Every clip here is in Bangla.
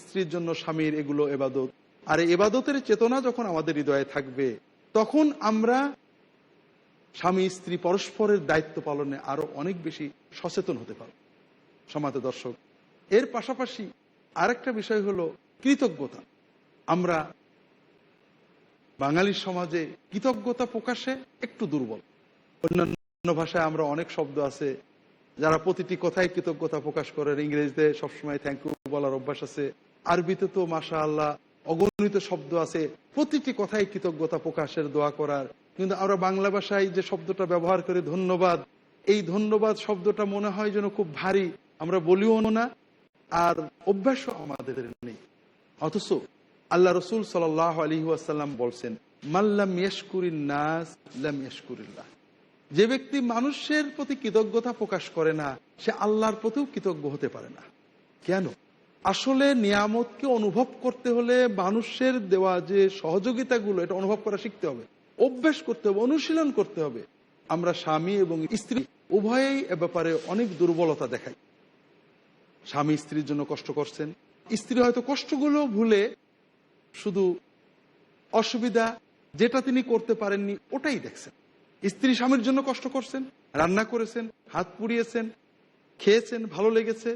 স্ত্রীর জন্য স্বামীর এগুলো ইবাদত। আর এই ইবাদতের চেতনা যখন আমাদের হৃদয়ে থাকবে, তখন আমরা স্বামী স্ত্রী পরস্পরের দায়িত্ব পালনে আরো অনেক বেশি সচেতন হতে পারব। সম্মানিত দর্শক, এর পাশাপাশি আরেকটা বিষয় হলো কৃতজ্ঞতা। আমরা বাঙালি সমাজে কৃতজ্ঞতা প্রকাশে একটু দুর্বল। অন্যান্য ভাষায় আমরা অনেক শব্দ আছে যারা প্রতিটি কথায় কৃতজ্ঞতা প্রকাশ করে। ইংরেজিতে সবসময় থ্যাংক ইউ বলার অভ্যাস আছে, আরবিতে তো মাশাআল্লাহ অগণিত শব্দ আছে প্রতিটি কথায় কৃতজ্ঞতা প্রকাশের, দোয়া করার। কিন্তু আমরা বাংলা ভাষায় যে শব্দটা ব্যবহার করি ধন্যবাদ, এই ধন্যবাদ শব্দটা মনে হয় যেন খুব ভারী, আমরা বলিও না, আর অভ্যাসও আমাদের নেই। অথচ আল্লাহ রসুল সাল্লাল্লাহু আলাইহি ওয়াসাল্লাম বলছেন, মাল্লাম ইয়াশকুরিন নাস লাম ইয়াশকুরিল্লাহ। যে ব্যক্তি মানুষের প্রতি কৃতজ্ঞতা প্রকাশ করে না, সে আল্লাহর প্রতিও কৃতজ্ঞ হতে পারে না। কেন? আসলে নিয়ামতকে অনুভব করতে হলে মানুষের দেওয়া যে সহযোগিতাগুলো, এটা অনুভব করা শিখতে হবে, অভ্যাস করতে হবে, অনুশীলন করতে হবে। আমরা স্বামী এবং স্ত্রী উভয়েই এ ব্যাপারে অনেক দুর্বলতা দেখাই। স্বামী স্ত্রীর জন্য কষ্ট করছেন, স্ত্রী হয়তো কষ্টগুলো ভুলে শুধু অসুবিধা যেটা তিনি করতে পারেননি ওটাই দেখছেন। স্ত্রী স্বামীর জন্য কষ্ট করছেন, রান্না করেছেন, হাত পুড়িয়েছেন, খেয়েছেন, ভালো লেগেছে,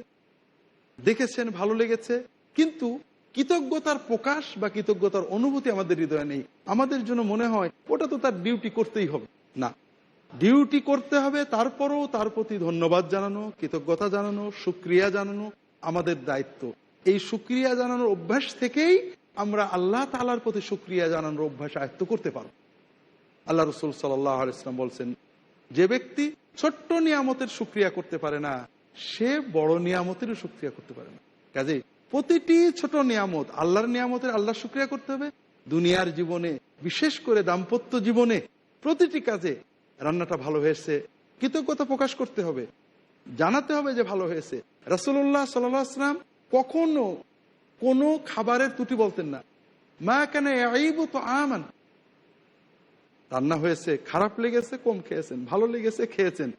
দেখেছেন, ভালো লেগেছে, কিন্তু কৃতজ্ঞতার প্রকাশ বা কৃতজ্ঞতার অনুভূতি আমাদের হৃদয়ে নেই। আমাদের জন্য মনে হয় ওটা তো তার ডিউটি করতেই হবে। না, ডিউটি করতে হবে, তারপরও তার প্রতি ধন্যবাদ জানানো, কৃতজ্ঞতা জানানো, শুকরিয়া জানানো আমাদের দায়িত্ব। এই শুকরিয়া জানানোর অভ্যাস থেকেই আমরা আল্লাহ তাআলার প্রতি শুকরিয়া জানানোর অভ্যাস আয়ত্ত করতে পারব। আল্লাহ রসুল সাল্লাল্লাহু আলাইহি ওয়াসাল্লাম বলছেন, যে ব্যক্তি ছোট্ট নিয়ামতের শুকরিয়া করতে পারে না, সে বড় নিয়ামতেরও শুকরিয়া করতে পারে না। কাজে প্রতিটি ছোট নিয়ামত, আল্লাহর নিয়ামতের আল্লাহ শুকরিয়া করতে হবে। দুনিয়ার জীবনে, বিশেষ করে দাম্পত্য জীবনে প্রতিটি কাজে, রান্নাটা ভালো হয়েছে, কৃতজ্ঞতা প্রকাশ করতে হবে, জানাতে হবে যে ভালো হয়েছে। রাসূলুল্লাহ সাল্লাল্লাহু আলাইহি ওয়াসাল্লাম কখনো কোনো খাবারের ত্রুটি বলতেন না। মা কানা ইয়াইবু তুআমান, রান্না হয়েছে, খারাপ লেগেছে, কম খেয়েছেন, ভালো লেগেছে, খেয়েছেন,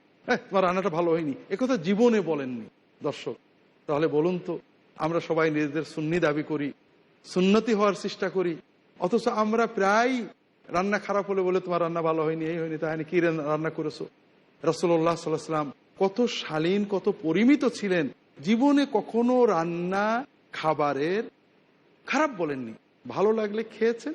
তোমার রান্নাটা ভালো হয়নি, একথা জীবনে বলেননি। দর্শক, তাহলে বলুন তো, আমরা সবাই নিজেদের সুন্নি দাবি করি, সুন্নতি হওয়ার চেষ্টা করি, অথচ আমরা প্রায় রান্না খারাপ হলে বলে তোমার রান্না ভালো হয়নি, এই হয়নি, তাই কি রান্না করেছো। রাসূলুল্লাহ সাল্লাল্লাহু আলাইহি ওয়াসাল্লাম কত শালীন, কত পরিমিত ছিলেন, জীবনে কখনো রান্না খাবারের খারাপ বলেননি। ভালো লাগলে খেয়েছেন,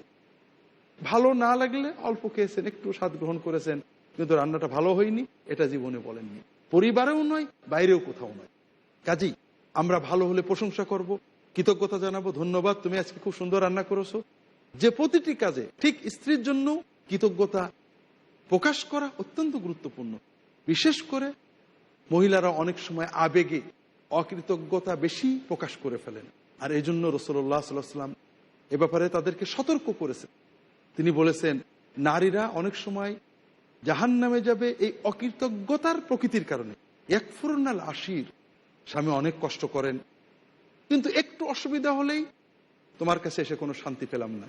ভালো না লাগলে অল্প খেয়েছেন, একটু স্বাদ গ্রহণ করেছেন, কিন্তু রান্নাটা ভালো হয়নি এটা জীবনে বলেননি। পরিবারেও নয়, বাইরেও কোথাও নয়। কাজেই আমরা ভালো হলে প্রশংসা করব, কৃতজ্ঞতা জানাবো, ধন্যবাদ, তুমি আজকে খুব সুন্দর রান্না করেছো। যে প্রতিটি কাজে, ঠিক স্ত্রীর জন্য কৃতজ্ঞতা প্রকাশ করা অত্যন্ত গুরুত্বপূর্ণ। বিশেষ করে মহিলারা অনেক সময় আবেগে অকৃতজ্ঞতা বেশি প্রকাশ করে ফেলেন, আর এই জন্য রাসূলুল্লাহ সাল্লাল্লাহু আলাইহি ওয়াসাল্লাম এ ব্যাপারে তাদেরকে সতর্ক করেছেন। তিনি বলেছেন, নারীরা অনেক সময় জাহান্নামে যাবে এই অকৃতজ্ঞতার প্রকৃতির কারণে। ইয়াকফুরুনাল আশির, স্বামী অনেক কষ্ট করেন, কিন্তু একটু অসুবিধা হলেই তোমার কাছে এসে কোনো শান্তি পেলাম না,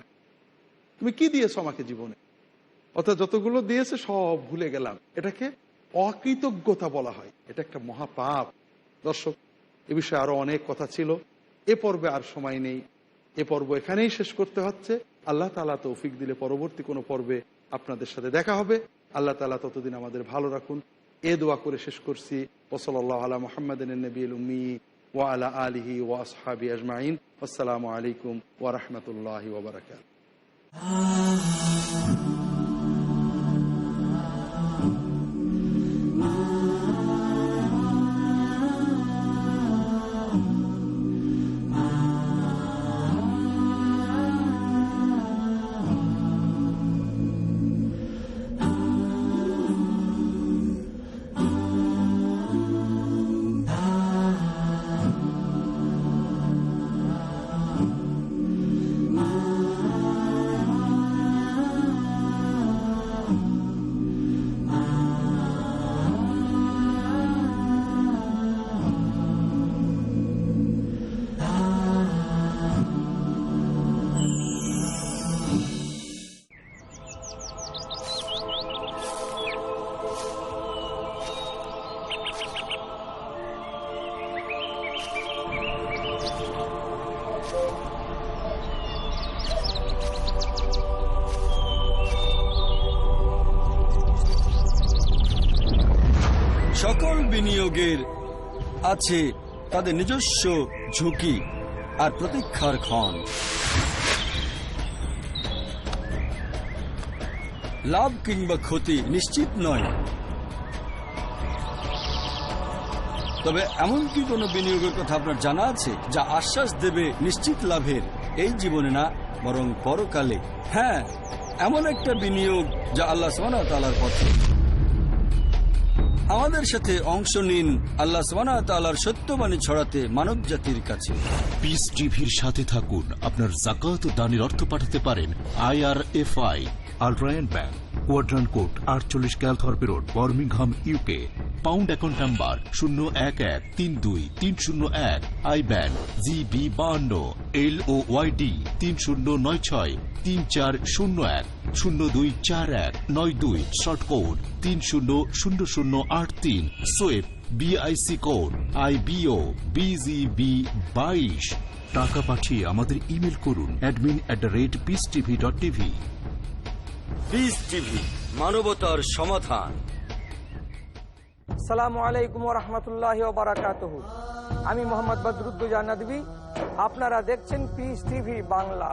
তুমি কি দিয়েছো আমাকে জীবনে, অর্থাৎ যতগুলো দিয়েছে সব ভুলে গেলাম। এটাকে অকৃতজ্ঞতা বলা হয়, এটা একটা মহাপাপ। দর্শক, এ বিষয়ে আরো অনেক কথা ছিল, এ পর্বে আর সময় নেই, এ পর্ব এখানেই শেষ করতে হচ্ছে। আল্লাহ তাআলা তৌফিক দিলে পরবর্তী কোনো পর্বে আপনাদের সাথে দেখা হবে। আল্লাহ তাআলা ততদিন আমাদের ভালো রাখুন, এ দোয়া করে শেষ করছি। ওয়া সাল্লাল্লাহু আলা মুহাম্মাদিন নবিয়্যিল উম্মি ওয়া আলা আলিহি ওয়া আসহাবিহি আজমাইন। আসসালামু আলাইকুম ওয়া রাহমাতুল্লাহি ওয়া বারাকাতুহু। বিনিয়োগের আছে তাদের নিজস্ব ঝুঁকি আর প্রতীক্ষার ক্ষণ। লাভ কিংবা ক্ষতি নিশ্চিত নয়, তবে এমন কি কোনো বিনিয়োগের কথা আপনার জানা আছে যা আশ্বাস দেবে নিশ্চিত লাভের, এই জীবনে না বরং পরকালে? হ্যাঁ, এমন একটা বিনিয়োগ যা আল্লাহ সুবহানাহু ওয়া তাআলার পথে। আমাদের সাথে অংশ নিন আল্লাহ সুবহানাহু ওয়া তাআলার সত্যবাণী ছড়াতে মানব জাতির কাছে। পিস টিভির সাথে থাকুন। আপনার যাকাত ও দানের অর্থ পাঠাতে পারেন IRFI, আল Ryan bank, quadrant code 48 Calthorpe road, Birmingham, UK। Pound account number 01132301, IBAN GB52 LOYD 30963401 024192, short code 300083, সোয়েব BIC কোড IBO BGB22। টাকা পাঠিয়ে আমাদের ইমেল করুন admin@peacetv.tv। পিস টিভি, মানবতার সমাধান। আসসালামু আলাইকুম ওয়া রাহমাতুল্লাহি ওয়া বারাকাতুহু। আমি মোহাম্মদ বদরুদ্দোজা নদভী, আপনারা দেখছেন piece TV Bangla.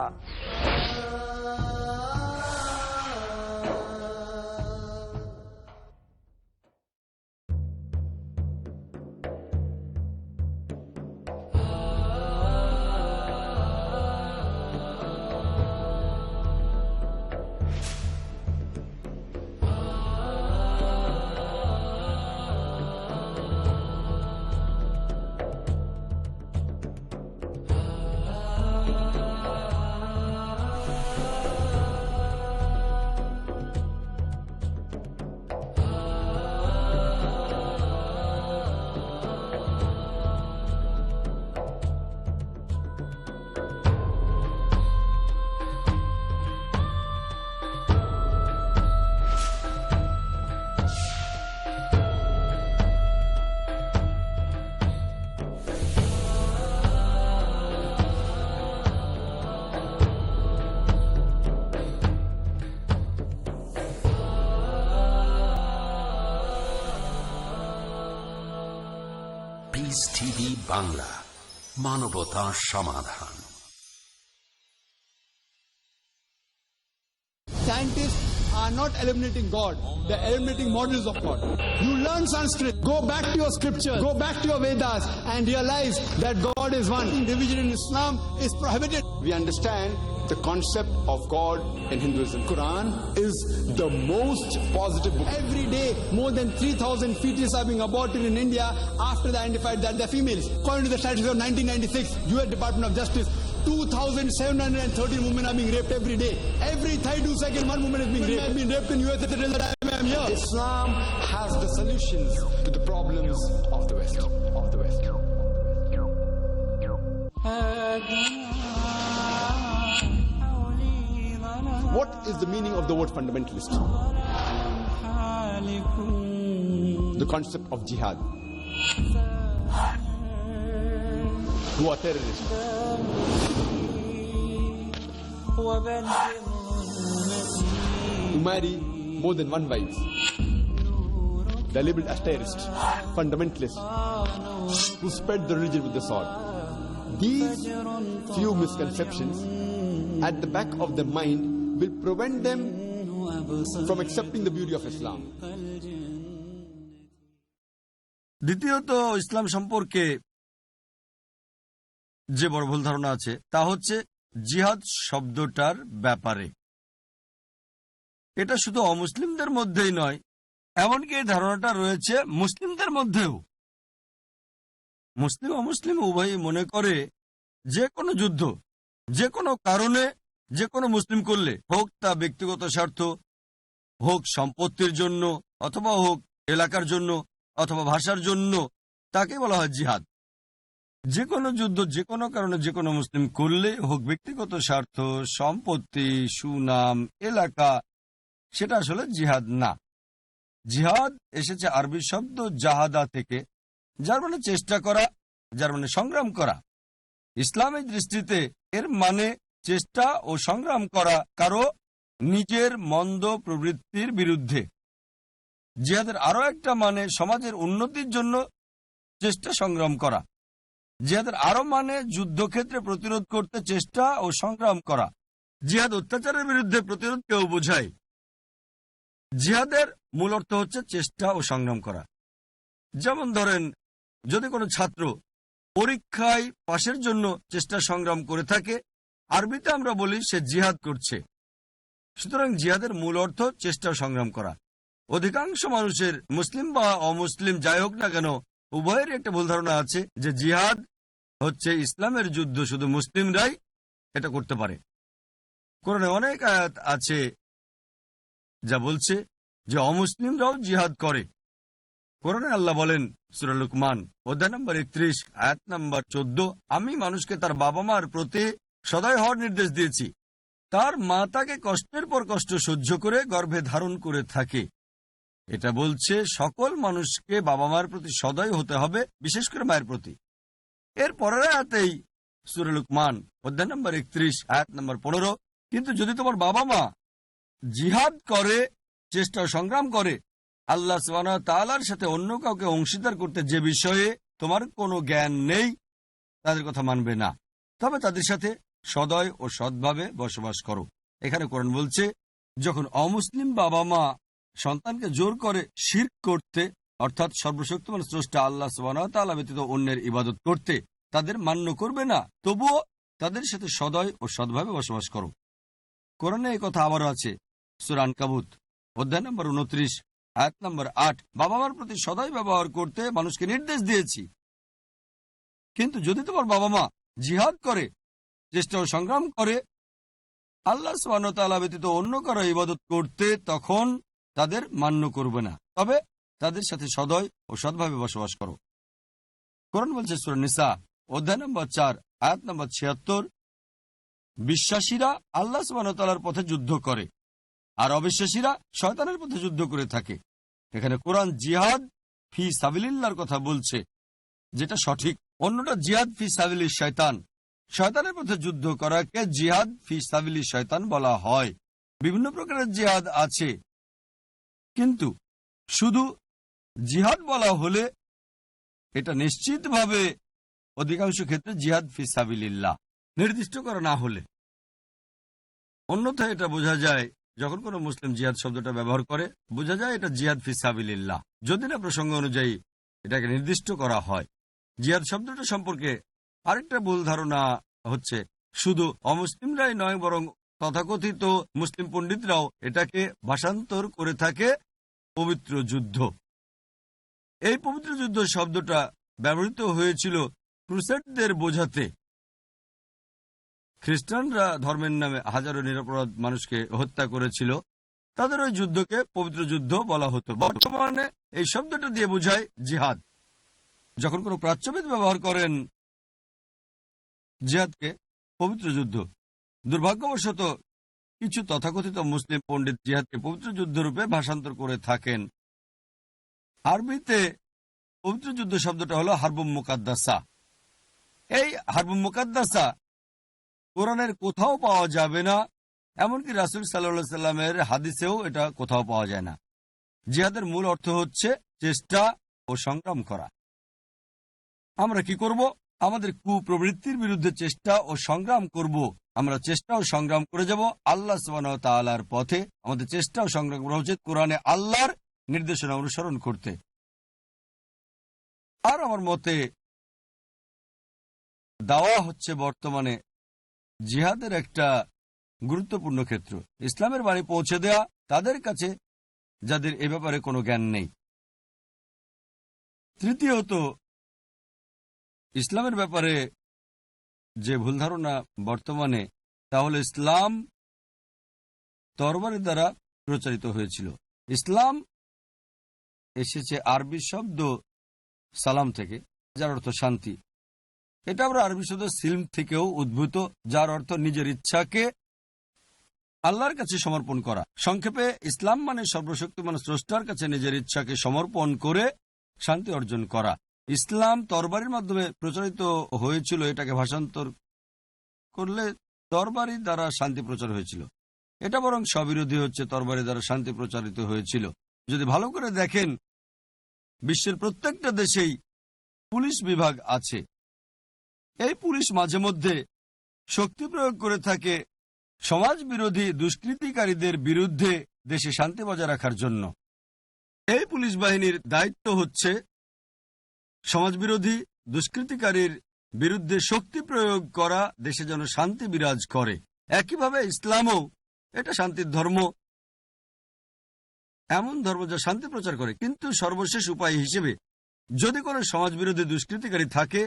Piece TV Bangla, মানবতার সমাধান। Scientists are not eliminating God, they're eliminating models of God. You learn Sanskrit, go back to your scriptures, go back to your Vedas and realize that God is one. Division in Islam is prohibited. We understand the concept of God in Hinduism. Quran is the most positive book. Every day, more than 3,000 fetuses are being aborted in India after they identified that they're females. According to the statistics of 1996, US Department of Justice, 2,713 women are being raped every day. Every 32 seconds, one woman is being raped. I've been raped in US until the time I'm here. Islam has the solutions to the problems of the West. What is the meaning of the word fundamentalist? The concept of jihad. Who are terrorists? Who marry more than one wife. They're labeled as terrorists, fundamentalists, who spread the religion with the sword. These few misconceptions at the back of their mind will prevent them from accepting the beauty of Islam. দ্বিতীয়ত, ইসলাম সম্পর্কে যে বড় ভুল ধারণা আছে তা হচ্ছে জিহাদ শব্দটার ব্যাপারে। এটা শুধু অমুসলিমদের মধ্যেই নয়, এমনকি এই ধারণাটা রয়েছে মুসলিমদের মধ্যেও। মুসলিম অমুসলিম উভয়ই মনে করে যে কোনো যুদ্ধ যে কোনো কারণে যে কোনো মুসলিম করলে, হোক তা ব্যক্তিগত স্বার্থ, হোক সম্পত্তির জন্য, অথবা হোক এলাকার জন্য, অথবা ভাষার জন্য, তাকে বলা হয় জিহাদ। যে কোনো যুদ্ধ যে কোনো কারণে যে কোনো মুসলিম করলে, হোক ব্যক্তিগত স্বার্থ, সম্পত্তি, সুনাম, এলাকা, সেটা আসলে জিহাদ না। জিহাদ এসেছে আরবি শব্দ জাহাদা থেকে, যার মানে চেষ্টা করা, যার মানে সংগ্রাম করা। ইসলামের দৃষ্টিতে এর মানে চেষ্টা ও সংগ্রাম করা কারো নিজের মন্দ প্রবৃত্তির বিরুদ্ধে। জিহাদের আরো একটা মানে সমাজের উন্নতির জন্য চেষ্টা সংগ্রাম করা। জিহাদের আরো মানে যুদ্ধক্ষেত্রে প্রতিরোধ করতে চেষ্টা ও সংগ্রাম করা। জিহাদ অত্যাচারের বিরুদ্ধে প্রতিরোধকেও বোঝায়। জিহাদের মূল অর্থ হচ্ছে চেষ্টা ও সংগ্রাম করা। যেমন ধরেন, যদি কোনো ছাত্র পরীক্ষায় পাশের জন্য চেষ্টা সংগ্রাম করে থাকে, আরবিতে আমরা বলি সে জিহাদ করছে। সুতরাং জিহাদের মূল অর্থ চেষ্টা ও সংগ্রাম করা। অধিকাংশ মানুষের, মুসলিম বা অমুসলিম যাই হোক না কেন, উভয়ের একটা ভুল ধারণা আছে যে জিহাদ হচ্ছে ইসলামের যুদ্ধ, শুধু মুসলিমরাই এটা করতে পারে। কোরআনে অনেক আয়াত আছে যা বলছে যে অমুসলিমরাও জিহাদ করে। কোরআনে আল্লাহ বলেন, সূরা লুকমান অধ্যায় নম্বর 31 আয়াত নম্বর 14, আমি মানুষকে তার বাবা মার প্রতি সদয় হওয়ার নির্দেশ দিয়েছি। তার মা তাকে কষ্টের পর কষ্ট সহ্য করে গর্ভে ধারণ করে থাকে। এটা বলছে সকল মানুষকে বাবা মার প্রতি সদয় হতে হবে, বিশেষ করে মায়ের প্রতি। এর পরের আয়াতেই সূরা লুকমান অধ্যায় নম্বর 31 আয়াত নম্বর 15, কিন্তু যদি তোমার বাবা মা জিহাদ করে, চেষ্টা ও সংগ্রাম করে, আল্লাহ সুবহানাহু ওয়া তাআলার সাথে অন্য কাউকে অংশীদার করতে যে বিষয়ে তোমার কোনো জ্ঞান নেই, তাদের কথা মানবে না, তবে তাদের সাথে সদয় ও সৎভাবে বসবাস করো। এখানে কোরআন বলছে, যখন অমুসলিম বাবা মা সন্তানকে জোর করে শিরক করতে, অর্থাৎ সর্বশক্তিমান স্রষ্টা আল্লাহ সুবহানাহু ওয়া তাআলা ব্যতীত অন্যের ইবাদত করতে তাদের মান্য করবে না, তবুও তাদের সাথে সদয় ও সৎভাবে বসবাস করো। কোরআনে এই কথা আবারও আছে, সূরা আনকাবুত অধ্যায় নম্বর 29 আয়াত নম্বর 8, বাবা মার প্রতি সদয় ব্যবহার করতে মানুষকে নির্দেশ দিয়েছি। কিন্তু যদি তোমার বাবা মা জিহাদ করে, চেষ্টা ও সংগ্রাম করে, আল্লাহ সুবহানাহু ওয়া তাআলা ব্যতীত অন্য কারো ইবাদত করতে, তখন তাদের মান্য করবে না, তবে তাদের সাথে সদয় ও সৎভাবে বসবাস করো। কোরআন বলছে সূরা নিসা অধ্যায় নম্বর 4 আয়াত নম্বর 76, বিশ্বাসীরা আল্লাহ সুবহানাহু ওয়া তাআলার পথে যুদ্ধ করে, আর অবিশ্বাসীরা শয়তানের পথে যুদ্ধ করে থাকে। এখানে কোরআন জিহাদ ফি সাবিলিল্লাহর কথা বলছে, যেটা সঠিক। অন্যটা জিহাদ ফি সাবিলি শয়তান। শয়তানের পথে যুদ্ধ করাকে জিহাদ ফি সাবিলি শয়তান বলা হয়। বিভিন্ন প্রকারের জিহাদ আছে, কিন্তু শুধু জিহাদ বলা হলে এটা নিশ্চিতভাবে অধিকাংশ ক্ষেত্রে জিহাদ ফি সাবিলিল্লাহ, নির্দিষ্ট করা না হলে। অন্যথায় এটা বোঝা যায়, যখন কোনো মুসলিম জিহাদ শব্দটা ব্যবহার করে, বোঝা যায় এটা জিহাদ ফি সাবিলিল্লাহ, যদি না প্রসঙ্গ অনুযায়ী এটাকে নির্দিষ্ট করা হয়। জিহাদ শব্দটা সম্পর্কে আরেকটা ভুল ধারণা হচ্ছে, শুধু অমুসলিমরাই নয়, বরং তথাকথিত মুসলিম পণ্ডিতরাও এটাকে ভাষান্তর করে থাকে পবিত্র যুদ্ধ। এই পবিত্র যুদ্ধ শব্দটা ব্যবহৃত হয়েছিল ক্রুসেডদের বোঝাতে। খ্রিস্টানরা ধর্মের নামে হাজারো নিরপরাধ মানুষকে হত্যা করেছিল, তাদের ওই যুদ্ধকে পবিত্র যুদ্ধ বলা হতো। বর্তমানে এই শব্দটা দিয়ে বোঝায় জিহাদ। যখন কোনো প্রাচ্যবিদ ব্যবহার করেন জিহাদকে পবিত্র যুদ্ধ, দুর্ভাগ্যবশত কিছু তথাকথিত মুসলিম পণ্ডিত জিহাদকে পবিত্র যুদ্ধ রূপে ভাষান্তর করে থাকেন। আরবিতে পবিত্র যুদ্ধ শব্দটা হলো হারবুম মুকাদ্দাসা। এই হারবুম মুকাদ্দাসা কোরআনের কোথাও পাওয়া যাবে না, এমনকি রাসূল সাল্লাল্লাহু আলাইহি সাল্লামের হাদিসেও এটা কোথাও পাওয়া যায় না। জিহাদের মূল অর্থ হচ্ছে চেষ্টা ও সংগ্রাম করা। আমরা কি করব? আমাদের কুপ্রবৃত্তির বিরুদ্ধে চেষ্টা ও সংগ্রাম করব। আমরা চেষ্টা ও সংগ্রাম করে যাব আল্লাহ সুবহানাহু ওয়া তাআলার পথে। আমাদের চেষ্টা ও সংগ্রাম করা উচিত কোরআনে আল্লাহর নির্দেশনা অনুসরণ করতে। আর আমার মতে দাওয়া হচ্ছে বর্তমানে জিহাদের একটা গুরুত্বপূর্ণ ক্ষেত্র। ইসলামের বাণী পৌঁছে দেয়া তাদের কাছে যাদের এ ব্যাপারে কোনো জ্ঞান নেই। তৃতীয়ত, ইসলামের ব্যাপারে যে ভুল ধারণা বর্তমানে, তাহলে ইসলাম তরবারের দ্বারা প্রচারিত হয়েছিল। ইসলাম এসেছে আরবি শব্দ সালাম থেকে, যার অর্থ শান্তি। এটা আমরা আরবি শব্দ সিলম থেকেও উদ্ভূত, যার অর্থ নিজের ইচ্ছাকে আল্লাহর কাছে সমর্পণ করা। সংক্ষেপে ইসলাম মানে সর্বশক্তিমান স্রষ্টার কাছে নিজের ইচ্ছাকে সমর্পণ করে শান্তি অর্জন করা। ইসলাম তরবারির মাধ্যমে প্রচারিত হয়েছিল, এটাকে ভাষান্তর করলে তরবারি দ্বারা শান্তি প্রচার হয়েছিল। এটা বরং স্ববিরোধী হচ্ছে, তরবারি দ্বারা শান্তি প্রচারিত হয়েছিল। যদি ভালো করে দেখেন, বিশ্বের প্রত্যেকটা দেশেই পুলিশ বিভাগ আছে। এই পুলিশ মাঝে মধ্যে শক্তি প্রয়োগ করে থাকে সমাজ বিরোধী দুষ্কৃতিকারীদের বিরুদ্ধে দেশে শান্তি বজায় রাখার জন্য। এই পুলিশ বাহিনীর দায়িত্ব হচ্ছে সমাজবিরোধী দুষ্কৃতিকারীর বিরুদ্ধে শক্তি প্রয়োগ করা, দেশে যেন শান্তি বিরাজ করে। একইভাবে ইসলামও এটা শান্তির ধর্ম, এমন ধর্ম যা শান্তি প্রচার করে। কিন্তু সর্বশেষ উপায় হিসেবে যদি কোনো সমাজবিরোধী দুষ্কৃতিকারী থাকে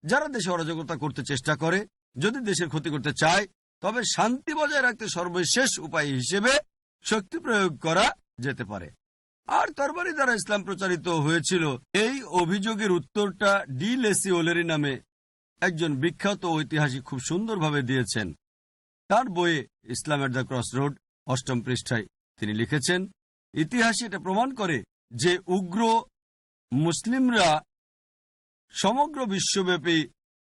যারা দেশে অরাজকতা করতে চেষ্টা করে, যদি দেশের ক্ষতি করতে চায়, তবে শান্তি বজায় রাখতে সর্বশেষ উপায় হিসেবে শক্তি প্রয়োগ করা যেতে পারে। আর তরবারি দ্বারা ইসলাম প্রচারিত হয়েছিল, এই অভিযোগের উত্তরটা ডি লেসি ওলেরি নামে একজন বিখ্যাত ঐতিহাসিক খুব সুন্দরভাবে দিয়েছেন। তার বইয়ে ইসলাম এট দ্য ক্রস রোড 8ম পৃষ্ঠায় তিনি লিখেছেন, ইতিহাস এটা প্রমাণ করে যে উগ্র মুসলিমরা সমগ্র বিশ্বব্যাপী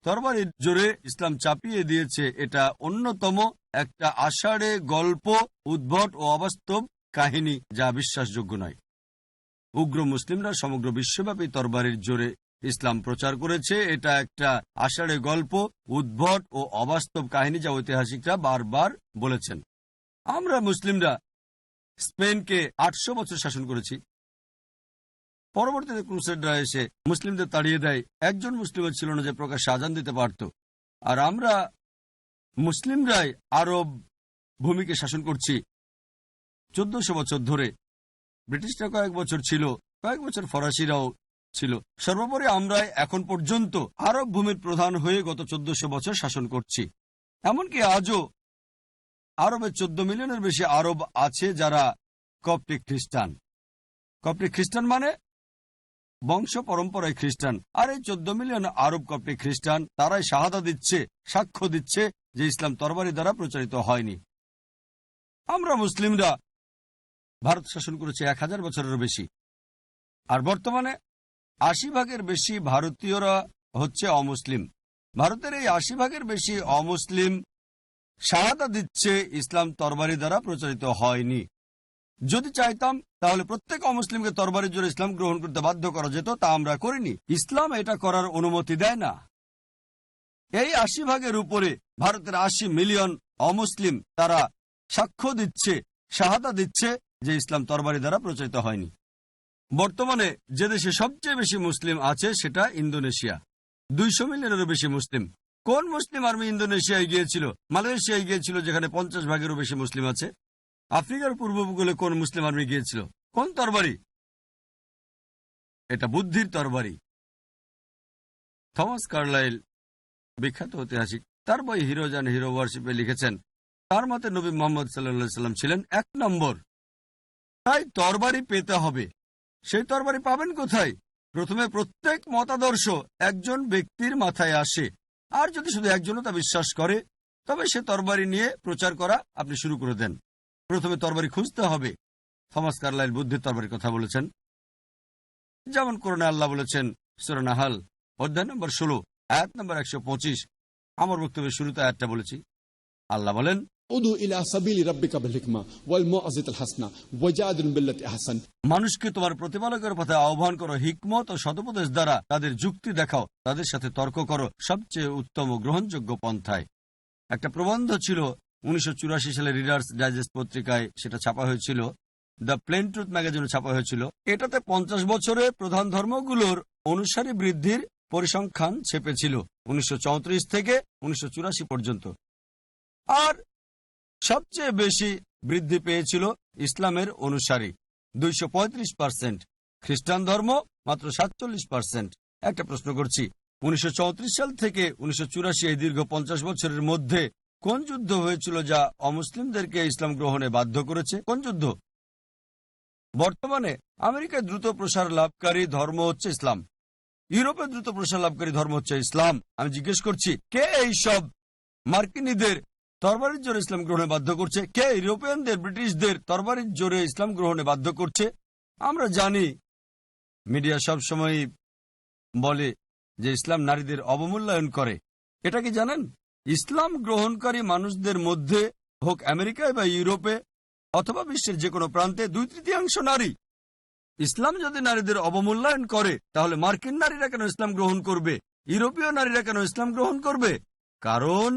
তরবারির জোরে ইসলাম চাপিয়ে দিয়েছে। এটা অন্যতম একটা আষাঢ়ে গল্প, উদ্ভট ও অবাস্তব কাহিনী যা বিশ্বাসযোগ্য নয়। উগ্র মুসলিমরা সমগ্র বিশ্বব্যাপী তরবারির জোরে ইসলাম প্রচার করেছে। এটা একটা আষাঢ়ে গল্প, উদ্ভট ও অবাস্তব কাহিনী যা ঐতিহাসিকরা বারবার বলেছেন। আমরা মুসলিমরা স্পেনকে 800 বছর শাসন করেছি। পরবর্তীতে ক্রুসেডরা এসে মুসলিমদের তাড়িয়ে দেয়। একজন মুসলিমও ছিল না যে প্রকাশ্যে আজান দিতে পারত। আর আমরা মুসলিমরাই আরব ভূমিকে শাসন করছি 1400 বছর ধরে। ব্রিটিশরা কয়েক বছর ছিল, কয়েক বছর ফরাসিরাও ছিল। সর্বোপরি আমরা এখন পর্যন্ত আরব ভূমির প্রধান হয়ে গত 1400 বছর শাসন করছি। এমনকি আজও আরবে 14 মিলিয়নের বেশি আরব আছে যারা কপ্টিক খ্রিস্টান। কপ্টিক খ্রিস্টান মানে বংশ পরম্পরায় খ্রিস্টান। আর এই 14 মিলিয়ন আরব কপ্টিক খ্রিস্টান, তারাই শাহাদা দিচ্ছে, সাক্ষ্য দিচ্ছে যে ইসলাম তরবারি দ্বারা প্রচারিত হয়নি। আমরা মুসলিমরা ভারত শাসন করেছে 1000 বছরেরও বেশি। আর বর্তমানে 80% বেশি ভারতীয়রা হচ্ছে অমুসলিম। ভারতের এই 80% বেশি অমুসলিম শাহাদা দিচ্ছে ইসলাম তরবারি দ্বারা প্রচারিত হয়নি। যদি চাইতাম তাহলে প্রত্যেক অমুসলিমকে তরবারির জোরে ইসলাম গ্রহণ করতে বাধ্য করা যেত, তা আমরা করিনি। ইসলাম এটা করার অনুমতি দেয় না। এই 80% উপরে ভারতের 80 মিলিয়ন অমুসলিম, তারা সাক্ষ্য দিচ্ছে, শাহাদা দিচ্ছে যে ইসলাম তরবারি দ্বারা প্রচারিত হয়নি। বর্তমানে যে দেশে সবচেয়ে বেশি মুসলিম আছে সেটা ইন্দোনেশিয়া। 200 মিলিয়নেরও বেশি মুসলিম। কোন মুসলিম আর্মি ইন্দোনেশিয়ায় গিয়েছিল? মালয়েশিয়ায় গিয়েছিল, যেখানে 50%-এরও বেশি মুসলিম আছে। আফ্রিকার পূর্ব উপকূলে কোন মুসলিম আর্মি গিয়েছিল? কোন তরবারি? এটা বুদ্ধির তরবারি। থমাস কার্লাইল, বিখ্যাত ঐতিহাসিক, তার বই হিরোজ অ্যান্ড হিরো ওয়ার্শিপে লিখেছেন, তার মতে নবী মুহাম্মদ সাল্লাল্লাহু আলাইহি সাল্লাম ছিলেন 1 নম্বর। তাই তরবারি পেতে হবে। সেই তরবারি পাবেন কোথায়? প্রথমে প্রত্যেক মতাদর্শ একজন ব্যক্তির মাথায় আসে, আর যদি শুধু একজনও তা বিশ্বাস করে, তবে সে তরবারি নিয়ে প্রচার করা আপনি শুরু করে দেন। প্রথমে তরবারি খুঁজতে হবে। থমাস কার্লাইল বুদ্ধির তরবারির কথা বলেছেন, যেমন কোরআনে আল্লাহ বলেছেন সূরা নাহাল অধ্যায় নম্বর 16 আয়াত নম্বর 125। আমার বক্তব্যের শুরুতে আয়াতটা বলেছি। আল্লাহ বলেন, উদু ইলা সাবিলি রাব্বিকা বিল হিকমা ওয়াল মাউইযাতিল হাসানা ওয়াজাদিল বিল্লাতি আহসান। মানুষকে তোমার প্রতিপালকের পথে আহ্বান করো, হিকমত ও সদুপদেশ দ্বারা তাদের যুক্তি দেখাও, তাদের সাথে তর্ক করো সবচেয়ে উত্তম ও গ্রহণযোগ্য পন্থায়। একটা প্রবন্ধ ছিল 1984 সালে রিডার্স ডাইজেস্ট পত্রিকায়, সেটা ছাপা হয়েছিল। দ্য প্লেন ট্রুথ ম্যাগাজিনে ছাপা হয়েছিল। এটাতে 50 বছরে প্রধান ধর্মগুলোর অনুসারী বৃদ্ধির পরিসংখ্যান ছেপেছিল 1934 থেকে 1984 পর্যন্ত। আর সবচেয়ে বেশি বৃদ্ধি পেয়েছিল ইসলামের অনুসারী 235%, খ্রিস্টান ধর্ম মাত্র 47%। একটা প্রশ্ন করছি, 1934 সাল থেকে 1984 এই দীর্ঘ 50 বছরের মধ্যে কোন যুদ্ধ হয়েছিল যা অমুসলিমদেরকে ইসলাম গ্রহণে বাধ্য করেছে? কোন যুদ্ধ? বর্তমানে আমেরিকায় দ্রুত প্রসার লাভকারী ধর্ম হচ্ছে ইসলাম। ইউরোপে দ্রুত প্রসার লাভকারী ধর্ম হচ্ছে ইসলাম। আমি জিজ্ঞেস করছি, কে এই সব মার্কিনীদের তরবারির জোরে ইসলাম গ্রহণে বাধ্য করছে? কে ইউরোপিয়ানদের, ব্রিটিশদের তরবারির জোরে ইসলাম গ্রহণে বাধ্য করছে? আমরা জানি মিডিয়া সবসময় বলে যে ইসলাম নারীদের অবমূল্যায়ন করে। এটা কি জানেন? ইসলাম গ্রহণকারী মানুষদের মধ্যে, হোক আমেরিকায় বা ইউরোপে অথবা বিশ্বের যে কোনো প্রান্তে, 2/3 নারী। ইসলাম যদি নারীদের অবমূল্যায়ন করে তাহলে মার্কিন নারীরা কেন ইসলাম গ্রহণ করবে, ইউরোপীয় নারীরা কেন ইসলাম গ্রহণ করবে? কারণ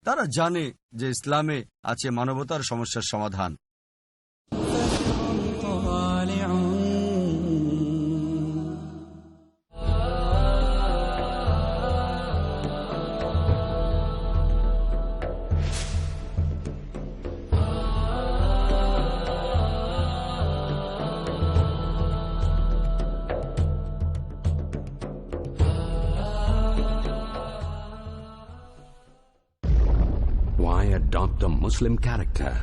তারা জানে যে ইসলামে আছে মানবতার সমস্যার সমাধান। Why adopt a Muslim character?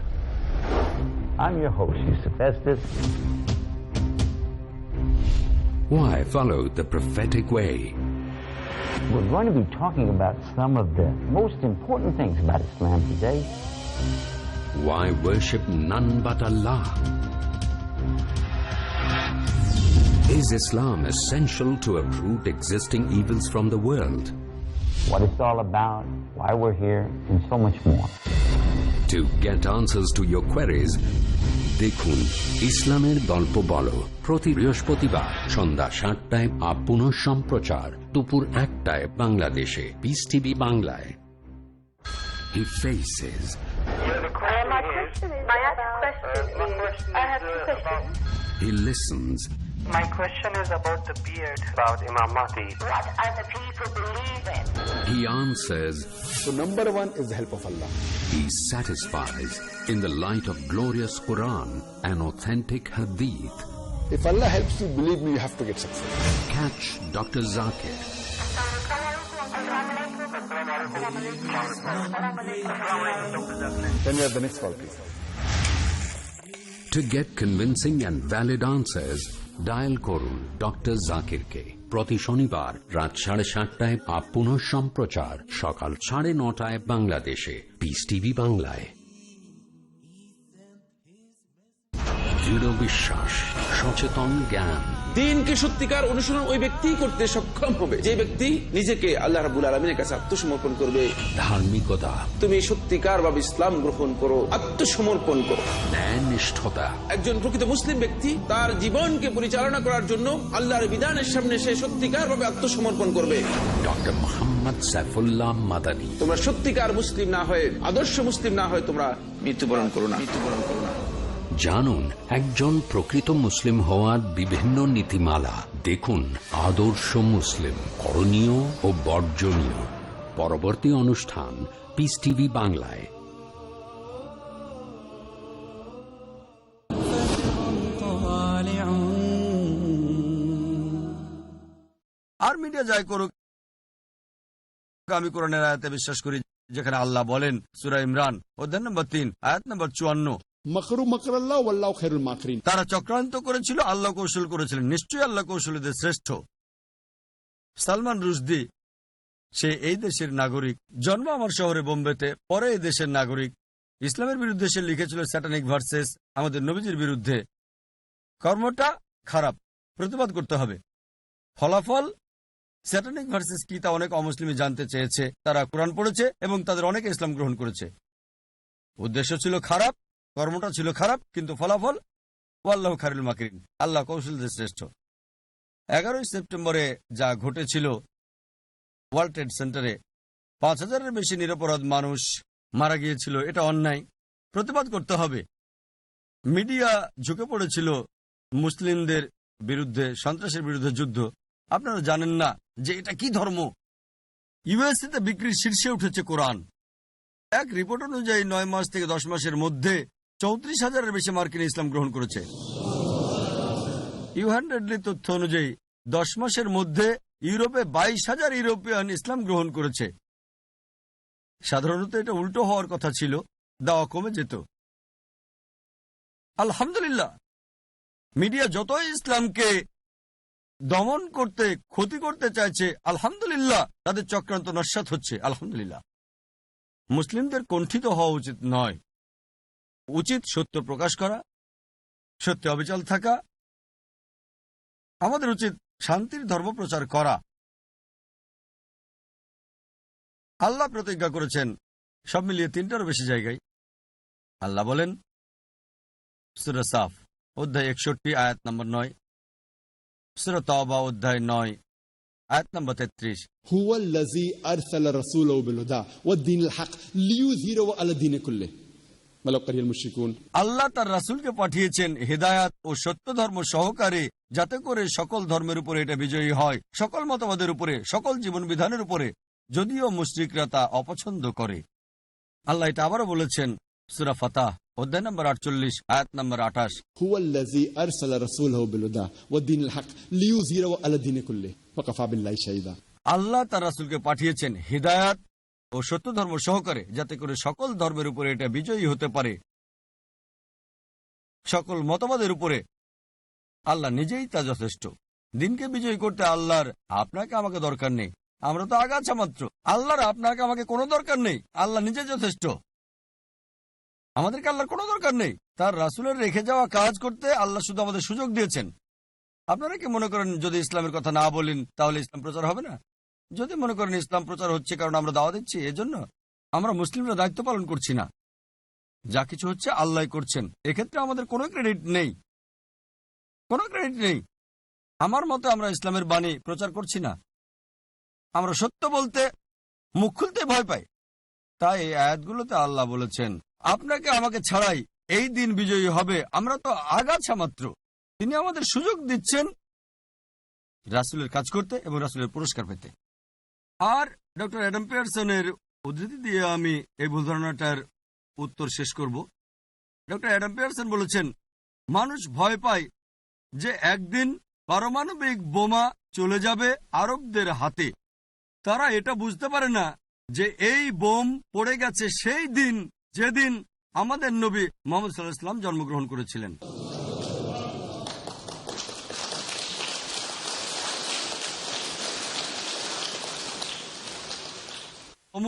I'm your host, Yusuf Estes. Why follow the prophetic way? We're going to be talking about some of the most important things about Islam today. Why worship none but Allah? Is Islam essential to uproot existing evils from the world? What it's all about, why we're here, and so much more. To get answers to your queries, দেখুন ইসলামের গল্প বলো প্রতি বৃহস্পতিবার সন্ধ্যা ৭টায় পুনঃ সম্প্রচার দুপুর ১টায় বাংলাদেশে পিস টিভি বাংলায়। He faces he listens. My question is about the beard. About Imam Mahdi. What are the people believing? He answers. So number one is the help of Allah. He satisfies in the light of glorious Quran and authentic Hadith. If Allah helps you, believe me, you have to get success. Catch Dr. Zakir. Then we have the next call, please. To get convincing and valid answers, dial করুন ডক্টর জাকিরকে প্রতি শনিবার রাত 7:30টায় পুনঃ সম্প্রচার সকাল 9:30টায় বাংলাদেশে পিস টিভি বাংলায়। দৃঢ় বিশ্বাস, সচেতন জ্ঞান। দ্বীনকে সত্যিকার অনুসরণ ওই ব্যক্তিই করতে সক্ষম হবে যে ব্যক্তি নিজেকে আল্লাহ রাব্বুল আলামিনের কাছে আত্মসমর্পণ করবে। ধার্মিকতা, তুমি সত্যিকার ভাবে ইসলাম গ্রহণ করো, আত্মসমর্পণ করো। ন্যায়নিষ্ঠতা, একজন প্রকৃত মুসলিম ব্যক্তি তার জীবনকে পরিচালনা করার জন্য আল্লাহর বিধানের সামনে সে সত্যিকার ভাবে আত্মসমর্পণ করবে। ডক্টর মোহাম্মদ সাইফুল্লাহ মাদানী। তোমরা সত্যিকার মুসলিম না হয়ে, আদর্শ মুসলিম না হয়ে তোমরা মৃত্যুবরণ করো না। জানুন একজন প্রকৃত মুসলিম হওয়ার বিভিন্ন নীতিমালা। দেখুন আদর্শ মুসলিম, করণীয় ও বর্জনীয়। পরবর্তী অনুষ্ঠান পিস টিভি বাংলায়। আর মিডিয়া যাই করুক, আমি কোরআনের আয়াতে বিশ্বাস করি যেখানে আল্লাহ বলেন সূরা ইমরান অধ্যায় নম্বর 3 আয়াত নম্বর 54, Makru makrallah wallahu khairul makirin. তারা চক্রান্ত করেছিল, আল্লাহ কৌশল করেছিলেন, নিশ্চয়ই আল্লাহ কৌশলীদের শ্রেষ্ঠ। সালমান রুশদি, সে এই দেশের নাগরিক, জন্ম আমার শহরে বোম্বেতে, পরে এই দেশের নাগরিক। ইসলামের বিরুদ্ধে সে লিখেছিল স্যাটানিক ভার্সেস, আমাদের নবীজির বিরুদ্ধে। কর্মটা খারাপ, প্রতিবাদ করতে হবে। ফলাফল স্যাটানিক ভার্সেস কি তা অনেক অমুসলিমই জানতে চেয়েছে। তারা কোরআন পড়েছে এবং তাদের অনেকে ইসলাম গ্রহণ করেছে। উদ্দেশ্য ছিল খারাপ, কর্মটা ছিল খারাপ, কিন্তু ফলাফল ওয়াল্লাহু খায়রুল মাকিরিন, আল্লাহ কৌশলদের শ্রেষ্ঠ। 11 সেপ্টেম্বরে যা ঘটেছিল ওয়ার্ল্ড ট্রেড সেন্টারে 5000-এর বেশি নিরপরাধ মানুষ মারা গিয়েছিল, এটা অন্যায়, প্রতিবাদ করতে হবে। মিডিয়া ঝুঁকে পড়েছিল মুসলিমদের বিরুদ্ধে, সন্ত্রাসের বিরুদ্ধে যুদ্ধ। আপনারা জানেন না যে এটা কি ধর্ম। ইউএসএতে বিক্রির শীর্ষে উঠেছে কোরআন। এক রিপোর্ট অনুযায়ী 9 মাস থেকে 10 মাসের মধ্যে 34,000-এর বেশি মার্কিন ইসলাম গ্রহণ করেছে। ইউ100 তথ্য অনুযায়ী 10 মাসের মধ্যে ইউরোপে 22,000 ইউরোপিয়ান ইসলাম গ্রহণ করেছে। সাধারণত এটা উল্টো হওয়ার কথা ছিল, দাওয়া কমে যেত। আলহামদুলিল্লাহ, মিডিয়া যতই ইসলামকে দমন করতে, ক্ষতি করতে চাইছে, আলহামদুলিল্লাহ তাদের চক্রান্ত নস্যাৎ হচ্ছে। আলহামদুলিল্লাহ, মুসলিমদের কণ্ঠিত হওয়া উচিত নয়, উচিত সত্য প্রকাশ করা, সত্যে অবিচল থাকা। আমাদের উচিত শান্তির ধর্ম প্রচার করা। আল্লাহ প্রতিজ্ঞা করেছেন সব মিলিয়ে 3টারও বেশি জায়গায়। আল্লাহ বলেন সূরা সাফ অধ্যায় 61 আয়াত নম্বর 9, সূরা তাওবা অধ্যায় 9 আয়াত নম্বর 33। هو الذي أرسل رسوله بالهدى والدين الحق ليظهره على الدين كله ولو كره المشركون। আল্লাহ তার রাসূলকে পাঠিয়েছেন হিদায়াত ও সত্য ধর্ম সহকারে, যাতে করে সকল ধর্মের উপরে এটা বিজয়ী হয়, সকল মতবাদের উপরে, সকল জীবন বিধানের উপরে, যদিও মুশরিকরা তা অপছন্দ করে। আল্লাহ এটা আবারও বলেছেন সূরা ফাতাহ অধ্যায় নম্বর 48 আয়াত নম্বর 28। هو الذي أرسل رسوله بالهدى والدين الحق ليظهره على الدين كله وكفى بالله شهيدا। আল্লাহ তার রাসূলকে পাঠিয়েছেন হিদায়াত ও সত্য ধর্ম সহকারে, যাতে করে সকল ধর্মের উপরে এটা বিজয়ী হতে পারে, সকল মতবাদের উপরে। আল্লাহ নিজেই তা যথেষ্ট। দিনকে বিজয়ী করতে আল্লাহর আপনাকে আমাকে দরকার নেই, আমরা তো আগাছা মাত্র। আল্লাহর আপনাকে আমাকে কোনো দরকার নেই, আল্লাহ নিজে যথেষ্ট। আমাদেরকে আল্লাহর কোনো দরকার নেই। তার রাসূলের রেখে যাওয়া কাজ করতে আল্লাহ শুধু আমাদের সুযোগ দিয়েছেন। আপনারা কি মনে করেন যদি ইসলামের কথা না বলেন তাহলে ইসলাম প্রচার হবে না? যদি মনে করেন ইসলাম প্রচার হচ্ছে কারণ আমরা দাওয়া দিচ্ছি, এজন্য আমরা মুসলিমরা দায়িত্ব পালন করছি না। যা কিছু হচ্ছে আল্লাহ করছেন, এক্ষেত্রে আমাদের কোনো ক্রেডিট নেই, কোনো ক্রেডিট নেই। আমার মতে আমরা ইসলামের বাণী প্রচার করছি না, আমরা সত্য বলতে মুখ খুলতে ভয় পাই। তাই এই আয়াতগুলোতে আল্লাহ বলেছেন আপনাকে আমাকে ছাড়াই এই দিন বিজয়ী হবে, আমরা তো আগাছা মাত্র। তিনি আমাদের সুযোগ দিচ্ছেন রাসূলের কাজ করতে এবং রাসূলের পুরস্কার পেতে। আর ডক্টর অ্যাডাম পিয়ারসনের উদ্ধৃতি দিয়ে আমি এই ভুল ধারণাটার উত্তর শেষ করব। ডক্টর অ্যাডাম পিয়ারসন বলেছেন মানুষ ভয় পায় যে একদিন পারমাণবিক বোমা চলে যাবে আরবদের হাতে। তারা এটা বুঝতে পারে না যে এই বোম পড়ে গেছে সেই দিন যেদিন আমাদের নবী মুহাম্মদ সাল্লাল্লাহু আলাইহি ওয়াসাল্লাম জন্মগ্রহণ করেছিলেন।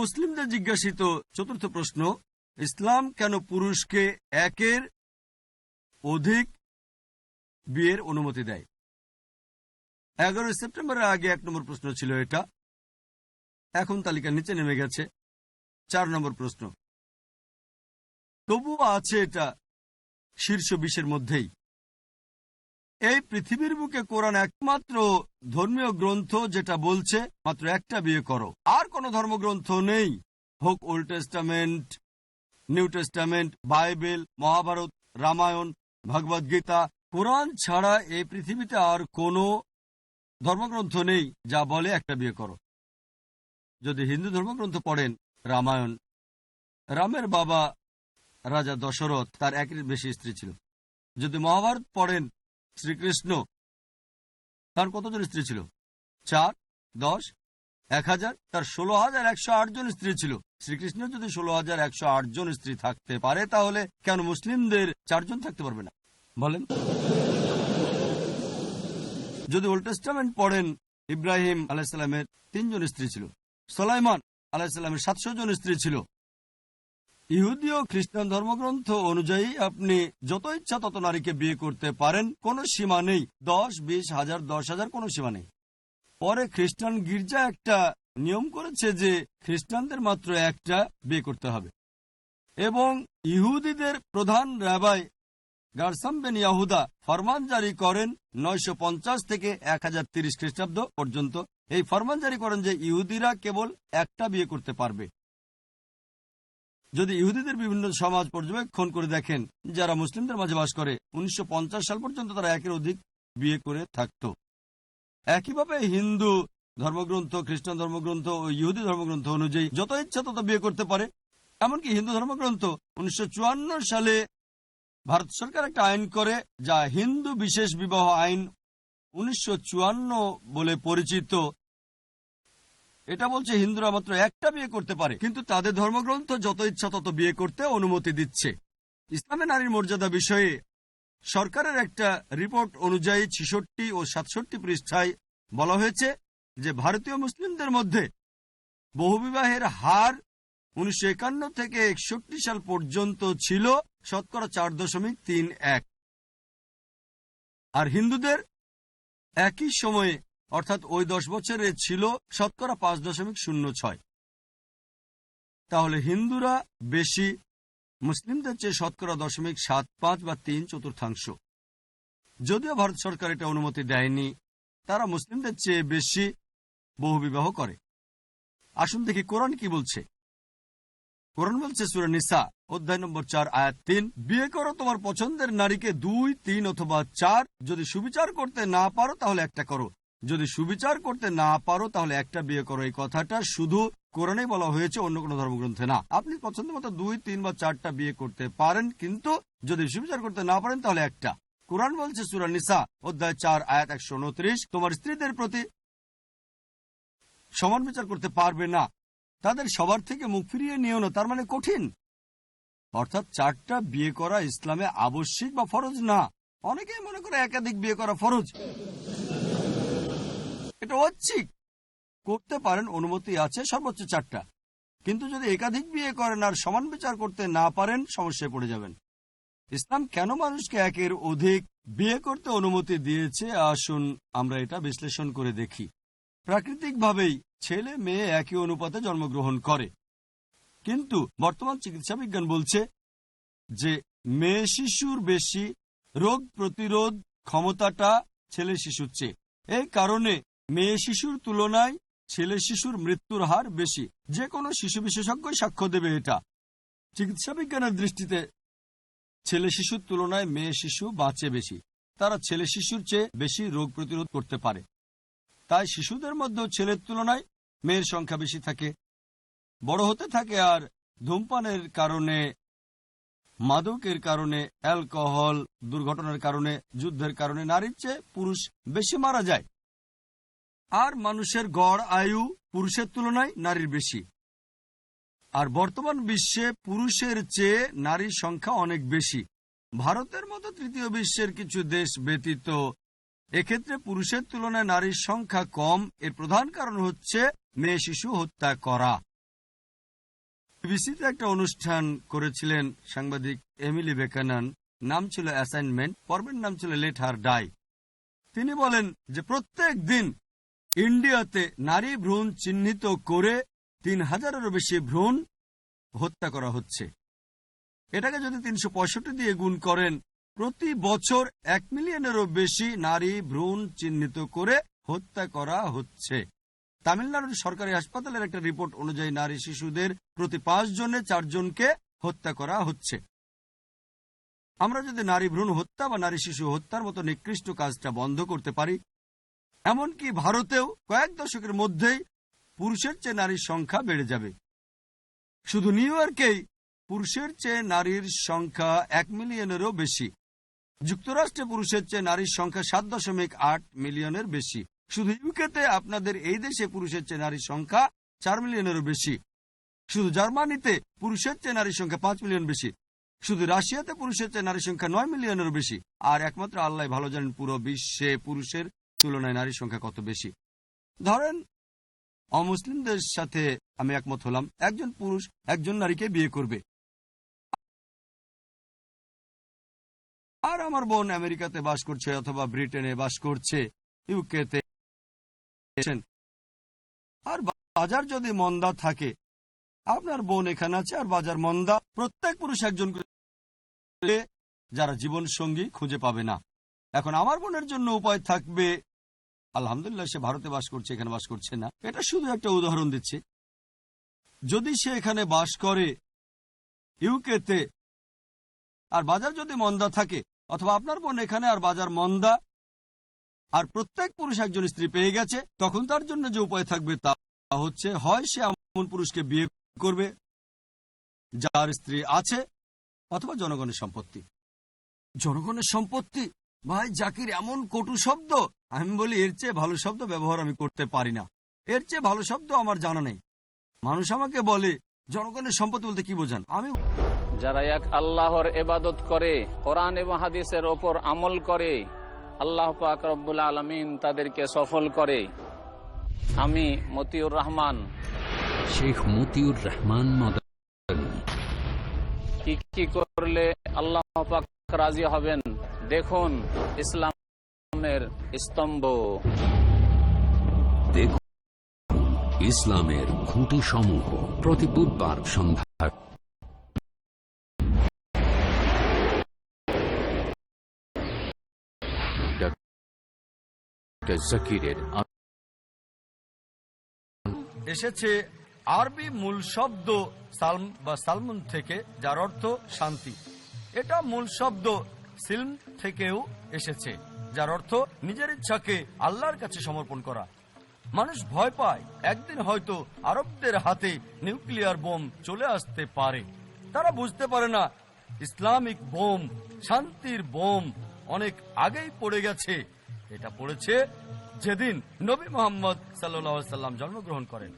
মুসলিমদের জিজ্ঞাসিত চতুর্থ প্রশ্ন, ইসলাম কেন পুরুষকে একের অধিক বিয়ের অনুমতি দেয়? 11 সেপ্টেম্বরের আগে 1 নম্বর প্রশ্ন ছিল এটা, এখন তালিকার নিচে নেমে গেছে 4 নম্বর প্রশ্ন। তবুও আছে এটা শীর্ষ 20-এর মধ্যেই। এই পৃথিবীর বুকে কোরআন একমাত্র ধর্মীয় গ্রন্থ যেটা বলছে মাত্র একটা বিয়ে করো। আর কোনো ধর্মগ্রন্থ নেই, হোক old testament, new testament, Bible, Mahabharat, Ramayan, Bhagavad Gita, Quran ছাড়া এই পৃথিবীতে আর কোনো ধর্মগ্রন্থ নেই যা বলে একটা বিয়ে করো। যদি হিন্দু ধর্মগ্রন্থ পড়েন রামায়ণ, রামের বাবা রাজা দশরথ, তার একের বেশি স্ত্রী ছিল। যদি মহাভারত পড়েন শ্রীকৃষ্ণ, তার কতজন স্ত্রী ছিল? 4, 10, 1000, তার 16,108 জন স্ত্রী ছিল। শ্রীকৃষ্ণের যদি 16,108 জন স্ত্রী থাকতে পারে, তাহলে কেন মুসলিমদের 4 জন থাকতে পারবে না বলেন? যদি ওল্ড টেস্টামেন্ট পড়েন, ইব্রাহিম আলাইহিসসালামের 3 জন স্ত্রী ছিল, সুলাইমান আলাইহিসসালামের 700 জন স্ত্রী ছিল। ইহুদি ও খ্রিস্টান ধর্মগ্রন্থ অনুযায়ী আপনি যত ইচ্ছা তত নারীকে বিয়ে করতে পারেন, কোনো সীমা নেই। 10, 20, 1000, 10,000 কোনো সীমা নেই। পরে খ্রিস্টান গির্জা একটা নিয়ম করেছে যে খ্রিস্টানদের মাত্র একটা বিয়ে করতে হবে, এবং ইহুদিদের প্রধান রাবাই গারসাম বেন ইয়াহুদা ফরমান জারি করেন 950 থেকে 1030 খ্রিস্টাব্দ পর্যন্ত। এই ফরমান জারি করেন যে ইহুদিরা কেবল একটা বিয়ে করতে পারবে। যদি ইহুদিদের বিভিন্ন সমাজ পর্যবেক্ষণ করে দেখেন যারা মুসলিমদের মাঝে বাস করে, 1950 সাল পর্যন্ত তারা একের অধিক বিয়ে করে থাকত। একইভাবে হিন্দু ধর্মগ্রন্থ, খ্রিস্টান ধর্মগ্রন্থ ও ইহুদি ধর্মগ্রন্থ অনুযায়ী যত ইচ্ছা তত বিয়ে করতে পারে। এমনকি হিন্দু ধর্মগ্রন্থ 1954 সালে ভারত সরকার একটা আইন করে, যা হিন্দু বিশেষ বিবাহ আইন 1954 বলে পরিচিত। এটা বলছে হিন্দুরা মাত্র একটা বিয়ে করতে পারে, কিন্তু তাদের ধর্মগ্রন্থ যত ইচ্ছা তত বিয়ে করতে অনুমতি দিচ্ছে। ইসলামে নারীর মর্যাদা বিষয়ে সরকারের একটা রিপোর্ট অনুযায়ী 66 ও 67 পৃষ্ঠায় বলা হয়েছে যে ভারতীয় মুসলিমদের মধ্যে বহুবিবাহের হার 1951 থেকে 61 সাল পর্যন্ত ছিল 4.31%, আর হিন্দুদের একই সময়ে অর্থাৎ ওই 10 বছরে ছিল 5.06%। তাহলে হিন্দুরা বেশি মুসলিমদের চেয়ে 0.75 বা 3/4। যদিও ভারত সরকার এটা অনুমতি দেয়নি, তারা মুসলিমদের চেয়ে বেশি বহুবিবাহ করে। আসুন দেখি কোরআন কি বলছে। কোরআন বলছে সূরা নিসা অধ্যায় নম্বর 4 আয়াত 3, বিয়ে করো তোমার পছন্দের নারীকে 2, 3 অথবা 4। যদি সুবিচার করতে না পারো তাহলে একটা করো। যদি সুবিচার করতে না পারো তাহলে একটা বিয়ে করো। এই কথাটা শুধু কোরআনেই বলা হয়েছে, অন্য কোনো ধর্মগ্রন্থে না। আপনি পছন্দ মতো 2, 3 বা 4টা বিয়ে করতে পারেন, কিন্তু যদি সুবিচার করতে না পারেন তাহলে একটা। কোরআন বলছে সূরা নিসা অধ্যায় 4 আয়াত 129, তোমার স্ত্রীদের প্রতি সমান বিচার করতে পারবে না, তাদের সবার থেকে মুখ ফিরিয়ে নিও না। তার মানে কঠিন, অর্থাৎ 4টা বিয়ে করা ইসলামে আবশ্যিক বা ফরজ না। অনেকেই মনে করে একাধিক বিয়ে করা ফরজ। এটা ঐচ্ছিক, করতে পারেন, অনুমতি আছে সর্বোচ্চ 4টা। কিন্তু যদি একাধিক বিয়ে করেন আর সমান বিচার করতে না পারেন, সমস্যায় পড়ে যাবেন। ইসলাম কেন মানুষকে একের অধিক বিয়ে করতে অনুমতি দিয়েছে, আসুন আমরা এটা বিশ্লেষণ করে দেখি। প্রাকৃতিকভাবেই ছেলে মেয়ে একই অনুপাতে জন্মগ্রহণ করে, কিন্তু বর্তমান চিকিৎসা বিজ্ঞান বলছে যে মেয়ে শিশুর বেশি রোগ প্রতিরোধ ক্ষমতাটা ছেলে শিশুর চেয়ে। এই কারণে মেয়ে শিশুর তুলনায় ছেলে শিশুর মৃত্যুর হার বেশি। যে কোনো শিশু বিশেষজ্ঞই সাক্ষ্য দেবে এটা। চিকিৎসা বিজ্ঞানের দৃষ্টিতে ছেলে শিশুর তুলনায় মেয়ে শিশু বাঁচে বেশি। তারা ছেলে শিশুর চেয়ে বেশি রোগ প্রতিরোধ করতে পারে। তাই শিশুদের মধ্যেও ছেলের তুলনায় মেয়ের সংখ্যা বেশি থাকে, বড় হতে থাকে। আর ধূমপানের কারণে, মাদকের কারণে, অ্যালকোহল, দুর্ঘটনার কারণে, যুদ্ধের কারণে নারীর চেয়ে পুরুষ বেশি মারা যায়। আর মানুষের গড় আয়ু পুরুষের তুলনায় নারীর বেশি। আর বর্তমান বিশ্বে পুরুষের চেয়ে নারীর সংখ্যা অনেক বেশি। ভারতের মতো তৃতীয় বিশ্বের কিছু দেশ ব্যতীত এক্ষেত্রে পুরুষের তুলনায় নারীর সংখ্যা কম। এর প্রধান কারণ হচ্ছে মেয়ে শিশু হত্যা করা। বিবিসিতে একটা অনুষ্ঠান করেছিলেন সাংবাদিক এমিলি বেকানান, নাম ছিল অ্যাসাইনমেন্ট, পর্বের নাম ছিল লেট হার ডাই। তিনি বলেন যে প্রত্যেক দিন ইন্ডিয়াতে নারী ভ্রূণ চিহ্নিত করে 3000-এরও বেশি ভ্রূণ হত্যা করা হচ্ছে। এটাকে যদি 365 দিয়ে গুণ করেন, প্রতি বছর 1 মিলিয়নেরও বেশি নারী ভ্রূণ চিহ্নিত করে হত্যা করা হচ্ছে। তামিলনাড়ুর সরকারি হাসপাতালের একটা রিপোর্ট অনুযায়ী নারী শিশুদের প্রতি 5 জনে 4 জনকে হত্যা করা হচ্ছে। আমরা যদি নারী ভ্রূণ হত্যা বা নারী শিশু হত্যার মতো নিকৃষ্ট কাজটা বন্ধ করতে পারি, এমনকি ভারতেও কয়েক দশকের মধ্যেই পুরুষের চেয়ে নারীর সংখ্যা বেড়ে যাবে। শুধু নিউ ইয়র্কেই পুরুষের চেয়ে নারীর সংখ্যা 1 মিলিয়নেরও বেশি। যুক্তরাষ্ট্রে পুরুষের চেয়ে নারীর সংখ্যা 7.8 মিলিয়নের বেশি। শুধু ইউকেতে, আপনাদের এই দেশে পুরুষের চেয়ে নারীর সংখ্যা 4 মিলিয়নেরও বেশি। শুধু জার্মানিতে পুরুষের চেয়ে নারীর সংখ্যা 5 মিলিয়ন বেশি। শুধু রাশিয়াতে পুরুষের চেয়ে নারীর সংখ্যা 9 মিলিয়নেরও বেশি। আর একমাত্র আল্লাহ ভালো জানেন পুরো বিশ্বে পুরুষের তুলনায় নারীর সংখ্যা কত বেশি। ধরেন অমুসলিমদের সাথে আমি একমত হলাম, একজন পুরুষ একজন নারীকে বিয়ে করবে, আর আমার বোন আমেরিকাতে বাস করছে অথবা ব্রিটেনে বাস করছে, ইউকেতে, আর বাজার যদি মন্দা থাকে, আপনার বোন এখানে আছে আর বাজার মন্দা, প্রত্যেক পুরুষ একজন যারা জীবন সঙ্গী খুঁজে পাবে না। এখন আমার বোনের জন্য উপায় থাকবে, আলহামদুলিল্লাহ সে ভারতে বাস করছে, এখানে বাস করছে না, এটা শুধু একটা উদাহরণ দিচ্ছে। যদি সে এখানে বাস করে ইউকেতে আর বাজার যদি মন্দা থাকে, অথবা আপনার বোন এখানে আর বাজার মন্দা, আর প্রত্যেক পুরুষ একজন স্ত্রী পেয়ে গেছে, তখন তার জন্য যে উপায় থাকবে তা হচ্ছে হয় সে এমন পুরুষকে বিয়ে করবে যার স্ত্রী আছে, অথবা জনগণের সম্পত্তি। জনগণের সম্পত্তি, ভাই জাকির এমন কটু শব্দ, আমি বলি এর চেয়ে ভালো শব্দ ব্যবহার আমি করতে পারি না। এর চেয়ে ভালো শব্দ আমার জানা নেই। মানুষ আমাকে বলে জনগণের সম্পত্তি বলতে কি বোঝান? আমি যারা এক আল্লাহর ইবাদত করে, কোরআন এবং হাদিসের ওপর আমল করে, আল্লাহ পাক রব্বুল আলামিন তাদেরকে সফল করে। আমি মতিউর রহমান, শেখ মতিউর রহমান মাদানী। কি করলে আল্লাহ পাক রাজি হবেন? দেখুন ইসলামের স্তম্ভ, দেখুন ইসলামের খুঁটি সমূহ, প্রতি বুধবার সন্ধ্যা জাকিরের এসেছে আরবি মূল শব্দ সালম বা সালমুন থেকে, যার অর্থ শান্তি। এটা মূল শব্দ সিলম থেকেও এসেছে, যার অর্থ নিজের ইচ্ছাকে আল্লাহর কাছে সমর্পণ করা। মানুষ ভয় পায় একদিন হয়তো আরবদের হাতে নিউক্লিয়ার বোম চলে আসতে পারে। তারা বুঝতে পারে না ইসলামিক বোম, শান্তির বোম অনেক আগেই পড়ে গেছে। এটা পড়েছে যেদিন নবী মুহাম্মদ সাল্লাল্লাহু আলাইহি সাল্লাম জন্মগ্রহণ করেন।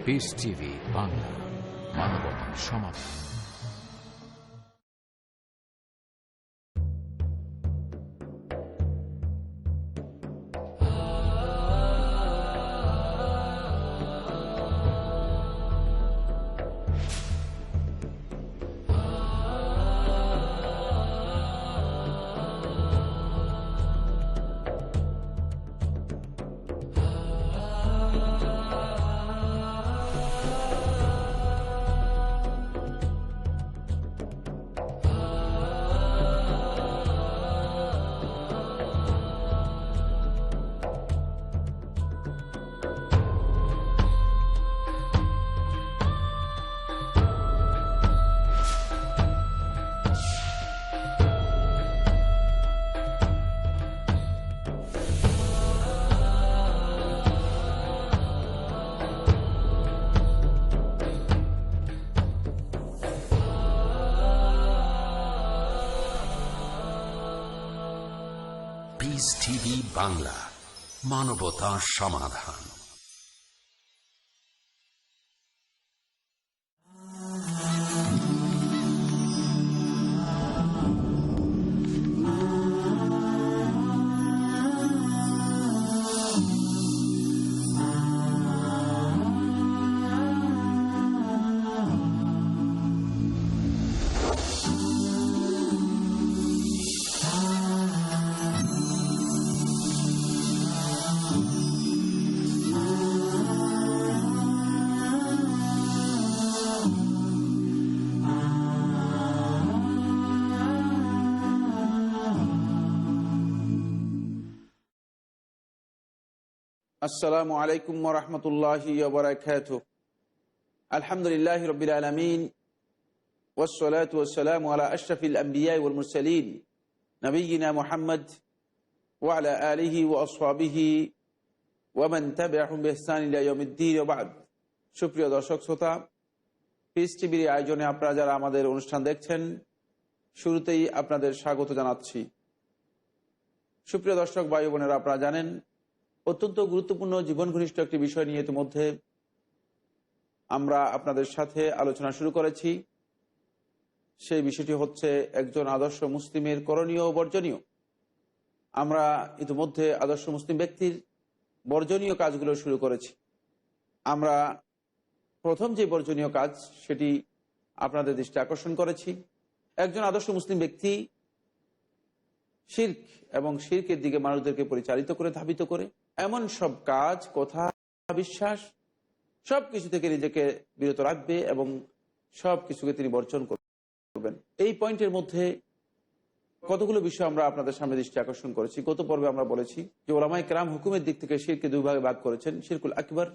পিস টিভি বাংলা, মানবতার সমাধান। পিস টিভি বাংলা, মানবতার সমাধান। আসসালামু আলাইকুম ওয়া রাহমাতুল্লাহি ওয়া বারাকাতুহু। আলহামদুলিল্লাহি রাব্বিল আলামিন ওয়াস সালাতু ওয়াস সালামু আলা আশরাফিল আমবিয়া ওয়াল মুরসালিন নবিয়িনা মুহাম্মদ ওয়া আলা আলিহি ওয়া আসহাবিহি ওয়া মান তাবি'আহুম বিইহসান ইলা ইয়াউমিদ্দিন ওয়া বা'দ। সুপ্রিয় দর্শক শ্রোতা, পিস টিভির আয়োজনে আপনারা যারা আমাদের অনুষ্ঠান দেখছেন, শুরুতেই আপনাদের স্বাগত জানাচ্ছি। সুপ্রিয় দর্শক ভাই বোনেরা, আপনারা জানেন অত্যন্ত গুরুত্বপূর্ণ জীবন ঘনিষ্ঠ একটি বিষয় নিয়ে ইতিমধ্যে আমরা আপনাদের সাথে আলোচনা শুরু করেছি। সেই বিষয়টি হচ্ছে একজন আদর্শ মুসলিমের করণীয় ও বর্জনীয়। আমরা ইতিমধ্যে আদর্শ মুসলিম ব্যক্তির বর্জনীয় কাজগুলো শুরু করেছি। আমরা প্রথম যে বর্জনীয় কাজ সেটি আপনাদের দৃষ্টি আকর্ষণ করেছি। একজন আদর্শ মুসলিম ব্যক্তি শিরক এবং শিরকের দিকে মানুষদেরকে পরিচালিত করে, ধাবিত করে এমন সব কাজ, কথা, বিশ্বাস সবকিছু থেকে নিজেকে বিরত রাখবে এবং সব কিছুকে তিনি বর্জন করবেন। এই পয়েন্টের মধ্যে কতগুলো বিষয় আমরা আপনাদের সামনে দৃষ্টি আকর্ষণ করেছি। গত পর্বে আমরা বলেছি যে ওলামায়ে কেরাম হুকুমের দিক থেকে শিরকে দুই ভাগে ভাগ করেছেন। শিরকুল আকবর,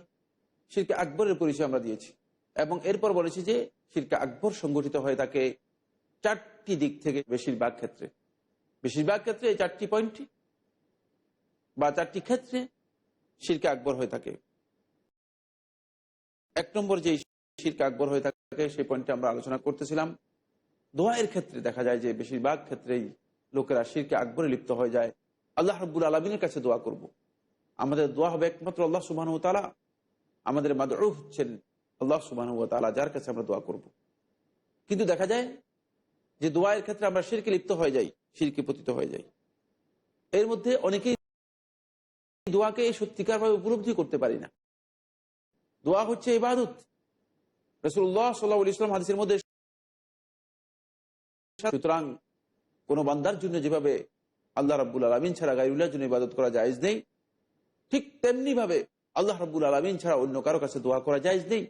শিরকে আকবরের পরিচয় আমরা দিয়েছি এবং এরপর বলেছি যে শিরকে আকবর সংগঠিত হয়ে থাকে চারটি দিক থেকে। বেশিরভাগ ক্ষেত্রে এই চারটি পয়েন্টই বা চারটি ক্ষেত্রে শিরকে আকবর হয়ে থাকে। এক নম্বর যে শিরকে আকবর হয়ে থাকে সেই পয়েন্টে আমরা আলোচনা করতেছিলাম। দোয়ায়ের ক্ষেত্রে দেখা যায় যে বেশিরভাগ ক্ষেত্রেই লোকেরা শিরকে আকবরে লিপ্ত হয়ে যায়। আল্লাহ রাব্বুল আলামিনের কাছে দোয়া করব, আমাদের দোয়া হবে একমাত্র আল্লাহ সুবহানাহু ওয়া তাআলা। আমাদের মাদউ হচ্ছেন আল্লাহ সুবহানাহু ওয়া তাআলা, যার কাছে আমরা দোয়া করব। কিন্তু দেখা যায় যে দোয়ায়ের ক্ষেত্রে আমরা শিরকে লিপ্ত হয়ে যাই, শিরকে পতিত হয়ে যাই। এর মধ্যে অনেকেই দোয়াকে সত্যিকারভাবে উপলব্ধি করতে পারি না। দোয়া হচ্ছে ইবাদত। রাসূলুল্লাহ সাল্লাল্লাহু আলাইহি ওয়াসাল্লাম হাদিসের মধ্যে, সুতরাং কোন বান্দার জন্য যেভাবে আল্লাহ রাব্বুল আলামিন ছাড়া গায়রুল্লাহর জন্য ইবাদত করা জায়েজ নেই, ঠিক তেমনি ভাবে আল্লাহ রাব্বুল আলামিন ছাড়া অন্য কারো কাছে দোয়া করা জায়েজ নেই।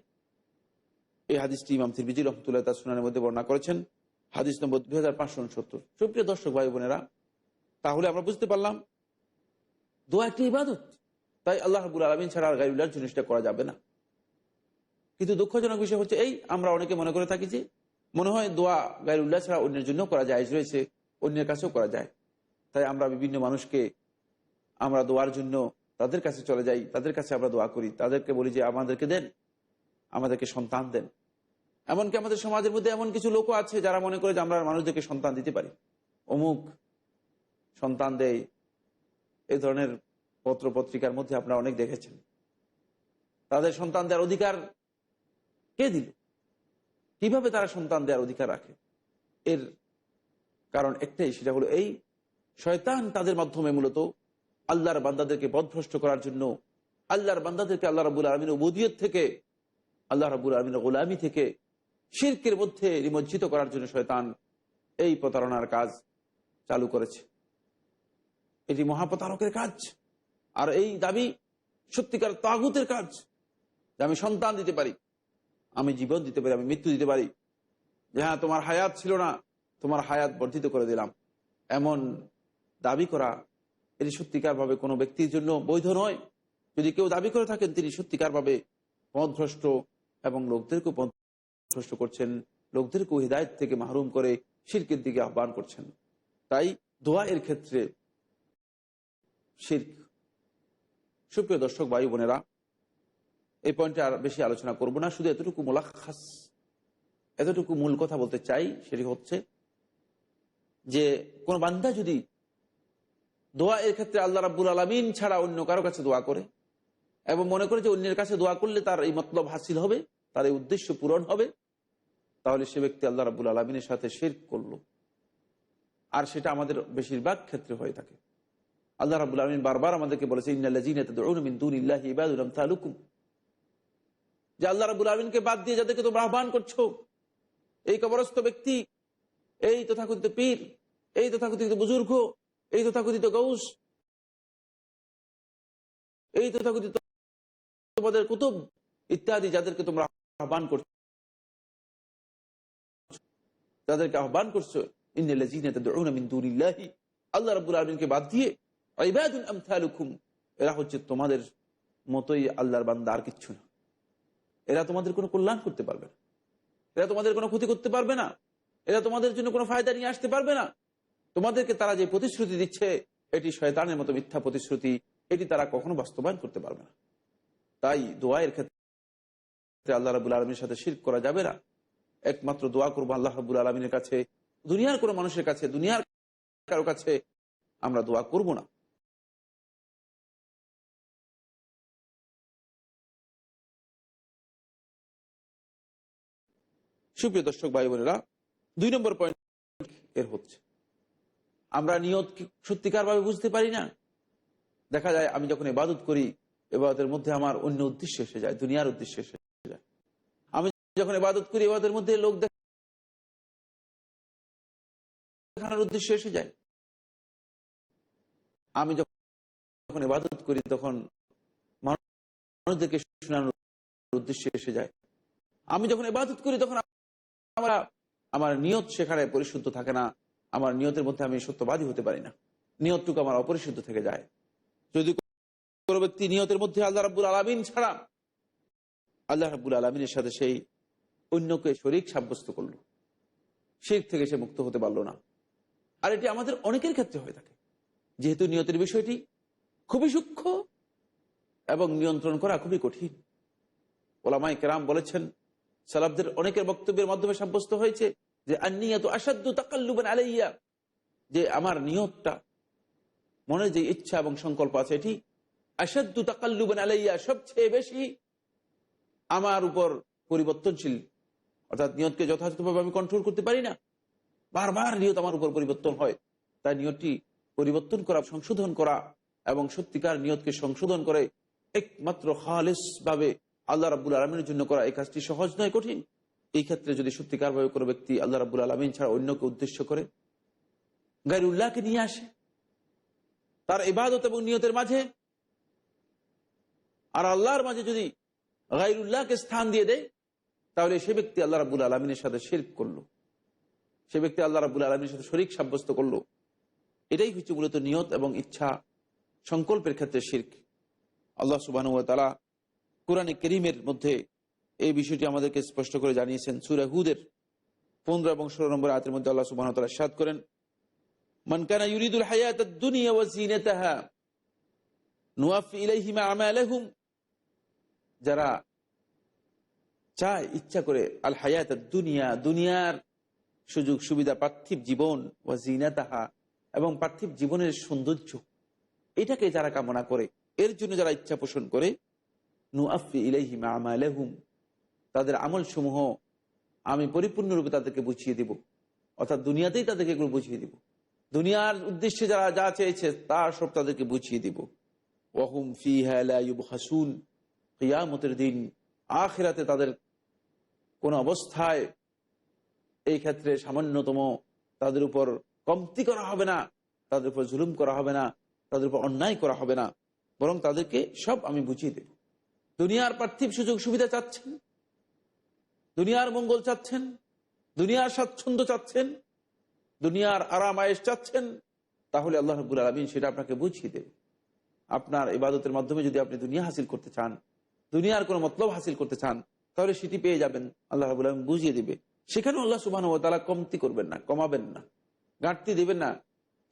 এই হাদিসটি ইমাম তিরমিজি রাহমাতুল্লাহ তাআলা সুনানের মধ্যে বর্ণনা করেছেন, হাদিস নম্বর 2569। সুপ্রিয় দর্শক ভাই বোনেরা, তাহলে আমরা বুঝতে পারলাম দোয়া একটি ইবাদত, তাই আল্লাহ রাব্বুল আলামিন ছাড়া আর গায়রুল্লাহর জিনিসটা করা যাবে না। কিন্তু দুঃখজনক বিষয় হচ্ছে এই, আমরা অনেকে মনে করে থাকি যে মনে হয় দোয়া গায়রুল্লাহ ছাড়া অন্যের জন্য করা যায় রয়েছে, অন্যের কাছেও করা যায়। তাই আমরা বিভিন্ন মানুষকে আমরা দোয়ার জন্য তাদের কাছে চলে যাই, তাদের কাছে আমরা দোয়া করি, তাদেরকে বলি যে আমাদেরকে দেন, আমাদেরকে সন্তান দেন। এমনকি আমাদের সমাজের মধ্যে এমন কিছু লোকও আছে যারা মনে করে যে আমরা মানুষদেরকে সন্তান দিতে পারি, অমুক সন্তান দেয়, এই ধরনের পত্র পত্রিকার মধ্যে আপনারা অনেক দেখেছেন। তাদের সন্তান দেওয়ার অধিকার কে দিল? কিভাবে তারা সন্তান দেওয়ার অধিকার রাখে? এর কারণ একটাই, সেটা হলো এই, শয়তান তাদের মাধ্যমে মূলত আল্লাহর বান্দাদেরকে পথভ্রষ্ট করার জন্য, আল্লাহর বান্দাদেরকে আল্লাহ রাব্বুল আলামিনের উবুদিয়ত থেকে, আল্লাহ রাব্বুল আলামিনের গোলামি থেকে শিরকের মধ্যে নিমজ্জিত করার জন্য শয়তান এই প্রতারণার কাজ চালু করেছে। এটি মহাপ্রতারকের কাজ। আর এই দাবি সত্যিকার তাগুতের কাজ, যে আমি সন্তান দিতে পারি, আমি জীবন দিতে পারি, আমি মৃত্যু দিতে পারি, যে হ্যাঁ তোমার হায়াত ছিল না, তোমার হায়াত বর্ধিত করে দিলাম, এমন দাবি করা এটি সত্যিকারভাবে কোনো ব্যক্তির জন্য বৈধ নয়। যদি কেউ দাবি করে থাকেন তিনি সত্যিকারভাবে পথভ্রষ্ট এবং লোকদেরকেও পথভ্রষ্ট করছেন, লোকদেরকেও হিদায়াত থেকে মাহরুম করে শিরকের দিকে আহ্বান করছেন। তাই দোয়া এর ক্ষেত্রে শিরক। সুপ্রিয় দর্শক ভাই বোনেরা, এই পয়েন্টে আর বেশি আলোচনা করব না, শুধু এতটুকু মুলাখাস, এতটুকু মূল কথা বলতে চাই। সেটি হচ্ছে যে কোন বান্দা যদি দোয়া এর ক্ষেত্রে আল্লাহ রাব্বুল আলামিন ছাড়া অন্য কারো কাছে দোয়া করে এবং মনে করে যে অন্যের কাছে দোয়া করলে তার এই মতলব হাসিল হবে, তার এই উদ্দেশ্য পূরণ হবে, তাহলে সে ব্যক্তি আল্লাহ রাব্বুল আলামিনের সাথে শিরক করলো। আর সেটা আমাদের বেশিরভাগ ক্ষেত্রে হয়ে থাকে। আল্লাহ রাব্বুল আলামিন বারবার আমাদেরকে বলেছে, ইন্নাল্লাযীনা তাদউনা মিন দুনিল্লাহি ইবাদুন আমসালুকুম, যে আল্লাহ রাব্বুল আলামিনকে বাদ দিয়ে যাদেরকে তোমরা আহ্বান করছো, এই কবরস্থ ব্যক্তি, এই তথাকথিত পীর, এই তথাকথিত বুজুর্গ, এই তথাকথিত গৌস, এই তথাকথিত তোমাদের কুতুব ইত্যাদি, যাদেরকে তোমরা আহ্বান করছো, যাদেরকে আহ্বান করছো, ইন্নাল্লাযীনা তাদউনা মিন দুনিল্লাহি, আল্লাহ রাব্বুল আলামিনকে বাদ দিয়ে, ইবাদুন আমসালুকুম, এরা হচ্ছে তোমাদের মতোই আল্লাহর বান্দা, আর কিচ্ছু না। এরা তোমাদের কোনো কল্যাণ করতে পারবে না, এরা তোমাদের কোনো ক্ষতি করতে পারবে না, এরা তোমাদের জন্য কোনো ফায়দা নিয়ে আসতে পারবে না। তোমাদেরকে তারা যে প্রতিশ্রুতি দিচ্ছে এটি শয়তানের মতো মিথ্যা প্রতিশ্রুতি, এটি তারা কখনো বাস্তবায়ন করতে পারবে না। তাই দোয়ার ক্ষেত্রে আল্লাহ রাব্বুল আলামিনের সাথে শিরক করা যাবে না। একমাত্র দোয়া করবো আল্লাহ রাব্বুল আলামিনের কাছে, দুনিয়ার কোনো মানুষের কাছে, দুনিয়ার কারো কাছে আমরা দোয়া করব না। সুপ্রিয় দর্শক ভাই বোনেরা, 2 নম্বর পয়েন্ট এর হচ্ছে আমরা নিয়ত সত্যিকার ভাবে বুঝতে পারি না। দেখা যায় আমি যখন ইবাদত করি, ইবাদতের মধ্যে আমার অন্য উদ্দেশ্য এসে যায়, দুনিয়ার উদ্দেশ্য এসে যায়। আমি যখন ইবাদত করি, ইবাদতের মধ্যে লোক দেখানোর উদ্দেশ্য এসে যায়। আমি যখন ইবাদত করি তখন মানুষদেরকে শোনানোর উদ্দেশ্য এসে যায়। আমি যখন ইবাদত করি তখন আমার নিয়ত সেখানে পরিশুদ্ধ থাকে না, আমার নিয়তের মধ্যে আমি সত্যবাদী হতে পারি না, নিয়তটুকু আমার অপরিশুদ্ধ থেকে যায়। যদি কোনো ব্যক্তি নিয়তের মধ্যে আল্লাহ রাব্বুল আলামিন ছাড়া আল্লাহ রাব্বুল আলামিনের সাথে সেই অন্যকে শরীক সাব্যস্ত করলো, শিরক থেকে সে মুক্ত হতে পারলো না। আর এটি আমাদের অনেকের ক্ষেত্রে হয়ে থাকে, যেহেতু নিয়তের বিষয়টি খুবই সূক্ষ্ম এবং নিয়ন্ত্রণ করা খুবই কঠিন। ওলামায়ে কেরাম বলেছেন, সালাফদের অনেকের বক্তব্যের মাধ্যমে সাব্যস্ত হয়েছে যে আন-নিয়াতু আশাদ্দু তাকাল্লুবান আলাইয়া, যে আমার নিয়তটা, মনে যে ইচ্ছা এবং সংকল্প আছে, এটি আশাদ্দু তাকাল্লুবান আলাইয়া, সবচেয়ে বেশি আমার উপর পরিবর্তনশীল। অর্থাৎ নিয়তকে যথাযথভাবে আমি কন্ট্রোল করতে পারি না, বারবার নিয়ত আমার উপর পরিবর্তন হয়। তাই নিয়তটি পরিবর্তন করা, সংশোধন করা এবং সত্যিকার নিয়তকে সংশোধন করে একমাত্র খালেস ভাবে আল্লাহ রাব্বুল আলামিনের জন্য করা, এই কাজটি সহজ নয়, কঠিন। এই ক্ষেত্রে যদি সত্যিকার ভাবে কোনো ব্যক্তি আল্লাহ রাব্বুল আলামিন ছাড়া অন্যকে উদ্দেশ্য করে গায়রুল্লাহকে নিয়ে আসে তার ইবাদত এবং নিয়তের মাঝে, আর আল্লাহর মাঝে যদি গায়রুল্লাহকে স্থান দিয়ে দেয়, তাহলে সে ব্যক্তি আল্লাহ রাব্বুল আলামিনের সাথে শিরক করলো, সে ব্যক্তি আল্লাহ রাব্বুল আলামিনের সাথে শরীক সাব্যস্ত করলো। এটাই হচ্ছে মূলত নিয়ত এবং ইচ্ছা সংকল্পের ক্ষেত্রে শিরক। আল্লাহ সুবহানাহু ওয়া তাআলা কোরআনে কারীমের মধ্যে এই বিষয়টি আমাদেরকে স্পষ্ট করে জানিয়েছেন। সূরা হুদের 15 এবং 16 নম্বর আয়াতের মধ্যে আল্লাহ সুবহানাহু ওয়া তাআলা ইরশাদ করেন, মান কানা ইউরিদুল হায়াতাদ দুনিয়া ওয়া যিনাতাহা নুওয়াফি ইলাইহিম আমালাহুম, যারা চায়, ইচ্ছা করে আল হায়াতাদ দুনিয়া, দুনিয়ার সুযোগ সুবিধা, পার্থিব জীবন, ওয়া যিনাতাহা এবং পার্থিব জীবনের সৌন্দর্য, এটাকে যারা কামনা করে, এর জন্য যারা ইচ্ছা পোষণ করে, নুআফি ইলাইহিম আমালাহুম, তাদের আমল সমূহ আমি পরিপূর্ণরূপে তাদেরকে বুঝিয়ে দিব, অর্থাৎ দুনিয়াতেই তাদেরকে এগুলো বুঝিয়ে দিব। দুনিয়ার উদ্দেশ্যে যারা যা চেয়েছে তা সব তাদেরকে বুঝিয়ে দিব। ওয়াহুম ফিহা লা ইউবখাসুন, কিয়ামতের দিন আখিরাতে তাদের কোন অবস্থায় এই ক্ষেত্রে সামান্যতম তাদের উপর কমতি করা হবে না, তাদের উপর জুলুম করা হবে না, তাদের উপর অন্যায় করা হবে না, বরং তাদেরকে সব আমি বুঝিয়ে দেব। দুনিয়ার পার্থিব সুযোগ সুবিধা চাচ্ছেন, দুনিয়ার মঙ্গল চাচ্ছেন, দুনিয়ার স্বাচ্ছন্দ্য চাচ্ছেন, দুনিয়ার আরাম আয়েশ চাচ্ছেন, তাহলে আল্লাহ রাব্বুল আলামিন সেটা আপনাকে বুঝিয়ে দেবে। আপনার ইবাদতের মাধ্যমে যদি আপনি দুনিয়া হাসিল করতে চান, দুনিয়ার কোনো মতলব হাসিল করতে চান, তাহলে সেটি পেয়ে যাবেন, আল্লাহ রাব্বুল আলামিন বুঝিয়ে দিবে। সেখানে আল্লাহ সুবহানাহু ওয়া তাআলা কমতি করবেন না, কমাবেন না, ঘাটতি দেবেন না,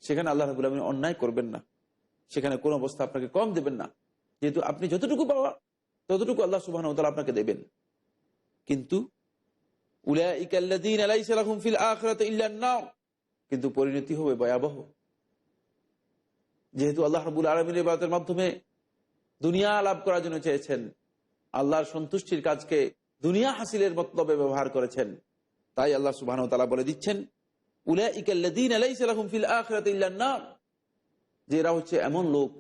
সেখানে আল্লাহ রাব্বুল আলামিন অন্যায় করবেন না, সেখানে কোন অবস্থা আপনাকে কম দেবেন না, যেহেতু আপনি যতটুকু পাওয়া ততটুকু আল্লাহ সুবহানাহু ওয়া তাআলা আপনাকে দেবেন। কিন্তু উলাইকা আল্লাযীনা লাইসা লাহুম ফিল আখিরাতি ইল্লা আন-নার, কিন্তু পরিণতি হবে ভয়াবহ। যেহেতু আল্লাহ রাব্বুল আলামিনের ইবাদতের মাধ্যমে দুনিয়া লাভ করার জন্য চেয়েছেন, আল্লাহর সন্তুষ্টির কাজকে দুনিয়া হাসিলের মতলবে ব্যবহার করেছেন, তাই আল্লাহ সুবহানাহু ওয়া তাআলা বলে দিচ্ছেন, উলাইকা আল্লাযীনা লাইসা লাহুম ফিল আখিরাতি ইল্লা আন-নার, যে এরা হচ্ছে এমন লোক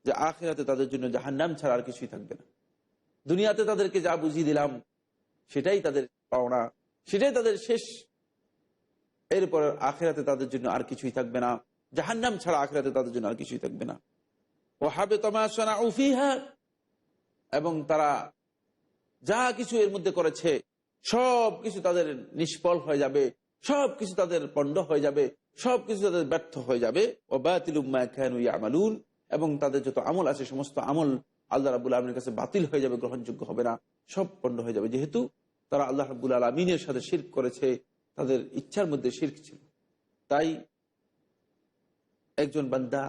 যে আখিরাতে তাদের জন্য জাহান্নাম ছাড়া আর কিছুই থাকবে না। দুনিয়াতে তাদেরকে যা বুঝিয়ে দিলাম সেটাই তাদের পাওনা, সেটাই তাদের শেষ, এরপর আখিরাতে তাদের জন্য আর কিছুই থাকবে না, জাহান্নাম ছাড়া আখিরাতে তাদের জন্য আর কিছুই থাকবে না। ওয়া হাবিতা মা সানাউ ফিহা, এবং তারা যা কিছু এর মধ্যে করেছে সব কিছু তাদের নিষ্ফল হয়ে যাবে, সব কিছু তাদের পণ্ড হয়ে যাবে, সব কিছু তাদের ব্যর্থ হয়ে যাবে। ওয়া বাতিলুম মা কানু ইয়ামালুন, এবং তাদের যত আমল আছে সমস্ত আমল আল্লাহ রাব্বুল আলামিনের কাছে বাতিল হয়ে যাবে, গ্রহণযোগ্য হবে না, সব পণ্ড হয়ে যাবে, যেহেতু তারা আল্লাহ রাব্বুল আলামিনের সাথে শিরক করেছে, তাদের ইচ্ছার মধ্যে শিরক ছিল। তাই একজন বান্দা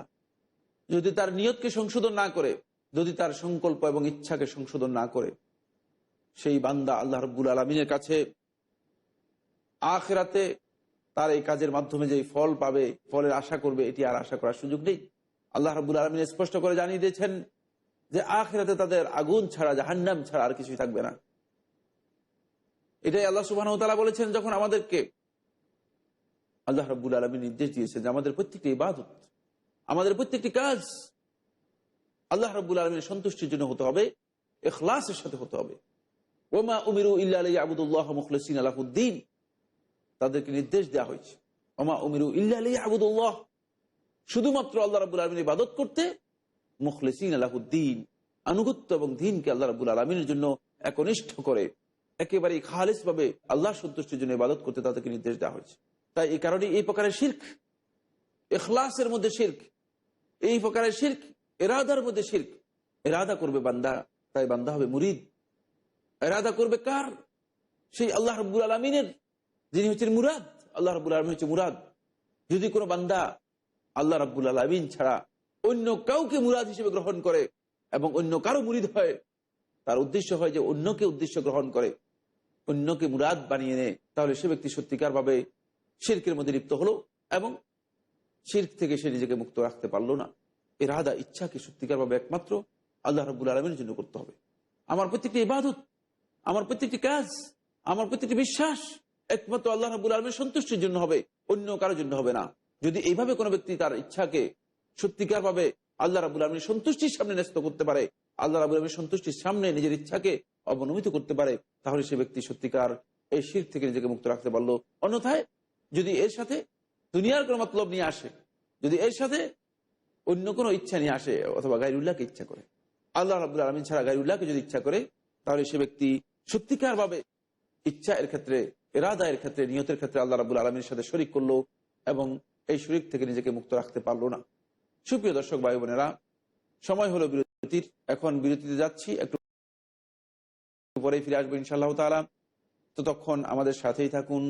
যদি তার নিয়তকে সংশোধন না করে, যদি তার সংকল্প এবং ইচ্ছাকে সংশোধন না করে, সেই বান্দা আল্লাহ রাব্বুল আলামিনের কাছে আখিরাতে তার এই কাজের মাধ্যমে যে ফল পাবে, ফলের আশা করবে, এটি আর আশা করার সুযোগ নেই। আল্লাহ রাব্বুল আলামিন স্পষ্ট করে জানিয়ে দিয়েছেন যে আখিরাতে তাদের আগুন ছাড়া, জাহান্নাম ছাড়া আর কিছুই থাকবে না। এটাই আল্লাহ সুবহানাহু ওয়া তাআলা বলেছেন যখন আমাদেরকে আল্লাহ রাব্বুল আলামিন নির্দেশ দিয়েছেন যে আমাদের প্রত্যেকটি ইবাদত, আমাদের প্রত্যেকটি কাজ আল্লাহ রাব্বুল আলামিনের সন্তুষ্টির জন্য হতে হবে, ইখলাসের সাথে হতে হবে। ওমা উমিরু ইল্লা লিয়াবুদুল্লাহ মুখলিসিনা লাহুদ্দিন, তাদেরকে নির্দেশ দেওয়া হয়েছে, ওমা উমিরু ইল্লা লিয়াবুদুল্লাহ, শুধুমাত্র আল্লাহ রাব্বুল আলামিনের ইবাদত করতে, মুখলিসিনা লাহুদ্দিন, আনুগত্য এবং দ্বীনকে আল্লাহ রাব্বুল আলামিনের জন্য একনিষ্ঠ করে একেবারে খালিস ভাবে আল্লাহর সন্তুষ্টির জন্য ইবাদত করতে তাদেরকে নির্দেশ দেওয়া হয়েছে। তাই এই কারণে এই প্রকারের শিরক, ইখলাসের মধ্যে শিরক, এই প্রকারের শিরক ইরাদার মধ্যে শিরক, ইরাদা করবে বান্দা, তাই বান্দা হবে মুরিদ। ইরাদা করবে কার? সেই আল্লাহ রাব্বুল আলামিনের, যিনি হচ্ছেন মুরাদ। আল্লাহ রাব্বুল আলামিন হচ্ছে মুরাদ। যদি কোনো বান্দা আল্লাহ রাব্বুল আলামিন ছাড়া অন্য কাউকে মুরাদ হিসেবে গ্রহণ করে এবং অন্য কারো মুরিদ হয়, তার উদ্দেশ্য হয় যে অন্যকে উদ্দেশ্য গ্রহণ করে, অন্যকে মুরাদ বানিয়ে নেয়, তাহলে সে ব্যক্তি সত্যিকার ভাবে শিরকের মধ্যে লিপ্ত হলো এবং শিরক থেকে সে নিজেকে মুক্ত রাখতে পারলো না। ইরাদা, ইচ্ছাকে সত্যিকার ভাবে একমাত্র আল্লাহ রাব্বুল আলামিনের জন্য করতে হবে। আমার প্রত্যেকটি ইবাদত, আমার প্রত্যেকটি কাজ, আমার প্রত্যেকটি বিশ্বাস একমাত্র আল্লাহ রাব্বুল আলামিনের সন্তুষ্টির জন্য হবে, অন্য কারোর জন্য হবে না। যদি এইভাবে কোনো ব্যক্তি তার ইচ্ছাকে সত্যিকার ভাবে আল্লাহ রাব্বুল আলামিনের সন্তুষ্টির সামনে ন্যস্ত করতে পারে, আল্লাহ রাব্বুল আলামিনের সন্তুষ্টির সামনে নিজের ইচ্ছাকে অবনমিত করতে পারে, তাহলে সে ব্যক্তি সত্যিকার এই শিরক থেকে নিজেকে মুক্ত রাখতে পারলো। অন্যথায় যদি এর সাথে দুনিয়ার কোনো মতলব নিয়ে আসে, যদি এর সাথে অন্য কোনো ইচ্ছা নিয়ে আসে, অথবা গায়রুল্লাহকে ইচ্ছা করে, আল্লাহ রাব্বুল আলামিন ছাড়া গায়রুল্লাহকে যদি ইচ্ছা করে, তাহলে সে ব্যক্তি সত্যিকার ভাবে ইচ্ছা এর ক্ষেত্রে, ইরাদা এর ক্ষেত্রে, নিয়তের ক্ষেত্রে আল্লাহ রাব্বুল আলামিনের সাথে শরীক করলো এবং এই শিরক থেকে নিজেকে মুক্ত রাখতে পারলো না। সুপ্রিয় দর্শক ভাই বোনেরা, সময় হলো বিরতির। এখন বিরতিতে যাচ্ছি, একটু পরেই ফিরে আসবো ইনশাআল্লাহ তাআলা। ততক্ষণ আমাদের সাথেই থাকুন।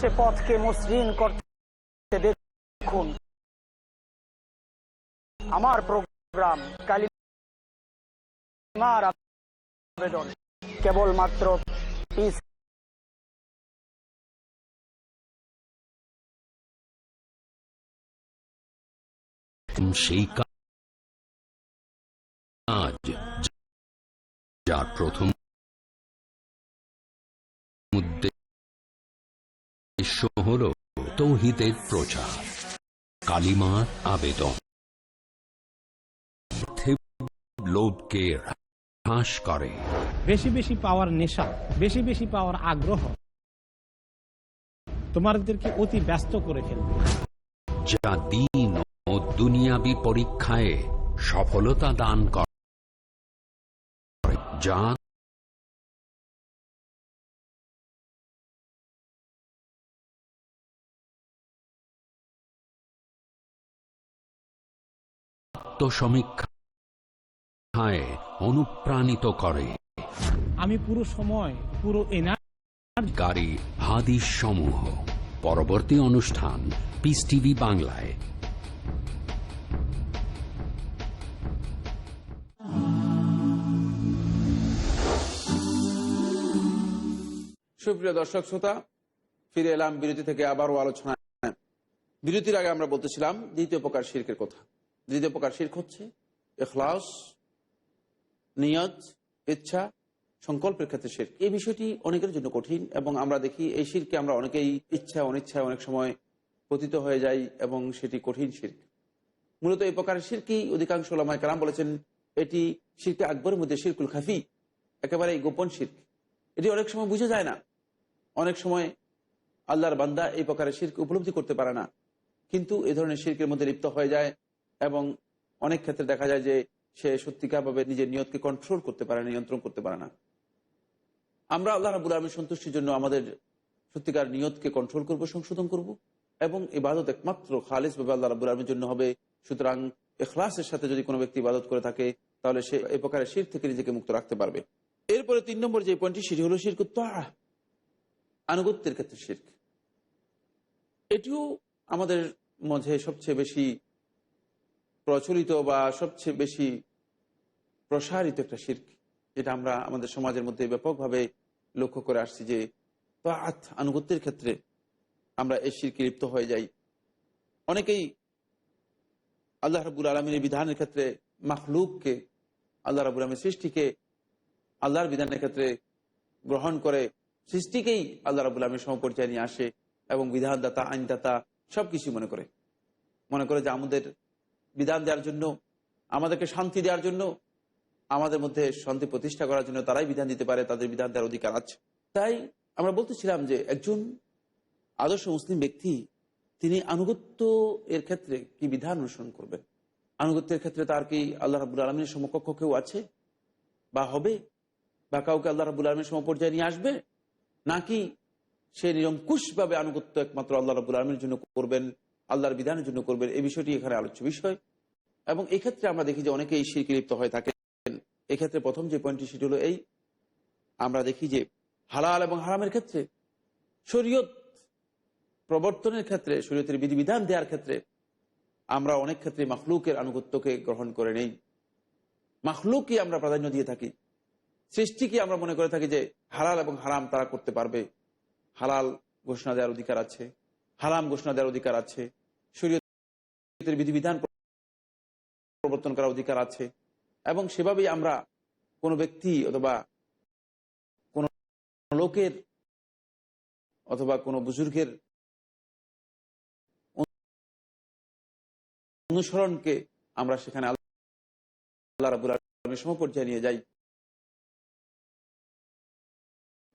সে পথকে মসৃণ করতে দেখুন আমার প্রোগ্রাম কালিমার আবেদন, কেবলমাত্র পিস সেই কাজ যার প্রথম উদ্দেশ্য হল তাওহীদের প্রচার, কালিমার আবেদন, লোভকে হ্রাস করে। বেশি বেশি পাওয়ার নেশা, বেশি বেশি পাওয়ার আগ্রহ তোমাদেরকে অতি ব্যস্ত করে ফেলবে, যা দ্বীন ও দুনিয়াবী পরীক্ষায় সফলতা দান করে, যা আত্মসমীক্ষায় অনুপ্রাণিত করে। আমি পুরো সময় পুরো এনার্জি হাদিস সমূহ। পরবর্তী অনুষ্ঠান পিস টিভি বাংলায়। সুপ্রিয় দর্শক শ্রোতা, ফিরে এলাম বিরতি থেকে আবারও আলোচনা। বিরতির আগে আমরা বলতেছিলাম দ্বিতীয় প্রকার শিরকের কথা। দ্বিতীয় প্রকার শিরক হচ্ছে ইখলাস, নিয়ত, ইচ্ছা, সংকল্পের ক্ষেত্রে শিরক। এই বিষয়টি অনেকের জন্য কঠিন এবং আমরা দেখি এই শিরকে আমরা অনেকেই ইচ্ছা অনিচ্ছায় অনেক সময় পতিত হয়ে যাই এবং সেটি কঠিন শিরক। মূলত এই প্রকারের শিরকই অধিকাংশ উলামায়ে কেরাম বলেছেন এটি শিরকে আকবরের মধ্যে শিরকুল খাফি, একেবারে গোপন শিরক। এটি অনেক সময় বুঝে যায় না, অনেক সময় আল্লাহর বান্দা এই প্রকারের শিরক উপলব্ধি করতে পারে না, কিন্তু এই ধরনের শিরকের মধ্যে লিপ্ত হয়ে যায় এবং অনেক ক্ষেত্রে দেখা যায় যে সে সত্যিকারভাবে নিজের নিয়তকে কন্ট্রোল করতে পারে না, নিয়ন্ত্রণ করতে পারে না। আমরা আল্লাহ রাব্বুল আলামিনের সন্তুষ্টির জন্য আমাদের সত্যিকার নিয়তকে কন্ট্রোল করব, সংশোধন করব এবং ইবাদত একমাত্র খালিসভাবে আল্লাহ রাব্বুল আলামিনের জন্য হবে। সুতরাং ইখলাসের সাথে যদি কোনো ব্যক্তি ইবাদত করে থাকে তাহলে সে এই প্রকারের শিরক থেকে নিজেকে মুক্ত রাখতে পারবে। এরপরে 3 নম্বর যে পয়েন্টটি সেটি হলো শিরকুত তাআহ, আনুগত্যের ক্ষেত্রে শিরক। এটিও আমাদের মাঝে সবচেয়ে বেশি প্রচলিত বা সবচেয়ে বেশি প্রসারিত একটা শিরক, যেটা আমরা আমাদের সমাজের মধ্যে ব্যাপকভাবে লক্ষ্য করে আসছি যে তাআত, আনুগত্যের ক্ষেত্রে আমরা এই শিরকে লিপ্ত হয়ে যাই। অনেকেই আল্লাহ রাব্বুল আলামিনের বিধানের ক্ষেত্রে মাখলুককে, আল্লাহ রাব্বুল আলামিনের সৃষ্টিকে আল্লাহর বিধানের ক্ষেত্রে গ্রহণ করে, সৃষ্টিকেই আল্লাহ রাব্বুল আলামিনের সমপর্যায়ে নিয়ে আসে এবং বিধানদাতা, আইনদাতা সবকিছু মনে করে যে আমাদের বিধান দেওয়ার জন্য, আমাদেরকে শান্তি দেওয়ার জন্য, আমাদের মধ্যে শান্তি প্রতিষ্ঠা করার জন্য তারাই বিধান দিতে পারে, তাদের বিধান দেওয়ার অধিকার আছে। তাই আমরা বলতেছিলাম যে একজন আদর্শ মুসলিম ব্যক্তি তিনি আনুগত্য এর ক্ষেত্রে কি বিধান অনুসরণ করবেন। আনুগত্যের ক্ষেত্রে তার কি আল্লাহ রাব্বুল আলামিনের সমকক্ষ কেউ আছে বা হবে, বা কাউকে আল্লাহ রাব্বুল আলামিনের সমপর্যায়ে নিয়ে আসবে, নাকি সে নিরঙ্কুশভাবে আনুগত্য একমাত্র আল্লাহ রাব্বুল আলামিনের জন্য করবেন, আল্লাহর বিধানের জন্য করবেন। এই বিষয়টি এখানে আলোচ্য বিষয় এবং এই ক্ষেত্রে আমরা দেখি যে অনেকেই শিরকে লিপ্ত হয়ে থাকেন। এক্ষেত্রে প্রথম যে পয়েন্টটি সেটি হলো এই আমরা দেখি যে হালাল এবং হারামের ক্ষেত্রে, শরীয়ত প্রবর্তনের ক্ষেত্রে, শরীয়তের বিধিবিধান দেওয়ার ক্ষেত্রে আমরা অনেক ক্ষেত্রে মাখলুকের আনুগত্যকে গ্রহণ করে নেই। মাখলুককে আমরা প্রাধান্য দিয়ে থাকি, সৃষ্টিকে আমরা মনে করে থাকি যে হালাল এবং হারাম তারা করতে পারবে। হালাল ঘোষণা দেওয়ার অধিকার আছে, হারাম ঘোষণা দেওয়ার অধিকার আছে, শরীয়তের বিধিবিধান প্রবর্তন করার অধিকার আছে। এবং সেভাবেই আমরা কোনো ব্যক্তি অথবা কোনো লোকের অথবা কোনো বুজুর্গের অনুসরণকে আমরা সেখানে আল্লাহ রাব্বুল আলামিনের সমপর্যায়ে নিয়ে যাই।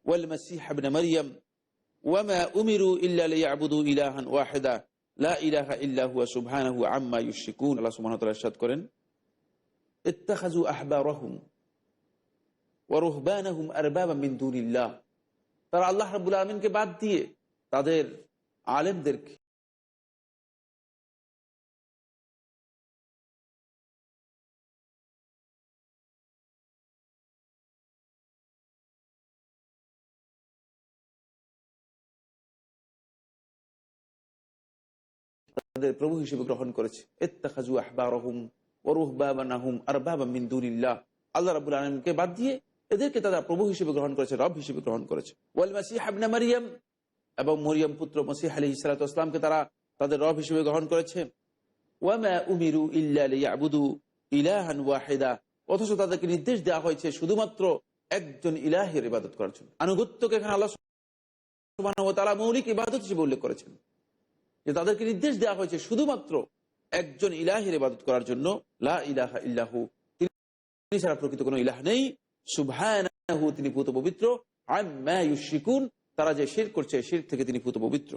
ওয়াল মাসীহ ইবনে মারইয়াম ওয়ামা উমিরু ইল্লা লিয়াবুদু ইলাহান ওয়াহিদা লা ইলাহা ইল্লা হুয়া সুবহানাহু আম্মা ইউশরিকুন। আল্লাহ সুবহানাহু ওয়া তাআলা ইরশাদ করেন, ইত্তাখাযু আহবারাহুম ওয়া রুহবানাহুম আরবাবা মিন দুনিল্লাহ। তারা আল্লাহ রাব্বুল আলামিনকে বাদ দিয়ে তাদের আলেমদেরকে তাদের প্রভু হিসেবে গ্রহণ করেছে। ইত্তাখাযু আহবারাহুম ওয়া রুহবানাহুম আরবাবা মিন দুনিল্লাহ। আল্লাহ রাব্বুল আলামিনকে বাদ দিয়ে এদেরকে তারা প্রভু হিসেবে গ্রহণ করেছে, রব হিসেবে গ্রহণ করেছে। ওয়াল মাসীহ ইবনে মারইয়াম, এবং মরিয়ম পুত্র মসীহ আলাইহিস সালাতু ওয়াস সালামকে তারা তাদের রব হিসেবে গ্রহণ করেছে। ওয়ামা উমিরু ইল্লা লিয়াবুদু ইলাহান ওয়াহিদা, অথচ তাদেরকে নির্দেশ দেওয়া হয়েছে শুধুমাত্র একজন ইলাহের ইবাদত করার জন্য। আনুগত্যকে এখানে আল্লাহ সুবহানাহু ওয়া তাআলা মৌলিক ইবাদত হিসেবে উল্লেখ করেছেন, যে তাদেরকে নির্দেশ দেওয়া হয়েছে শুধুমাত্র একজন ইলাহের ইবাদত করার জন্য। লা ইলাহা ইল্লাহু, তিনি ছাড়া প্রকৃত কোনো ইলাহ নেই। সুবহানাহু, তিনি পুত পবিত্র। আম্মা ইউশরিকুন, তারা যে শিরক করছে শিরক থেকে তিনি পুত পবিত্র।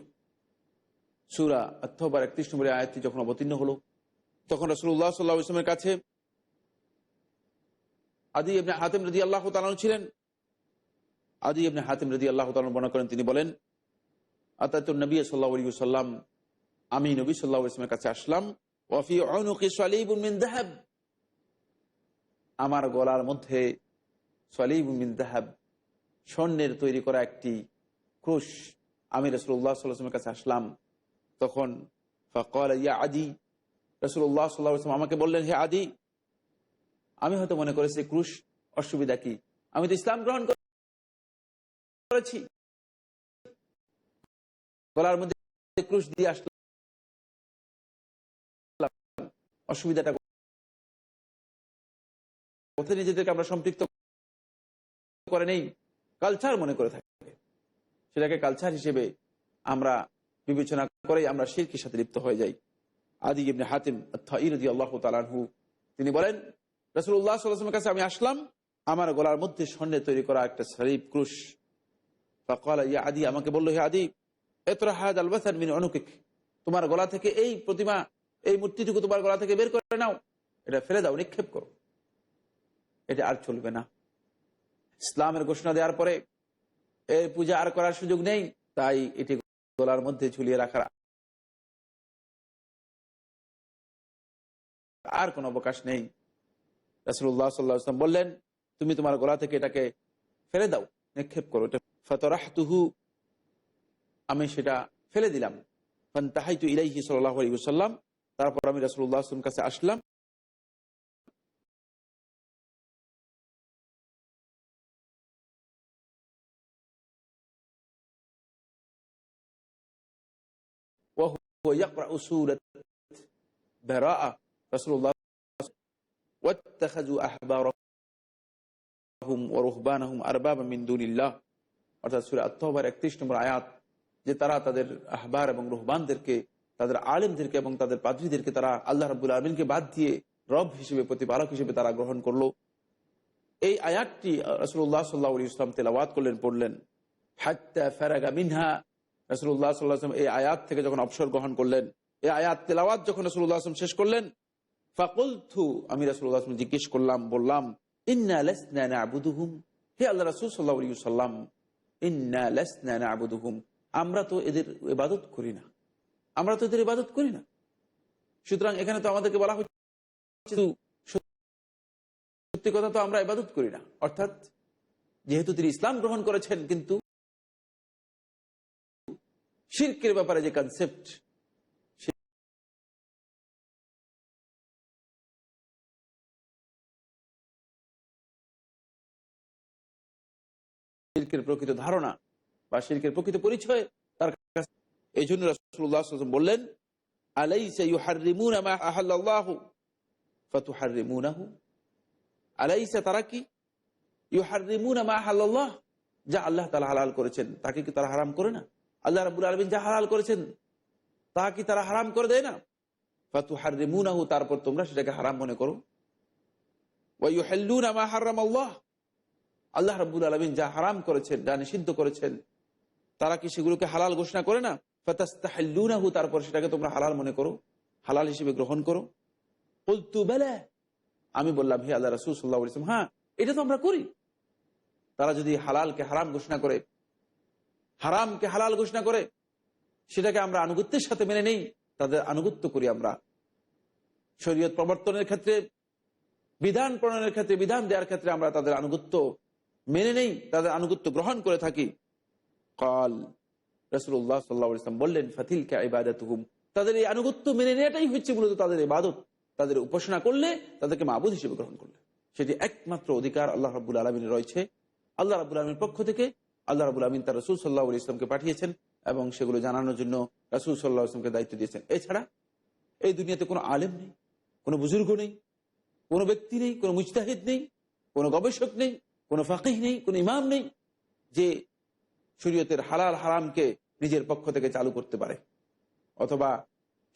সূরা আত-তাওবার 31 নম্বর আয়াতটি যখন অবতীর্ণ হলো, তখন রাসূলুল্লাহ সাল্লাল্লাহু আলাইহি ওয়াসাল্লামের কাছে আদি ইবনে হাতিম রাদিয়াল্লাহু তাআলা ছিলেন। আদি ইবনে হাতিম রাদিয়াল্লাহু তাআলা বর্ণনা করেন, তিনি বলেন, আতাতুন নবী সাল্লাল্লাহু আলাইহি ওয়াসাল্লাম, আমি নবী সাল্লাল্লাহু আলাইহি ওয়াসাল্লামের কাছে আসলাম। ওয়া ফি উনুকি সালিবুন মিন যাহাব, আমার গলার মধ্যে সালিবুন মিন যাহাব, স্বর্ণের তৈরি করা একটি ক্রুশ। আমি রাসূলুল্লাহ সাল্লাল্লাহু আলাইহি ওয়াসাল্লামের কাছে আসলাম, তখন ফাকাল ইয়া আদি, রাসূলুল্লাহ সাল্লাল্লাহু আলাইহি ওয়াসাল্লাম আমাকে বললেন, হে আদি, আমি হয়তো মনে করেছি ক্রুশ, অসুবিধা কি, আমি তো ইসলাম গ্রহণ করেছি, গলার মধ্যে ক্রুশ দিয়ে আসলাম, অসুবিধাটা কোথায়? নিজেদেরকে আমরা সম্পৃক্ত করে নেই, কালচার মনে করে থাকি, সেটাকে কালচার হিসেবে আমরা বিবেচনা করে আমরা শিরকের সাথে লিপ্ত হয়ে যাই। আদি ইবনে হাতিম আত-তাই রাদিয়াল্লাহু তাআলা আনহু, তিনি বলেন, রাসূলুল্লাহ সাল্লাল্লাহু আলাইহি ওয়াসাল্লামের কাছে আমি আসলাম, আমার গলার মধ্যে স্বর্ণে তৈরি করা একটা সালিব ক্রুশ। ফাকাল ইয়া আদি, আমাকে বলল, হে আদি, ইতরা হাদাল ওয়াসান মিন উনুকিক, তোমার গলা থেকে এই প্রতিমা, এই মূর্তিটুকু তোমার গলা থেকে বের করে নাও, এটা ফেলে দাও, নিক্ষেপ করো, এটা আর চলবে না। ইসলামের ঘোষণা দেওয়ার পরে এর পূজা আর করার সুযোগ নেই, তাই এটি গলার মধ্যে ঝুলিয়ে রাখার আর কোনো অবকাশ নেই। রাসূলুল্লাহ সাল্লাল্লাহু আলাইহি ওয়াসাল্লাম বললেন, তুমি তোমার গলা থেকে এটাকে ফেলে দাও, নিক্ষেপ করো। ফাতারাহতুহু, আমি সেটা ফেলে দিলাম। ফান্তাহাইতু ইলাইহি সাল্লাল্লাহু আলাইহি ওয়াসাল্লাম, তারপর আমি রাসূলুল্লাহ সাল্লাল্লাহু আলাইহি ওয়াসাল্লামের কাছে আসলাম। ওয়া হুয়া ইয়াকরাউ সূরাত বারাআ, রাসূলুল্লাহ ওয়াত্তাখাযু আহবারাহুম ওয়া রুহবানাহুম আরবাবা মিন দুনিল্লাহ, অর্থাৎ সূরা আত-তাওবার 31 নম্বর আয়াত, যে তারা তাদের আহবার এবং রুহবানদেরকে, তাদের আলেমদেরকে এবং তাদের পাদ্রীদেরকে তারা আল্লাহ রাব্বুল আলামিনকে বাদ দিয়ে রব হিসেবে, প্রতিপালক হিসেবে তারা গ্রহণ করলো। এই আয়াতটি রাসূলুল্লাহ সাল্লাল্লাহু আলাইহি ওয়াসাল্লাম তেলাওয়াত করলেন, পড়লেন, হাত্তা ফারাগা মিনহা। রাসূলুল্লাহ সাল্লাল্লাহু আলাইহি ওয়াসাল্লাম এই আয়াত থেকে যখন অবসর গ্রহণ করলেন, এই আয়াত তেলাওয়াত যখন রাসূলুল্লাহ সাল্লাল্লাহু আলাইহি ওয়াসাল্লাম শেষ করলেন, ফাকুলতু, আমি রাসূলুল্লাহ সাল্লাল্লাহু আলাইহি ওয়াসাল্লাম জিজ্ঞেস করলাম, বললাম, ইন্না লাসনা না'বুদুহুম, হে আল্লাহ রাসূল সাল্লাল্লাহু আলাইহি ওয়াসাল্লাম, ইন্না লাসনা না'বুদুহুম, আমরা তো এদের ইবাদত করি না, আমরা তো এদের ইবাদত করি না। সুতরাং এখানে তো আমাদেরকে বলা হচ্ছে সত্যি কথা, তো আমরা ইবাদত করি না, অর্থাৎ যেহেতু তিনি ইসলাম গ্রহণ করেছেন, কিন্তু শিরকের ব্যাপারে যে কনসেপ্ট, শিরকের প্রকৃত ধারণা বা শিরকের প্রকৃত পরিচয় তার কাছে, এই জন্য রাসূলুল্লাহ সাল্লাল্লাহু আলাইহি ওয়াসাল্লাম বললেন, আলাইসা ইউহাররিমুনা মা আহাল্লাল্লাহু ফাতুহাররিমুনাহু, আলাইসা তারা কি ইউহাররিমুনা মা আহাল্লাল্লাহ, যা আল্লাহ তাআলা হালাল করেছেন তাকে কি তারা হারাম করে না? আল্লাহ রাব্বুল আলামিন যা হালাল করেছেন তা কি তারা হারাম করে দেয় না? ফাতুহাররিমুনাহু, তারপর তোমরা সেটাকে হারাম মনে করো। ওয়া ইউহিল্লুনা মা হারামাল্লাহ, আল্লাহ রাব্বুল আলামিন যা হারাম করেছেন, যা নিষিদ্ধ করেছেন, তারা কি সেগুলোকে হালাল ঘোষণা করে না? ফাতাস্তাহিল্লুনাহু, তারপর সেটাকে তোমরা হালাল মনে করো, হালাল হিসেবে গ্রহণ করো। কুলতু বালা, আমি বললাম হে আল্লাহ রাসূল সাল্লাল্লাহু আলাইহি ওয়াসাল্লাম, হ্যাঁ এটা তো আমরা করি। তারা যদি হালালকে হারাম ঘোষণা করে, হারামকে হালাল ঘোষণা করে, সেটাকে আমরা আনুগত্যের সাথে মেনে নেই, তাদের আনুগত্য করি আমরা। শরীয়ত প্রবর্তনের ক্ষেত্রে, বিধান প্রণয়নের ক্ষেত্রে, বিধান দেওয়ার ক্ষেত্রে আমরা তাদের আনুগত্য মেনে নেই, তাদের আনুগত্য গ্রহণ করে থাকি। কাল, রাসূলুল্লাহ সাল্লাল্লাহু আলাইহি ওয়াসাল্লাম বললেন, ফাতিলকা ইবাদাতুহুম, তাদের এই আনুগত্য মেনে নেওয়াটাই হচ্ছে মূলত তাদের ইবাদত। তাদের উপাসনা করলে, তাদেরকে মাবুদ হিসেবে গ্রহণ করলে, সেটি একমাত্র অধিকার আল্লাহ রাব্বুল আলামিনের রয়েছে। আল্লাহ রাব্বুল আলামিনের পক্ষ থেকে আল্লাহ রাব্বুল আলামিন তার রাসূল সাল্লাল্লাহু আলাইহি ওয়াসাল্লামকে পাঠিয়েছেন এবং সেগুলো জানানোর জন্য রাসূল সাল্লাল্লাহু আলাইহি ওয়াসাল্লামকে দায়িত্ব দিয়েছেন। এছাড়া এই দুনিয়াতে কোনো আলেম নেই, কোনো বুজুর্গ নেই, কোনো ব্যক্তি নেই, কোনো মুজতাহিদ নেই, কোনো গবেষক নেই, কোনো ফাকিহ নেই, কোনো ইমাম নেই যে শরীয়তের হালাল হারামকে নিজের পক্ষ থেকে চালু করতে পারে, অথবা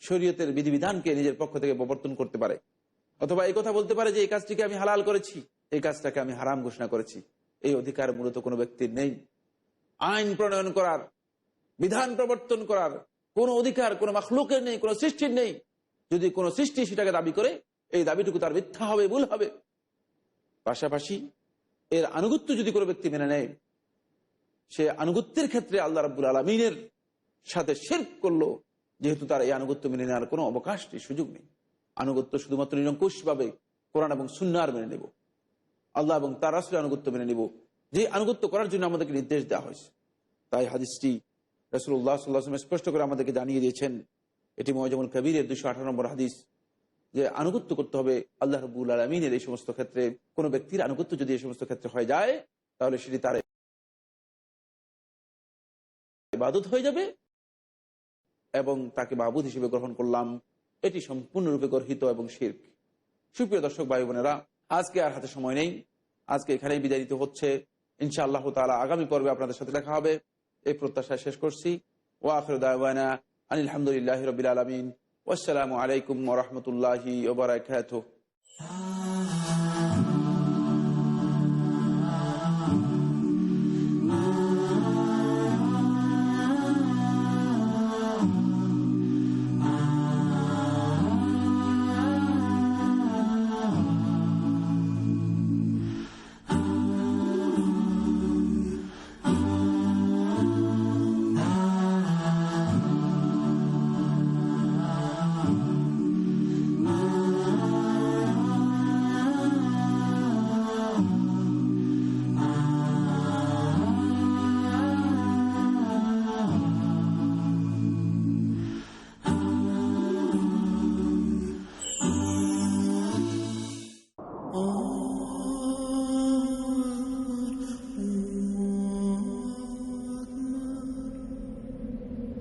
শরীয়তের বিধিবিধানকে নিজের পক্ষ থেকে প্রবর্তন করতে পারে, অথবা এই কথা বলতে পারে যে এই কাজটিকে আমি হালাল করেছি, এই কাজটাকে আমি হারাম ঘোষণা করেছি। এই অধিকার মূলত কোনো ব্যক্তির নেই। আইন প্রণয়ন করার, বিধান প্রবর্তন করার কোনো অধিকার কোনো মাখলুকের নেই, কোনো সৃষ্টির নেই। যদি কোনো সৃষ্টি সেটাকে দাবি করে, এই দাবিটুকু তার মিথ্যা হবে, ভুল হবে। পাশাপাশি এর আনুগত্য যদি কোনো ব্যক্তি মেনে নেয়, সে আনুগত্যের ক্ষেত্রে আল্লাহ রাব্বুল আলামিনের সাথে শিরক করলো, যেহেতু তার এই আনুগত্য মেনে নেওয়ার কোনো অবকাশ নেই, সুযোগ নেই। আনুগত্য শুধুমাত্র নিরঙ্কুশভাবে কোরআন এবং সুন্নাহর মেনে নেব, আল্লাহ এবং তার রাসূলের আনুগত্য মেনে নেব, যে আনুগত্য করার জন্য আমাদেরকে নির্দেশ দেওয়া হয়েছে। তাই হাদিসটি রাসূলুল্লাহ সাল্লাল্লাহু আলাইহি ওয়াসাল্লাম স্পষ্ট করে আমাদেরকে জানিয়ে দিয়েছেন, এটি মুআজামুল কবীরের 218 নম্বর হাদিস, যে আনুগত্য করতে হবে আল্লাহ রাব্বুল আলামিনের এই সমস্ত ক্ষেত্রে। কোনো ব্যক্তির আনুগত্য যদি এই সমস্ত ক্ষেত্রে হয়ে যায়, তাহলে সেটি তার ইবাদত হয়ে যাবে এবং তাকে মাবুদ হিসেবে গ্রহণ করলাম, এটি সম্পূর্ণরূপে গর্হিত এবং শিরক। সুপ্রিয় দর্শক ভাই বোনেরা, আজকে আর হাতে সময় নেই, আজকে এখানেই বিদায় নিতে হচ্ছে। ইনশাআল্লাহ তাআলা আগামী পর্বে আপনাদের সাথে দেখা হবে, এই প্রত্যাশায় শেষ করছি। ওয়া আখিরু দাওয়ানা আনিল হামদুলিল্লাহি রাব্বিল আলামিন। ওয়াসসালামু আলাইকুম ওয়া রাহমাতুল্লাহি ওয়া বারাকাতুহু।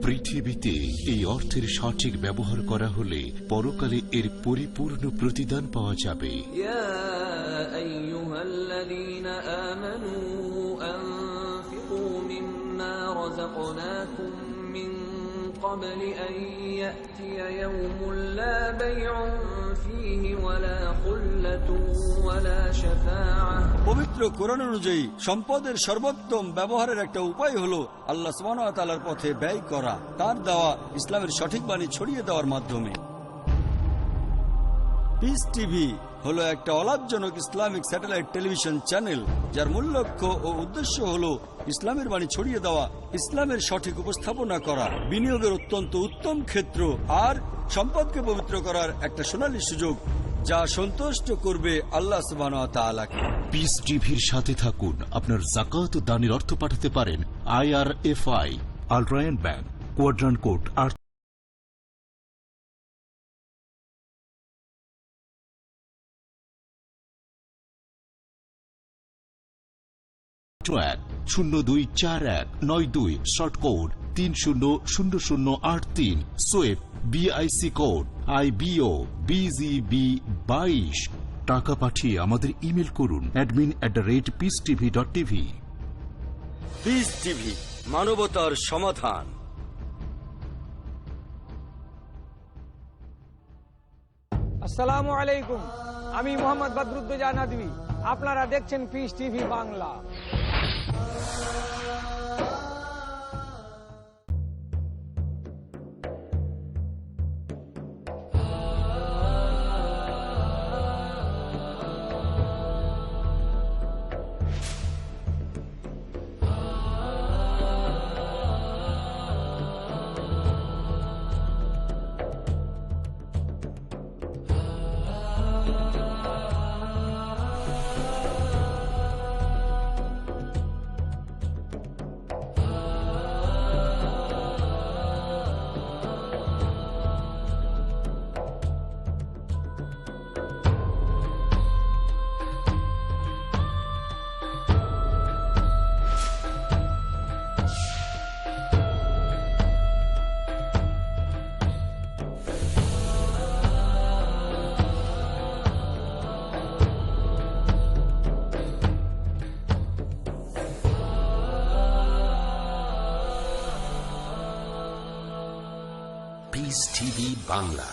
পৃথিবীতে এই অর্থের সঠিক ব্যবহার করা হলে পরকালে এর পরিপূর্ণ প্রতিদান পাওয়া যাবে। ইয়া আইয়ুহাল্লাযীনা আমানু আনফিকু মিম্মা রাযাকনাকুম মিন ক্বাবলি আন ইয়াতিয়া ইয়াওমুন লা বাই'উন ফীহি ওয়ালা খুল্লাতুন ওয়ালা শাফাআহ। পবিত্র কোরআন অনুযায়ী সম্পদের সর্বোত্তম ব্যবহারের একটা উপায় হলো আল্লাহ সুবহানাহু ওয়া তাআলার পথে ব্যয় করা, তার দেওয়া ইসলামের সঠিক বাণী ছড়িয়ে দেওয়ার মাধ্যমে। পিস টিভি হলো একটা অলাভজনক ইসলামিক স্যাটেলাইট টেলিভিশন চ্যানেল, যার মূল লক্ষ্য ও উদ্দেশ্য হলো ইসলামের বাণী ছড়িয়ে দেওয়া, ইসলামের সঠিক উপস্থাপনা করা, বিনিয়োগের অত্যন্ত উত্তম ক্ষেত্র আর সম্পদকে পবিত্র করার একটা সোনালী সুযোগ। যা সন্তুষ্ট করবে আল্লাহ সুবহানাহু ওয়া তাআলাকে। পিস টিভির সাথে থাকুন। আপনার যাকাত ও দানের অর্থ পাঠাতে পারেন IRFI, আল Ryan bank, quadrant code 8 024192 short code 300083, সোয়েব BIC কোড IBO BGB 22। টাকা পাঠিয়ে আমাদের ইমেল করুন admin@peacetv.tv। পিস টিভি, মানবতার সমাধান। আসসালামু আলাইকুম, আমি মোহাম্মদ বদরুদ্দোজা নদভী। আপনারা দেখছেন piece TV Bangla. Piece TV Bangla,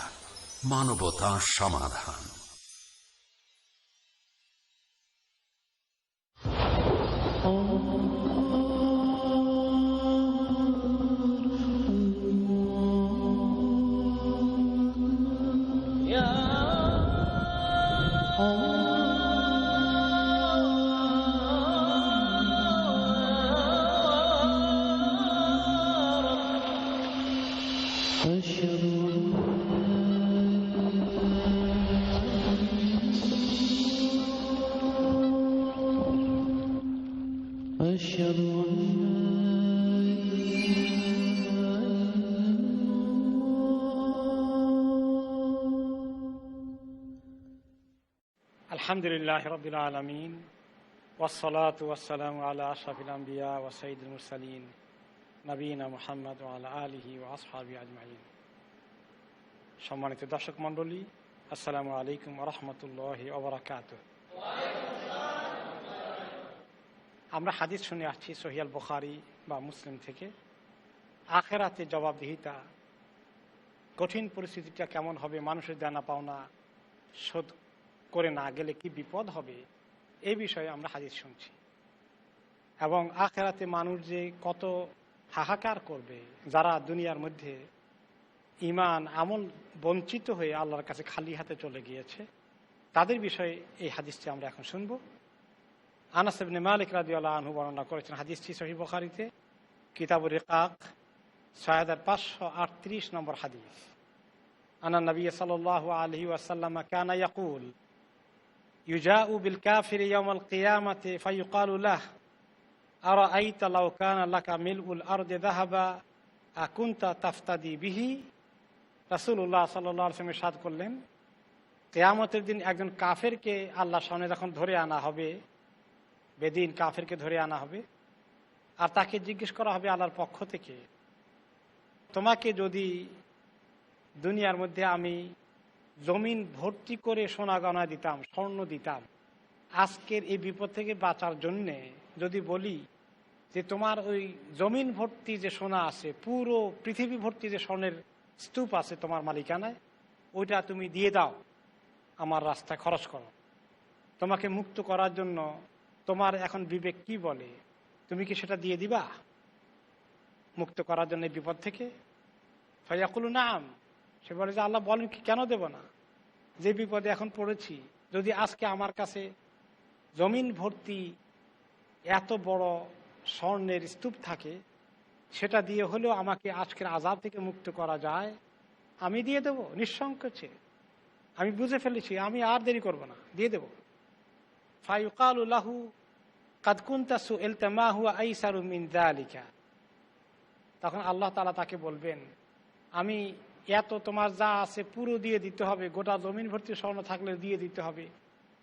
মানবতার সমাধান। আলহামদুলিল্লাহ রাব্বিল আলামিন, ওয়াসসালাতু ওয়াসসালামু আলা আশরাফিল আম্বিয়া ওয়া সাইয়্যিদুল মুরসালিন নবিয়িনা মুহাম্মদ ওয়া আলা আলিহি ওয়া আসহাবিহি আজমাইন। সম্মানিত দর্শক মণ্ডলী, আসসালামু আলাইকুম ওয়া রাহমাতুল্লাহি ওয়া বারাকাতুহু। আমরা হাদিস শুনে আসছি সহিহ আল বুখারী বা মুসলিম থেকে। আখিরাতে জবাবদিহিতা, কঠিন পরিস্থিতিটা কেমন হবে, মানুষের দেনা পাওনা শোধ করে না গেলে কি বিপদ হবে, এই বিষয়ে আমরা হাদিস শুনছি। এবং আখিরাতে মানুষ যে কত হাহাকার করবে, যারা দুনিয়ার মধ্যে ঈমান আমল বঞ্চিত হয়ে আল্লাহর কাছে খালি হাতে চলে গিয়েছে, তাদের বিষয়ে এই হাদিসটি আমরা এখন শুনব। আনাস ইবনে মালিক রাদিয়াল্লাহু আনহু বর্ণনা করেছেন হাদিসটি সহিহ বুখারীতে, কিতাবুর রিকাক 6538 নম্বর হাদিস। আনা নবী সাল্লাল্লাহু আলাইহি ওয়াসাল্লাম কানা ইয়াকুল ইউজাউ বিল কাফির ইয়াউমাল কিয়ামাতি ফায়ুকালু লাহু আরাআইতা লাউ কানা লাকা মিলউল আরদি যাহাবা আকুনতা তাফতাদি বিহি। রাসূলুল্লাহ সাল্লাল্লাহু আলাইহি ওয়াসাল্লাম ইরশাদ করলেন, কিয়ামতের দিন একজন কাফেরকে আল্লাহর সামনে যখন ধরে আনা হবে, বেদিন কাফেরকে ধরে আনা হবে, আর তাকে জিজ্ঞেস করা হবে আল্লাহর পক্ষ থেকে, তোমাকে যদি দুনিয়ার মধ্যে আমি জমিন ভর্তি করে সোনা গয়না দিতাম, স্বর্ণ দিতাম, আজকের এই বিপদ থেকে বাঁচার জন্যে যদি বলি যে তোমার ওই জমিন ভর্তি যে সোনা আছে, পুরো পৃথিবী ভর্তি যে স্বর্ণের স্তূপ আছে তোমার মালিকানায়, ওইটা তুমি দিয়ে দাও, আমার রাস্তায় খরচ করো, তোমাকে মুক্ত করার জন্য তোমার এখন বিবেক কি বলে, তুমি কি সেটা দিয়ে দিবা মুক্ত করার জন্য বিপদ থেকে? ফায়াকুলু নাম, সে বলে যে আল্লাহ বলেন কি, কেন দেব না, যে বিপদে এখন পড়েছি, যদি আজকে আমার কাছে জমিন ভর্তি এত বড় স্বর্ণের স্তূপ থাকে, সেটা দিয়ে হলেও আমাকে আজকের আযাব থেকে মুক্ত করা যায়, আমি দিয়ে দেব নিঃসংকোচে। আমি বুঝে ফেলেছি, আমি আর দেরি করব না, দিয়ে দেব। ফায়ুকালু লাহু কাদ কুনতা সুইলতা মা হুয়া আইসারু মিন যালিকা। তখন আল্লাহ তাআলা তাকে বলবেন, আমি এত তোমার যা আছে পুরো দিয়ে দিতে হবে, গোটা জমিন ভর্তি স্বর্ণ থাকলে দিয়ে দিতে হবে,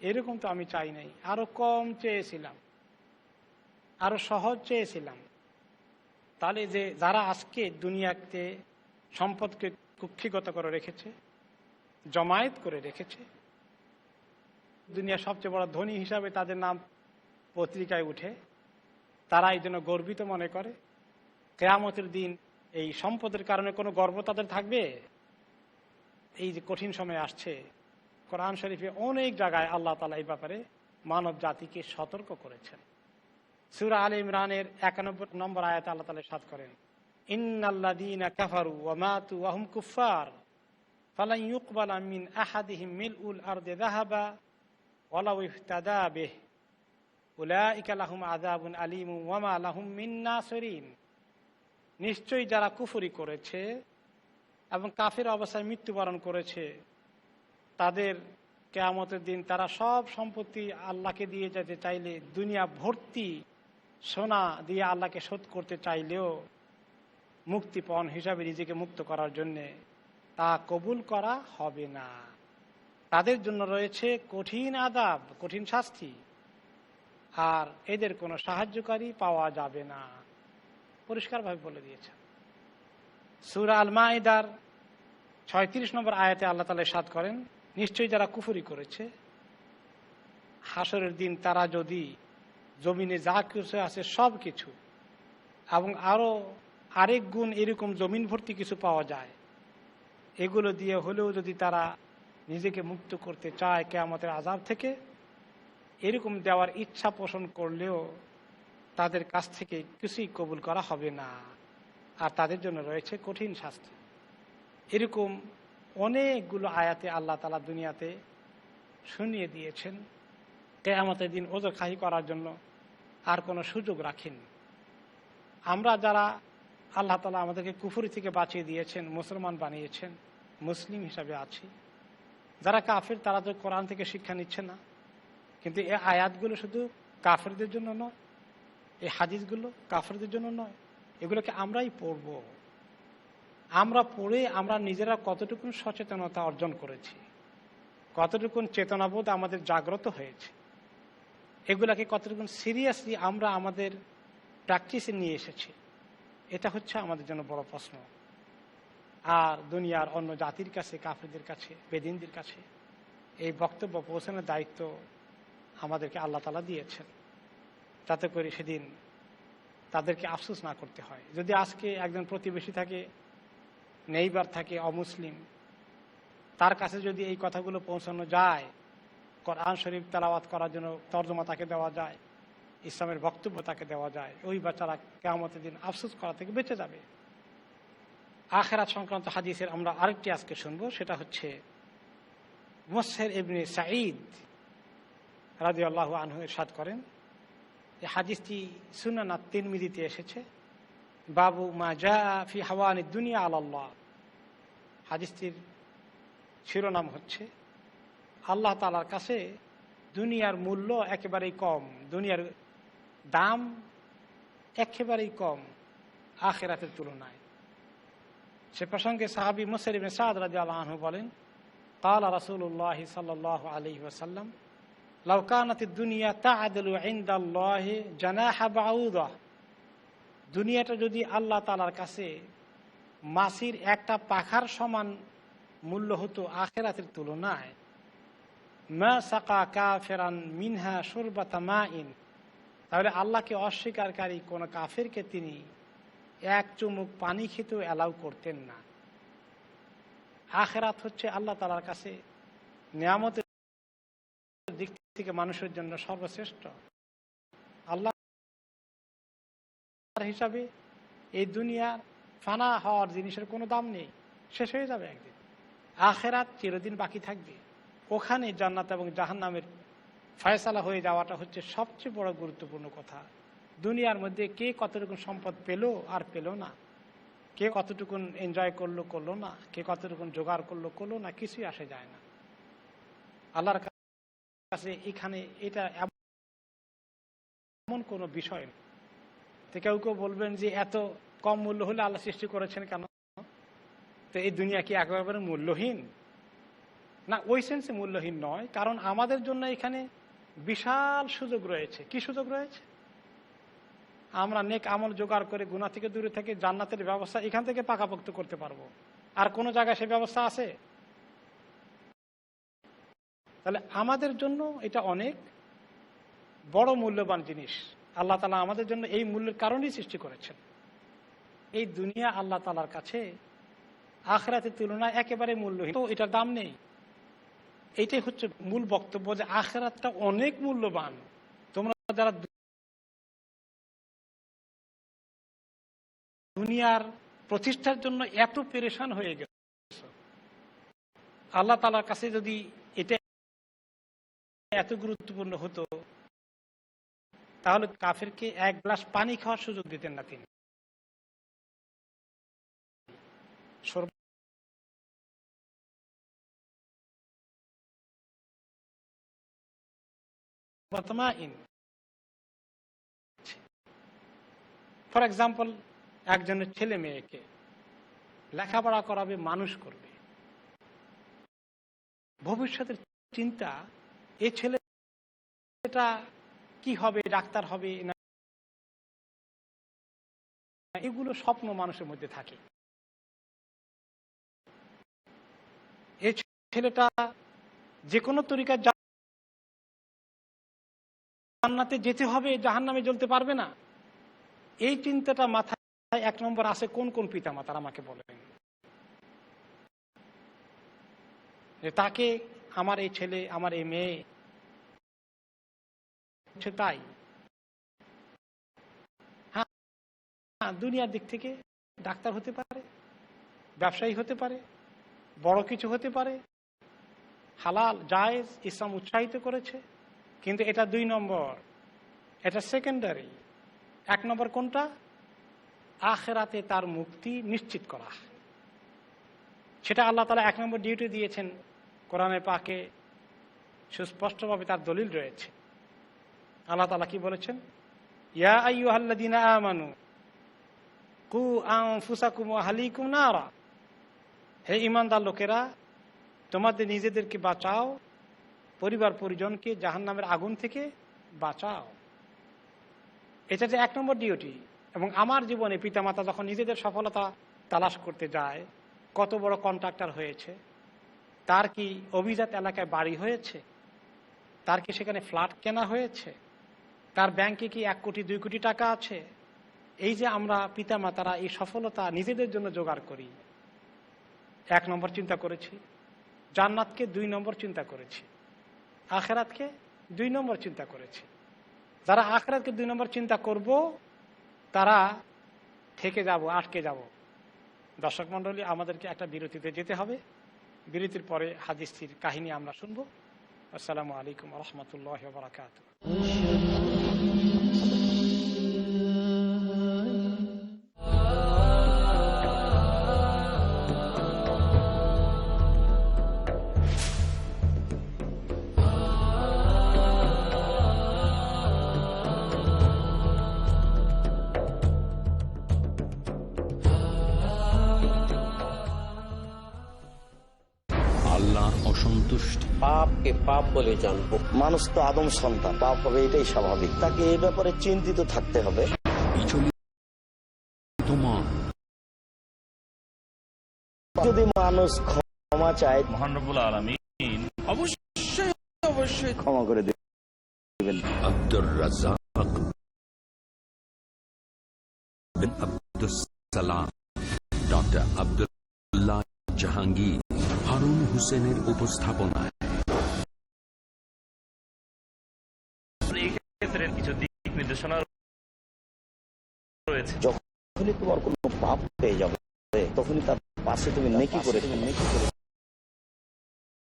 এরকম তো আমি চাই নাই, আরো কম চেয়েছিলাম, আরো সহজ চেয়েছিলাম। তাহলে যে যারা আজকে দুনিয়াতে সম্পদকে কুক্ষিগত করে রেখেছে, জমায়েত করে রেখেছে, দুনিয়ার সবচেয়ে বড় ধনী হিসাবে তাদের নাম পত্রিকায় উঠে, তারা এই জন্য গর্বিত মনে করে। কিয়ামতের দিন এই সম্পদের কারণে কোনো গর্ব তাদের থাকবে? এই যে কঠিন সময় আসছে, কোরআন শরীফে অনেক জায়গায় আল্লাহ তাআলা এই ব্যাপারে মানব জাতিকে সতর্ক করেছেন। সূরা আলে ইমরানের 91 নম্বর আয়াতে আল্লাহ তাআলা ইরশাদ করেন, ইন্নাল্লাযীনা কাফারু ওয়া মাতু ওয়া হুম কুফফার ফালান ইউকবালা মিন আহাদিহিম মিলউল আরদি যাহাবা ওয়ালাউ ইফতাদা বিহি উলাইকা লাহুম আযাবুন আলীমুন ওয়া মা লাহুম মিন নাসিরিন। নিশ্চয়ই যারা কুফরি করেছে এবং কাফের অবস্থায় মৃত্যুবরণ করেছে, তাদের কিয়ামতের দিন তারা সব সম্পত্তি আল্লাহকে দিয়ে যেতে চাইলে, দুনিয়া ভর্তি সোনা দিয়ে আল্লাহকে শোধ করতে চাইলেও মুক্তিপণ হিসাবে নিজেকে মুক্ত করার জন্যে তা কবুল করা হবে না। তাদের জন্য রয়েছে কঠিন আযাব, কঠিন শাস্তি, আর এদের কোনো সাহায্যকারী পাওয়া যাবে না। পরিষ্কারভাবে বলে দিয়েছেন। সূরা আল মাইদার 36 নম্বর আয়াতে আল্লাহ তাআলা ইরশাদ করেন, নিশ্চয়ই যারা কুফরি করেছে হাসরের দিন তারা যদি জমিনে যা কিছু আছে সব কিছু এবং আরো আরেক গুণ এরকম জমিন ভর্তি কিছু পাওয়া যায়, এগুলো দিয়ে হলেও যদি তারা নিজেকে মুক্ত করতে চায় কিয়ামতের আযাব থেকে, এরকম দেওয়ার ইচ্ছা পোষণ করলেও তাদের কাছ থেকে কিছুই কবুল করা হবে না, আর তাদের জন্য রয়েছে কঠিন শাস্তি। এরকম অনেকগুলো আয়াতে আল্লাহ তাআলা দুনিয়াতে শুনিয়ে দিয়েছেন কিয়ামতের দিন ওজরখাহি করার জন্য আর কোনো সুযোগ রাখেন। আমরা যারা আল্লাহ তাআলা আমাদেরকে কুফরি থেকে বাঁচিয়ে দিয়েছেন, মুসলমান বানিয়েছেন, মুসলিম হিসাবে আছি, যারা কাফের তারা তো কোরআন থেকে শিক্ষা নিচ্ছে না। কিন্তু এই আয়াতগুলো শুধু কাফেরদের জন্য নয়, এই হাদিসগুলো কাফেরদের জন্য নয়, এগুলোকে আমরাই পড়ব। আমরা পড়ে আমরা নিজেরা কতটুকু সচেতনতা অর্জন করেছি, কতটুকু চেতনাবোধ আমাদের জাগ্রত হয়েছে, এগুলাকে কতটুকু সিরিয়াসলি আমরা আমাদের প্র্যাকটিসে নিয়ে এসেছি, এটা হচ্ছে আমাদের জন্য বড় প্রশ্ন। আর দুনিয়ার অন্য জাতির কাছে, কাফেরদের কাছে, বেদিনদের কাছে এই বক্তব্য পৌঁছানোর দায়িত্ব আমাদেরকে আল্লাহ তাআলা দিয়েছেন, যাতে করে সেদিন তাদেরকে আফসোস না করতে হয়। যদি আজকে একজন প্রতিবেশী থাকে, নেইবার থাকে অমুসলিম, তার কাছে যদি এই কথাগুলো পৌঁছানো যায়, কোরআন শরীফ তেলাওয়াত করার জন্য তরজমা তাকে দেওয়া যায়, ইসলামের বক্তব্য তাকে দেওয়া যায়, ওই বাচ্চারা কিয়ামতের দিন আফসোস করা থেকে বেঁচে যাবে। আখিরাত সংক্রান্ত হাদিসের আমরা আরেকটি আজকে শুনবো, সেটা হচ্ছে মুসহের ইবনে সাঈদ রাদিয়াল্লাহু আনহু ইরশাদ করেন, এই হাদিসটি সুনান আত-তিরমিজিতে এসেছে, বাবু মা জাআ ফি হাওয়ানিদ দুনিয়া আলাল্লাহ। হাদিসটির শিরোনাম হচ্ছে আল্লাহ তাআলার কাছে দুনিয়ার মূল্য একেবারেই কম, দুনিয়ার দাম একেবারেই কম আখিরাতের তুলনায়। সে প্রসঙ্গে সাহাবী মুসলিম ইবনে সাদ রাদিয়াল্লাহু আনহু বলেন, قال رسول الله صلى الله عليه وسلم لو كانت الدنيا تعدل عند الله جناح بعوضة। দুনিয়াটা যদি আল্লাহ তাআলার কাছে মাছির একটা পাখার সমান মূল্য হতো আখিরাতের তুলনায়, মা সাকা কাফিরান মিনহা শুরবাতা মাইন, তাহলে আল্লাহকে অস্বীকারী কোন কাফেরকে তিনি এক চুমুক পানি খেতেও অ্যালাউ করতেন না। আখিরাত হচ্ছে আল্লাহ তাআলার কাছে নিয়ামতের দিক থেকে মানুষের জন্য সর্বশ্রেষ্ঠ। আল্লাহ হিসাবে এই দুনিয়ার ফানা হওয়ার জিনিসের কোনো দাম নেই, শেষ হয়ে যাবে একদিন। আখিরাত চিরদিন বাকি থাকবে, ওখানে জান্নাত এবং জাহান্নামের ফয়সালা হয়ে যাওয়াটা হচ্ছে সবচেয়ে বড় গুরুত্বপূর্ণ কথা। দুনিয়ার মধ্যে কে কতটুকু সম্পদ পেল আর পেল না, কে কতটুকুন এনজয় করলো করলো না, কে কতটুকুন জোগাড় করলো করলো না, কিছুই আসে যায় না। আল্লাহর কাছে এখানে এটা এমন কোনো বিষয় নেই। তো কেউ কেউ বলবেন যে এত কম মূল্য হলে আল্লাহ সৃষ্টি করেছেন কেন? তো এই দুনিয়া কি একেবারে মূল্যহীন? না, ওই সেন্সে মূল্যহীন নয়, কারণ আমাদের জন্য এখানে বিশাল সুযোগ রয়েছে। কি সুযোগ রয়েছে? আমরা নেক আমল জোগাড় করে গুনাহ থেকে দূরে থেকে জান্নাতের ব্যবস্থা এখান থেকে পাকাপোক্ত করতে পারবো। আর কোনো জায়গায় সে ব্যবস্থা আছে? তাহলে আমাদের জন্য এটা অনেক বড় মূল্যবান জিনিস। আল্লাহ তাআলা আমাদের জন্য এই মূল্যের কারণেই সৃষ্টি করেছেন। এই দুনিয়া আল্লাহ তাআলার কাছে আখিরাতের তুলনায় একেবারে মূল্যহীন, তো এটার দাম নেই। এইটাই হচ্ছে মূল বক্তব্য, যে আখিরাতটা অনেক মূল্যবান। তোমরা যারা দুনিয়ার প্রতিষ্ঠার জন্য এত পেরেশান হয়ে গেছে, আল্লাহ তাআলার কাছে যদি এটা এত গুরুত্বপূর্ণ হতো, তাহলে কাফেরকে এক গ্লাস পানি খাওয়ার সুযোগ দিতেন না তিনি। ফর এক্সাম্পল, একজনের ছেলে মেয়েকে লেখাপড়া করাবে, মানুষ করবে, ভবিষ্যতের চিন্তা, এই ছেলেটা কি হবে, ডাক্তার হবে না, এগুলো স্বপ্ন মানুষের মধ্যে থাকে। এই ছেলেটা যে কোনো তরিকায় জান্নাতে যেতে হবে, জাহান্নামে জ্বলতে পারবে না, এই চিন্তাটা মাথায় এক নম্বর আছে কোন কোন পিতা মাতার আমাকে বলেন, যে তাকে আমার এই ছেলে, আমার এই মেয়ে তাই। হ্যাঁ, দুনিয়ার দিক থেকে ডাক্তার হতে পারে, ব্যবসায়ী হতে পারে, বড় কিছু হতে পারে, হালাল জায়েজ ইসলাম উৎসাহিত করেছে, কিন্তু এটা 2 নম্বর, এটা সেকেন্ডারি। 1 নম্বর কোনটা? আখিরাতে তার মুক্তি নিশ্চিত করা। সেটা আল্লাহ তাআলা 1 নম্বর ডিউটি দিয়েছেন। কোরআনে পাকে সুস্পষ্টভাবে তার দলিল রয়েছে। আল্লাহ তাআলা কি বলেছেন? ইয়া আইয়ুহাল্লাযীনা আমানু কু আনফুসাকুম ওয়া আহলিকুম নারা, হে ঈমানদার লোকেরা, তোমাদের নিজেদেরকে বাঁচাও, পরিবার পরিজনকে জাহান্নামের আগুন থেকে বাঁচাও। এটা যে 1 নম্বর ডিউটি। এবং আমার জীবনে পিতামাতা যখন নিজেদের সফলতা তালাশ করতে যায়, কত বড় কন্ট্রাক্টর হয়েছে, তার কি অভিজাত এলাকায় বাড়ি হয়েছে, তার কি সেখানে ফ্ল্যাট কেনা হয়েছে, তার ব্যাংকে কি 1 কোটি 2 কোটি টাকা আছে, এই যে আমরা পিতামাতারা এই সফলতা নিজেদের জন্য জোগাড় করি, 1 নম্বর চিন্তা করেছি। জান্নাতকে 2 নম্বর চিন্তা করেছি, আখিরাতকে 2 নম্বর চিন্তা করেছি। যারা আখিরাতকে 2 নম্বর চিন্তা করব, তারা থেকে যাব, আটকে যাব। দর্শক মণ্ডলী, আমাদেরকে একটা বিরতিতে যেতে হবে। বিরতির পরে হাদিসটির কাহিনী আমরা শুনব। আসসালামু আলাইকুম ওয়া রাহমাতুল্লাহি ওয়া বারাকাতুহু। আল্লাহর অসন্তুষ্টি, পাপকে পাপ বলে জানবো। মানুষ তো আদম সন্তান, পাপ হবে এটাই স্বাভাবিক। তাকে এই ব্যাপারে চিন্তিত থাকতে হবে। যদি মানুষ ক্ষমা চায়, মহান রব্বুল আলামিন অবশ্যই ক্ষমা করে দেবেন। আব্দুর রাজ্জাক বিন আব্দুস সালাম, ডক্টর আব্দুল্লাহ জাহাঙ্গীর, হারুন হোসেনের উপস্থাপনায় কিছু দিক নির্দেশনা রয়েছে। যখনই তোমার কোনো পাপ পেয়ে যাবে, তখনই তার পাশে তুমি নেকি করে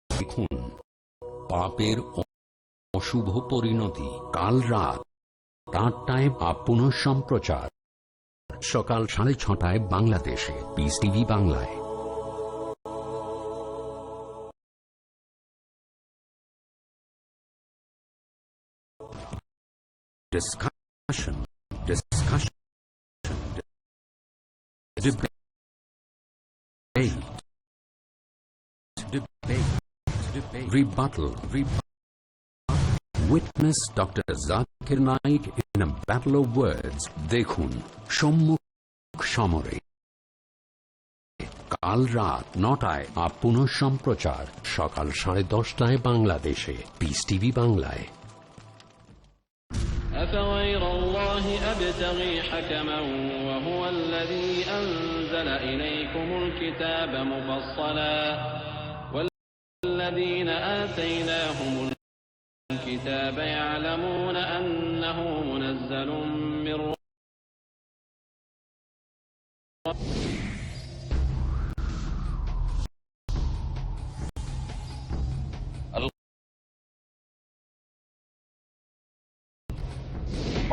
দেখুন পাপের অশুভ পরিণতি। কাল রাত 8টায় পুনঃ সম্প্রচার, সকাল 6:30 বাংলাদেশে, পিস টিভি বাংলায়। Discussion. Debate. Rebuttal. Witness Dr. Zakir Naik in a battle of words. দেখুন সম্মুখ সমরে কাল রাত 9টায় পুনঃ সম্প্রচার সকাল 10:30 বাংলাদেশে পিস টিভি বাংলায়। أفغير الله أبتغي حكما وهو الذي أنزل إليكم الكتاب مفصلا والذين آتيناهم الكتاب يعلمون أنه منزل من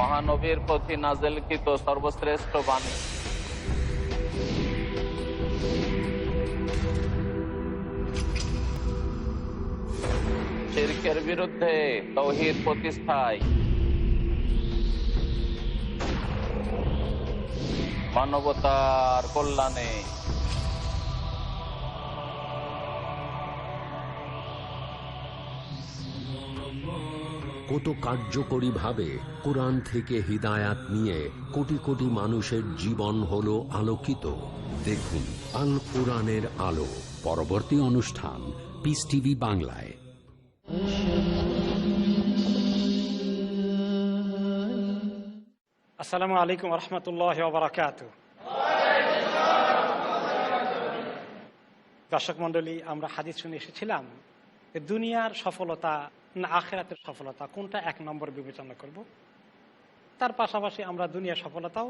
মহানবীর প্রতি নাযিলকৃত সর্বশ্রেষ্ঠ বাণী। শিরকের বিরুদ্ধে তাওহীদ প্রতিষ্ঠায়, মানবতার কল্যাণে। কত কার্যকরী ভাবে কোরআন থেকে হিদায়াত নিয়ে কোটি কোটি মানুষের জীবন হলো আলোকিত। দেখুন আল কোরআনের আলো পরবর্তী অনুষ্ঠান পিস টিভি বাংলায়। আসসালামু আলাইকুম রহমতুল্লাহ বারাকাতুহু। দর্শক মন্ডলী, আমরা হাদিস শুনে এসেছিলাম যে দুনিয়ার সফলতা না আখিরাতের সফলতা কোনটা এক নম্বর বিবেচনা করব। তার পাশাপাশি আমরা দুনিয়ার সফলতাও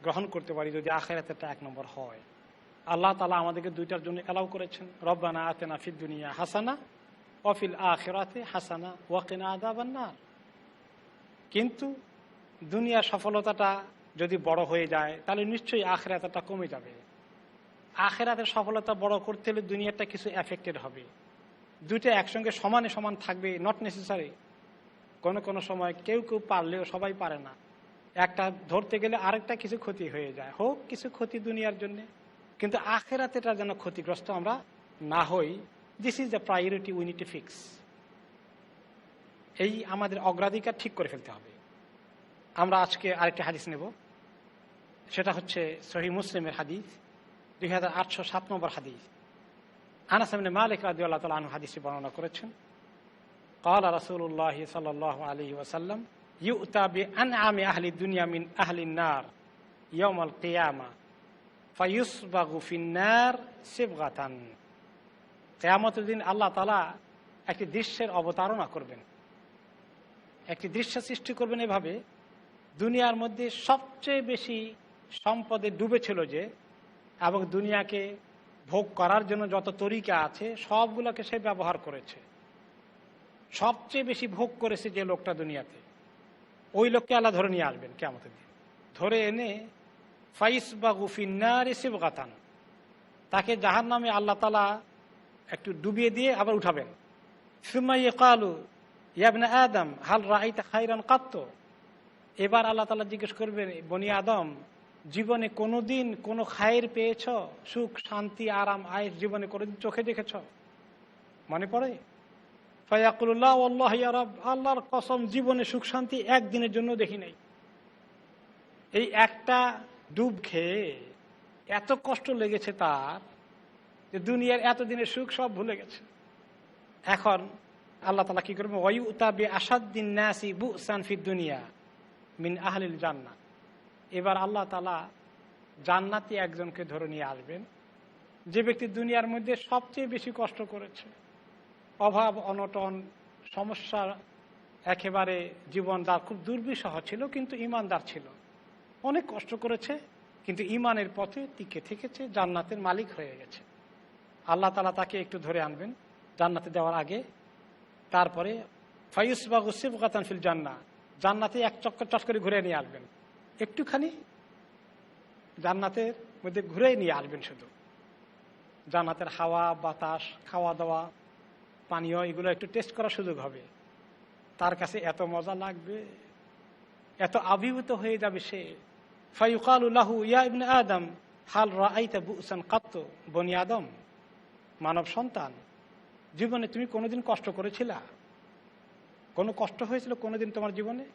গ্রহণ করতে পারি যদি আখিরাতেরটা এক নম্বর হয়। আল্লাহ তাআলা আমাদেরকে দুইটার জন্য এলাও করেছেন, রব্বানা আতিনা ফিদ দুনিয়া হাসানা ওয়া ফিল আখিরাতি হাসানা ওয়া কিনা আযাবান নার। কিন্তু দুনিয়ার সফলতাটা যদি বড় হয়ে যায় তাহলে নিশ্চয়ই আখিরাতটা কমে যাবে। আখিরাতের সফলতা বড় করতে হলে দুনিয়াটা কিছু এফেক্টেড হবে। দুইটা একসঙ্গে সমানে সমান থাকবে নট নেসেসারি। কোনো সময় কেউ পারলেও সবাই পারে না। একটা ধরতে গেলে আরেকটা কিছু ক্ষতি হয়ে যায়, হোক কিছু ক্ষতি দুনিয়ার জন্যে, কিন্তু আখিরাতেটা যেন ক্ষতিগ্রস্ত আমরা না হই। This is the priority we need to fix. এই আমাদের অগ্রাধিকার ঠিক করে ফেলতে হবে। আমরা আজকে আরেকটি হাদিস নেব, সেটা হচ্ছে সহিহ মুসলিমের হাদিস 2807 নম্বর হাদিস। আনাস ইবনে মালিক রাদিয়াল্লাহু তাআলা আনহু হাদিসটি বর্ণনা করেছেন। قال رسول الله صلى الله عليه وسلم يؤتى بأنعم أهل الدنيا من أهل النار يوم القيامة فيصبغ في النار صبغة। কিয়ামতের দিন আল্লাহ তাআলা একটি দৃশ্যের অবতারণা করবেন, একটি দৃশ্য সৃষ্টি করবেন এভাবে, দুনিয়ার মধ্যে সবচেয়ে বেশি সম্পদে ডুবেছিল যে এবং দুনিয়াকে ভোগ করার জন্য যত তরিকা আছে সবগুলোকে সে ব্যবহার করেছে। সবচেয়ে বেশি ভোগ করেছে যে লোকটা দুনিয়াতে, ওই লোককে আল্লাহ ধরে নিয়ে আসবেন কিয়ামতের দিন। ধরে এনে ফাইসবাগু ফিন্নারি সিবগাতান, তাকে জাহান্নামে আল্লাহ তাআলা একটু ডুবিয়ে দিয়ে আবার উঠাবেন। সুম্মা ইয়াকালু ইয়া ইবনে আদম হাল রাআইতা খায়রান কাত্ত। এবার আল্লাহ তাআলা জিজ্ঞেস করবেন, বনি আদম, জীবনে কোনোদিন কোনো খায়ের পেয়েছ? সুখ শান্তি আরাম আয়েশ জীবনে কোনোদিন চোখে দেখেছ? মনে পড়ে? ফায়াকুলুল্লাহ ওয়াল্লাহি ইয়া রাব, আল্লাহর কসম জীবনে সুখ শান্তি একদিনের জন্য দেখি নাই। এই একটা ডুব খেয়ে এত কষ্ট লেগেছে তার যে দুনিয়ার এতদিনের সুখ সব ভুলে গেছে। এখন আল্লাহ তাআলা কি করবেন? ওয়ায়ুতা বিআশাদ্দিন নাসি বুসান ফিদ দুনিয়া মিন আহলিল জান্নাহ। এবার আল্লাহ তাআলা জান্নাতি একজনকে ধরে নিয়ে আসবেন, যে ব্যক্তি দুনিয়ার মধ্যে সবচেয়ে বেশি কষ্ট করেছে, অভাব অনটন সমস্যা একেবারে জীবন তার খুব দুর্বিষহ ছিল, কিন্তু ইমানদার ছিল, অনেক কষ্ট করেছে কিন্তু ইমানের পথে টিকে থেকেছে, জান্নাতের মালিক হয়ে গেছে। আল্লাহ তাআলা তাকে একটু ধরে আনবেন জান্নাতে দেওয়ার আগে, তারপরে ফায়ুসবাগু সিবগাতান ফিল জান্নাহ, জান্নাতে এক চক্কর চট করে ঘুরে নিয়ে আসবেন, একটুখানি জান্নাতের মধ্যে ঘুরে নিয়ে আসবেন। শুধু জান্নাতের হাওয়া বাতাস খাওয়া দাওয়া পানীয় এগুলো একটু টেস্ট করার সুযোগ হবে। তার কাছে এত মজা লাগবে, এত আবির্ভূত হয়ে যাবে সে। ফায়ুকালু লাহু ইয়া ইবনে আদম হাল রাআইতা বুসান কাত্ত, বনি আদম, মানব সন্তান, জীবনে তুমি কোনোদিন কষ্ট করেছিলা? কোনো কষ্ট হয়েছিল কোনোদিন তোমার জীবনে?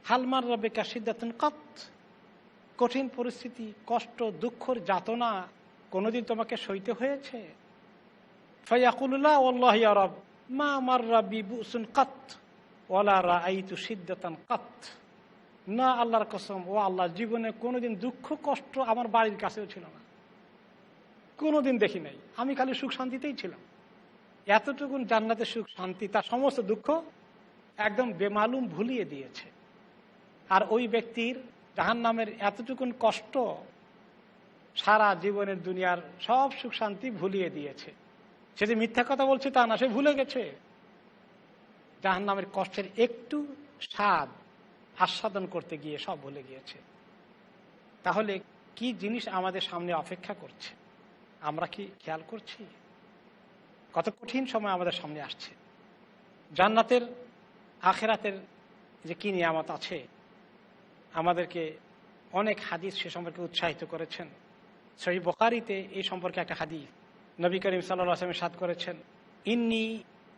হাল মাররা বিকা শিদ্দাতুন কাত, কঠিন পরিস্থিতি, কষ্ট, দুঃখর যাতনা কোনোদিন তোমাকে সইতে হয়েছে? ফায়াকুলু লা ওয়াল্লাহি ইয়া রাব মা মাররা বি বুসুন কাত ওয়ালা রাআইতু শিদ্দাতান কাত। না, আল্লাহর কসম, ও আল্লাহ, জীবনে কোনোদিন দুঃখ কষ্ট আমার বাড়ির কাছেও ছিল না, কোনোদিন দেখি নাই, আমি খালি সুখ শান্তিতেই ছিলাম। এতটুকুন জান্নাতের সুখ শান্তি তার সমস্ত দুঃখ একদম বেমালুম ভুলিয়ে দিয়েছে। আর ওই ব্যক্তির জাহান্নামের এতটুকুন কষ্ট সারা জীবনের দুনিয়ার সব সুখ শান্তি ভুলিয়ে দিয়েছে। সে যে মিথ্যা কথা বলছে তা না, সে ভুলে গেছে। জাহান্নামের কষ্টের একটু স্বাদ আস্বাদন করতে গিয়ে সব ভুলে গিয়েছে। তাহলে কি জিনিস আমাদের সামনে অপেক্ষা করছে আমরা কি খেয়াল করছি? কত কঠিন সময় আমাদের সামনে আসছে। জান্নাতের আখেরাতের যে কি নিয়ামত আছে, আমাদেরকে অনেক হাদিস সে সম্পর্কে উৎসাহিত করেছেন। সহিহ বুখারীতে এই সম্পর্কে একটা হাদিস নবী করিম সাল্লাল্লাহু আলাইহি ওয়াসাল্লাম ইরশাদ করেছেন, ইন্নী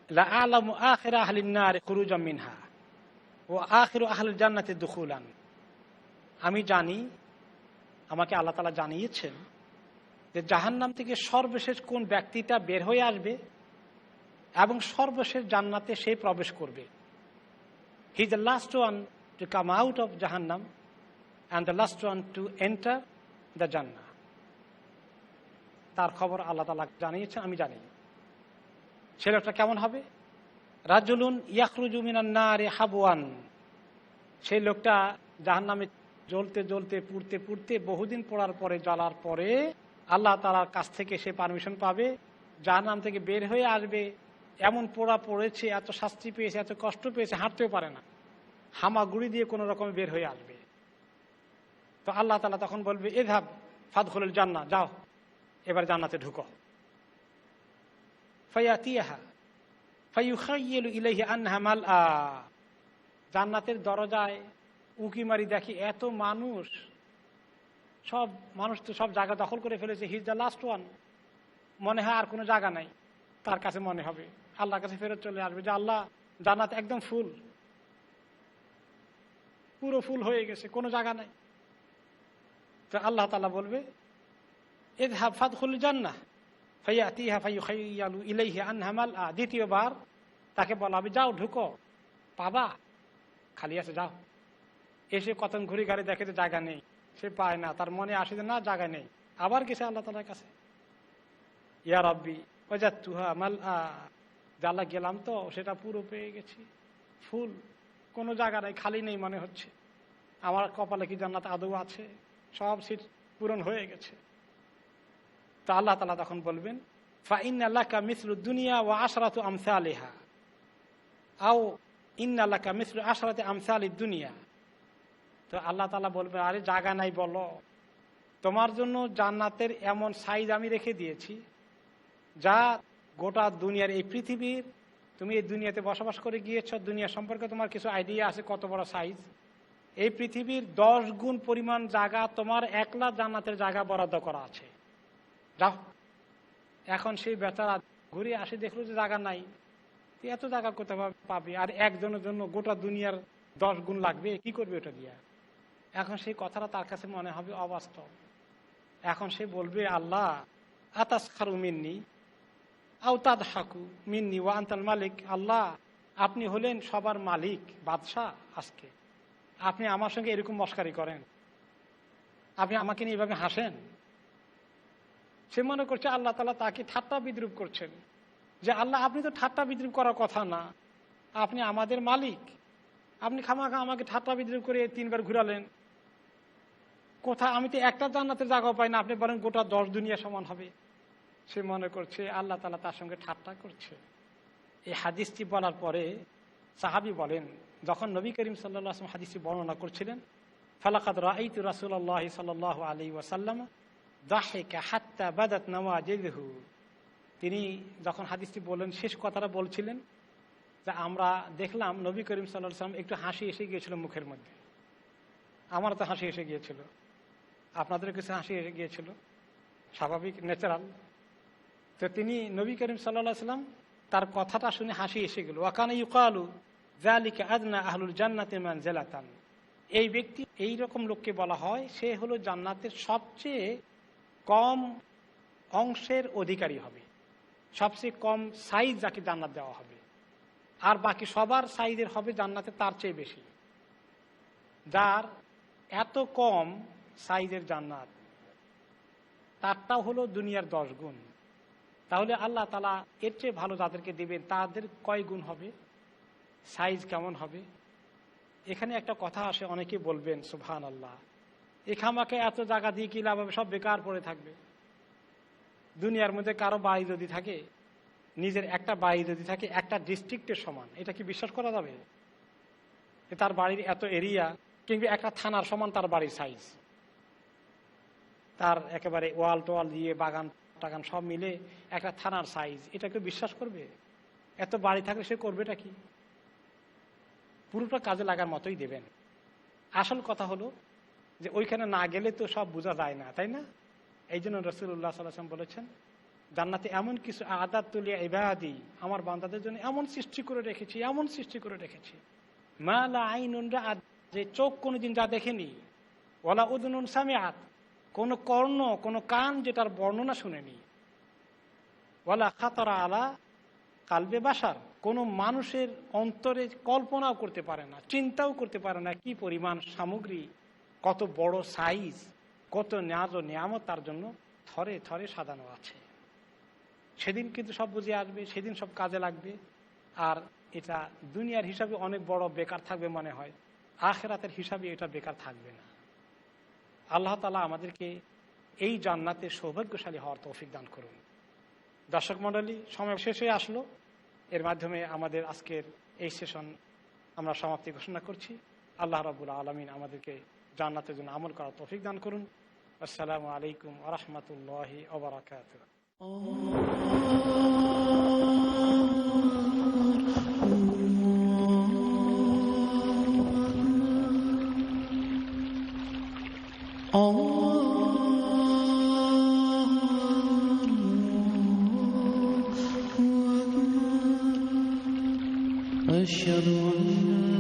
লা আ'লামু আখিরা আহলিন নার খুরুজাম মিনহা ওয়া আখিরু আহলিল জান্নাতি দুখুলান। আমি জানি, আমাকে আল্লাহ তাআলা জানিয়েছেন যে জাহান্নাম থেকে সর্বশেষ কোন ব্যক্তিটা বের হয়ে আসবে এবং সর্বশেষ জান্নাতে সে প্রবেশ করবে। He is the last one to come out of জাহান্নাম and the last one to enter the জান্নাহ। তার খবর আল্লাহ তাআলা জানিয়েছেন, আমি জানি। সে লোকটা কেমন হবে? রাজুলুন ইয়াখরুজু মিনান নারি হাবওয়ান। সেই লোকটা জাহান্নামে জ্বলতে জ্বলতে পুড়তে পুড়তে বহুদিন পড়ার পরে, জ্বালার পরে আল্লাহ তাআলার কাছ থেকে সে পারমিশন পাবে, জাহান্নাম থেকে বের হয়ে আসবে। এমন পোড়া পড়েছে, এত শাস্তি পেয়েছে, এত কষ্ট পেয়েছে, হাঁটতেও পারে না, হামাগুড়ি দিয়ে কোনো রকমে বের হয়ে আসবে। তো আল্লাহ তাআলা তখন বলবে, ইযহাব ফাদখুলুল জান্নাহ, যাও এবার জান্নাতে ঢুকো। ফায়াতিয়াহা ফায়ুখাইয়ালু ইলাইহি আনহা মালআ। জান্নাতের দরজায় উকি মারি দেখি এত মানুষ, সব মানুষ তো সব জায়গা দখল করে ফেলেছে। হি ইজ দ্য লাস্ট ওয়ান, মনে হয় আর কোনো জায়গা নাই। তার কাছে মনে হবে, আল্লাহর কাছে ফেরত চলে আসবে যে আল্লাহ, জান্নাত একদম ফুল, পুরো ফুল হয়ে গেছে, কোনো জায়গা নাই। তো আল্লাহ তাআলা বলবে, ইযহাব ফাদখুল জান্নাহ ফায়াতিহা ফায়ুখাইয়ালু ইলাইহি আনহা মালআ। দ্বিতীয়বার তাকে বলা হবে, যাও ঢুকো, পাবা, খালি আছে, যাও। এসে কত ঘুরি গাড়ি দেখে যে জায়গা নেই, সে পায় না, তার মনে আসে যে না, জায়গা নেই। আবার গেছে আল্লাহ তাআলার কাছে, ইয়া রাব্বি ওয়াজাদতুহা মালআ, আল্লাহ গেলাম তো সেটা পুরো পেয়ে গেছি, ফুল, কোনো জায়গা নাই, খালি নেই মনে হচ্ছে। আমার কপালে কি জান্নাত আদৌ আছে? সব সিট পূরণ হয়ে গেছে। তা আল্লাহ তাআলা তখন বলবেন, ফাইন্না লাকা মিসলু দুনিয়া ওয়া আশরাতু আমসালিহা আও ইন্না লাকা মিসলু আশরাতি আমসালিদ দুনিয়া। তো আল্লাহ তাআলা বলবে, আরে জায়গা নাই বলো, তোমার জন্য জান্নাতের এমন সাইজ আমি রেখে দিয়েছি যা গোটা দুনিয়ার, এই পৃথিবীর, তুমি এই দুনিয়াতে বসবাস করে গিয়েছ, দুনিয়া সম্পর্কে তোমার কিছু আইডিয়া আছে কত বড় সাইজ। এই পৃথিবীর 10 গুণ পরিমাণ জায়গা তোমার একলা জান্নাতের জায়গা বরাদ্দ করা আছে, যাও। এখন সেই বেচারা ঘুরে আসে, দেখলো যে জায়গা নাই, এত জায়গা কোথাও পাবে? আর একজনের জন্য গোটা দুনিয়ার 10 গুণ লাগবে, কি করবে ওটা দিয়া? এখন সেই কথাটা তার কাছে মনে হবে অবাস্তব। এখন সে বলবে, আল্লাহ আতাসখারু মিন্নি আও তাদহাকু মিন্নি ওয়া আনতাল মালিক। আল্লাহ, আপনি হলেন সবার মালিক, বাদশাহ, আজকে আপনি আমার সঙ্গে এরকম মস্কারি করেন, আপনি আমাকে নিয়ে এভাবে হাসেন। সে মনে করছে আল্লাহ তাআলা তাকে ঠাট্টা বিদ্রুপ করছেন, যে আল্লাহ, আপনি তো ঠাট্টা বিদ্রুপ করার কথা না, আপনি আমাদের মালিক, আপনি খামাখা আমাকে ঠাট্টা বিদ্রুপ করে 3 বার ঘুরালেন। কোথায়, আমি তো একটা জান্নাতের জায়গাও পাই না, আপনি বলেন গোটা 10 দুনিয়া সমান হবে। সে মনে করছে আল্লাহ তাআলা তার সঙ্গে ঠাট্টা করছে। এই হাদিসটি বলার পরে সাহাবী বলেন, যখন নবী করিম সাল্লাল্লাহু আলাইহি ওয়াসাল্লাম হাদিসটি বর্ণনা করছিলেন, ফালাকাদ রাআইতু রাসূলুল্লাহ সাল্লাল্লাহু আলাইহি ওয়াসাল্লাম দাহিকা হাত্তা বাদাত নাওয়াজিযুহু। তিনি যখন হাদিসটি বললেন, শেষ কথাটা বলছিলেন, যে আমরা দেখলাম নবী করিম সাল্লাল্লাহু আলাইহি ওয়াসাল্লাম একটু হাসি এসে গিয়েছিল মুখের মধ্যে। আমার তো হাসি এসে গিয়েছিল, আপনাদের কিছু হাসি এসে গিয়েছিল, স্বাভাবিক, ন্যাচারাল। তো তিনি নবী করিম সাল্লাল্লাহু আলাইহি ওয়াসাল্লাম তার কথাটা শুনে হাসি এসে গেল। ওয়াকানা ইউকালু যালিকা আদনা আহলুল জান্নাতি মানজিলাতান। এই ব্যক্তি, এই রকম লোককে বলা হয় সে হলো জান্নাতের সবচেয়ে কম অংশের অধিকারী হবে, সবচেয়ে কম সাইজ যাকে জান্নাত দেওয়া হবে। আর বাকি সবার সাইজের হবে জান্নাতে তার চেয়ে বেশি। যার এত কম সাইজের জান্নাত, তারটাও হলো দুনিয়ার 10 গুণ। তাহলে আল্লাহ তাআলা এর চেয়ে ভালো যাদেরকে দেবেন তাদের কয় গুণ হবে, সাইজ কেমন হবে? এখানে একটা কথা আসে, অনেকে বলবেন সুবহানাল্লাহ, আমাকে এত জায়গা দিয়ে কি লাভ হবে, সব বেকার পড়ে থাকবে। দুনিয়ার মধ্যে কারো বাড়ি যদি থাকে, নিজের একটা বাড়ি যদি থাকে একটা ডিস্ট্রিক্টের সমান, এটা কি বিশ্বাস করা যাবে? তার বাড়ির এত এরিয়া, কিংবা একটা থানার সমান তার বাড়ির সাইজ, তার একেবারে ওয়াল টোয়াল দিয়ে বাগান টাগান সব মিলে একটা থানার সাইজ, এটা কেউ বিশ্বাস করবে? এত বাড়ি থাকলে সে করবেটা কি? পুরোটা কাজে লাগার মতোই দেবেন। আসল কথা হলো যে ওইখানে না গেলে তো সব বোঝা যায় না, তাই না? এই জন্য রাসূলুল্লাহ সাল্লাল্লাহু আলাইহি ওয়াসাল্লাম বলেছেন, জান্নাতে এমন কিছু আদাতুল ইবাদি, আমার বান্দাদের জন্য এমন সৃষ্টি করে রেখেছি, এমন সৃষ্টি করে রেখেছি, মা লা আইনুন রাআত, যে চোখ কোনোদিন যা দেখেনি, ওয়ালা উযুনুন সামিআত, কোনো কর্ণ, কোনো কান যেটার বর্ণনা শুনেনি, ওয়ালা খাতারা আলা কালবে বাশার, কোনো মানুষের অন্তরে কল্পনাও করতে পারে না, চিন্তাও করতে পারে না কি পরিমাণ সামগ্রী, কত বড় সাইজ, কত নাজ ও নিয়ামত তার জন্য থরে থরে সাজানো আছে। সেদিন কিন্তু সব বুঝে আসবে, সেদিন সব কাজে লাগবে। আর এটা দুনিয়ার হিসাবে অনেক বড় বেকার থাকবে মনে হয়, আখিরাতের হিসাবে এটা বেকার থাকবে না। আল্লাহ তাআলা আমাদেরকে এই জান্নাতে সৌভাগ্যশালী হওয়ার তৌফিক দান করুন। দর্শক মণ্ডলী, সময় শেষে আসলো, এর মাধ্যমে আমাদের আজকের এই সেশন আমরা সমাপ্তি ঘোষণা করছি। আল্লাহ রাব্বুল আলামিন আমাদেরকে জান্নাতের জন্য আমল করার তৌফিক দান করুন। আসসালামু আলাইকুম ওয়া রাহমাতুল্লাহি ওয়া বারাকাতুহু। أشهد أن لا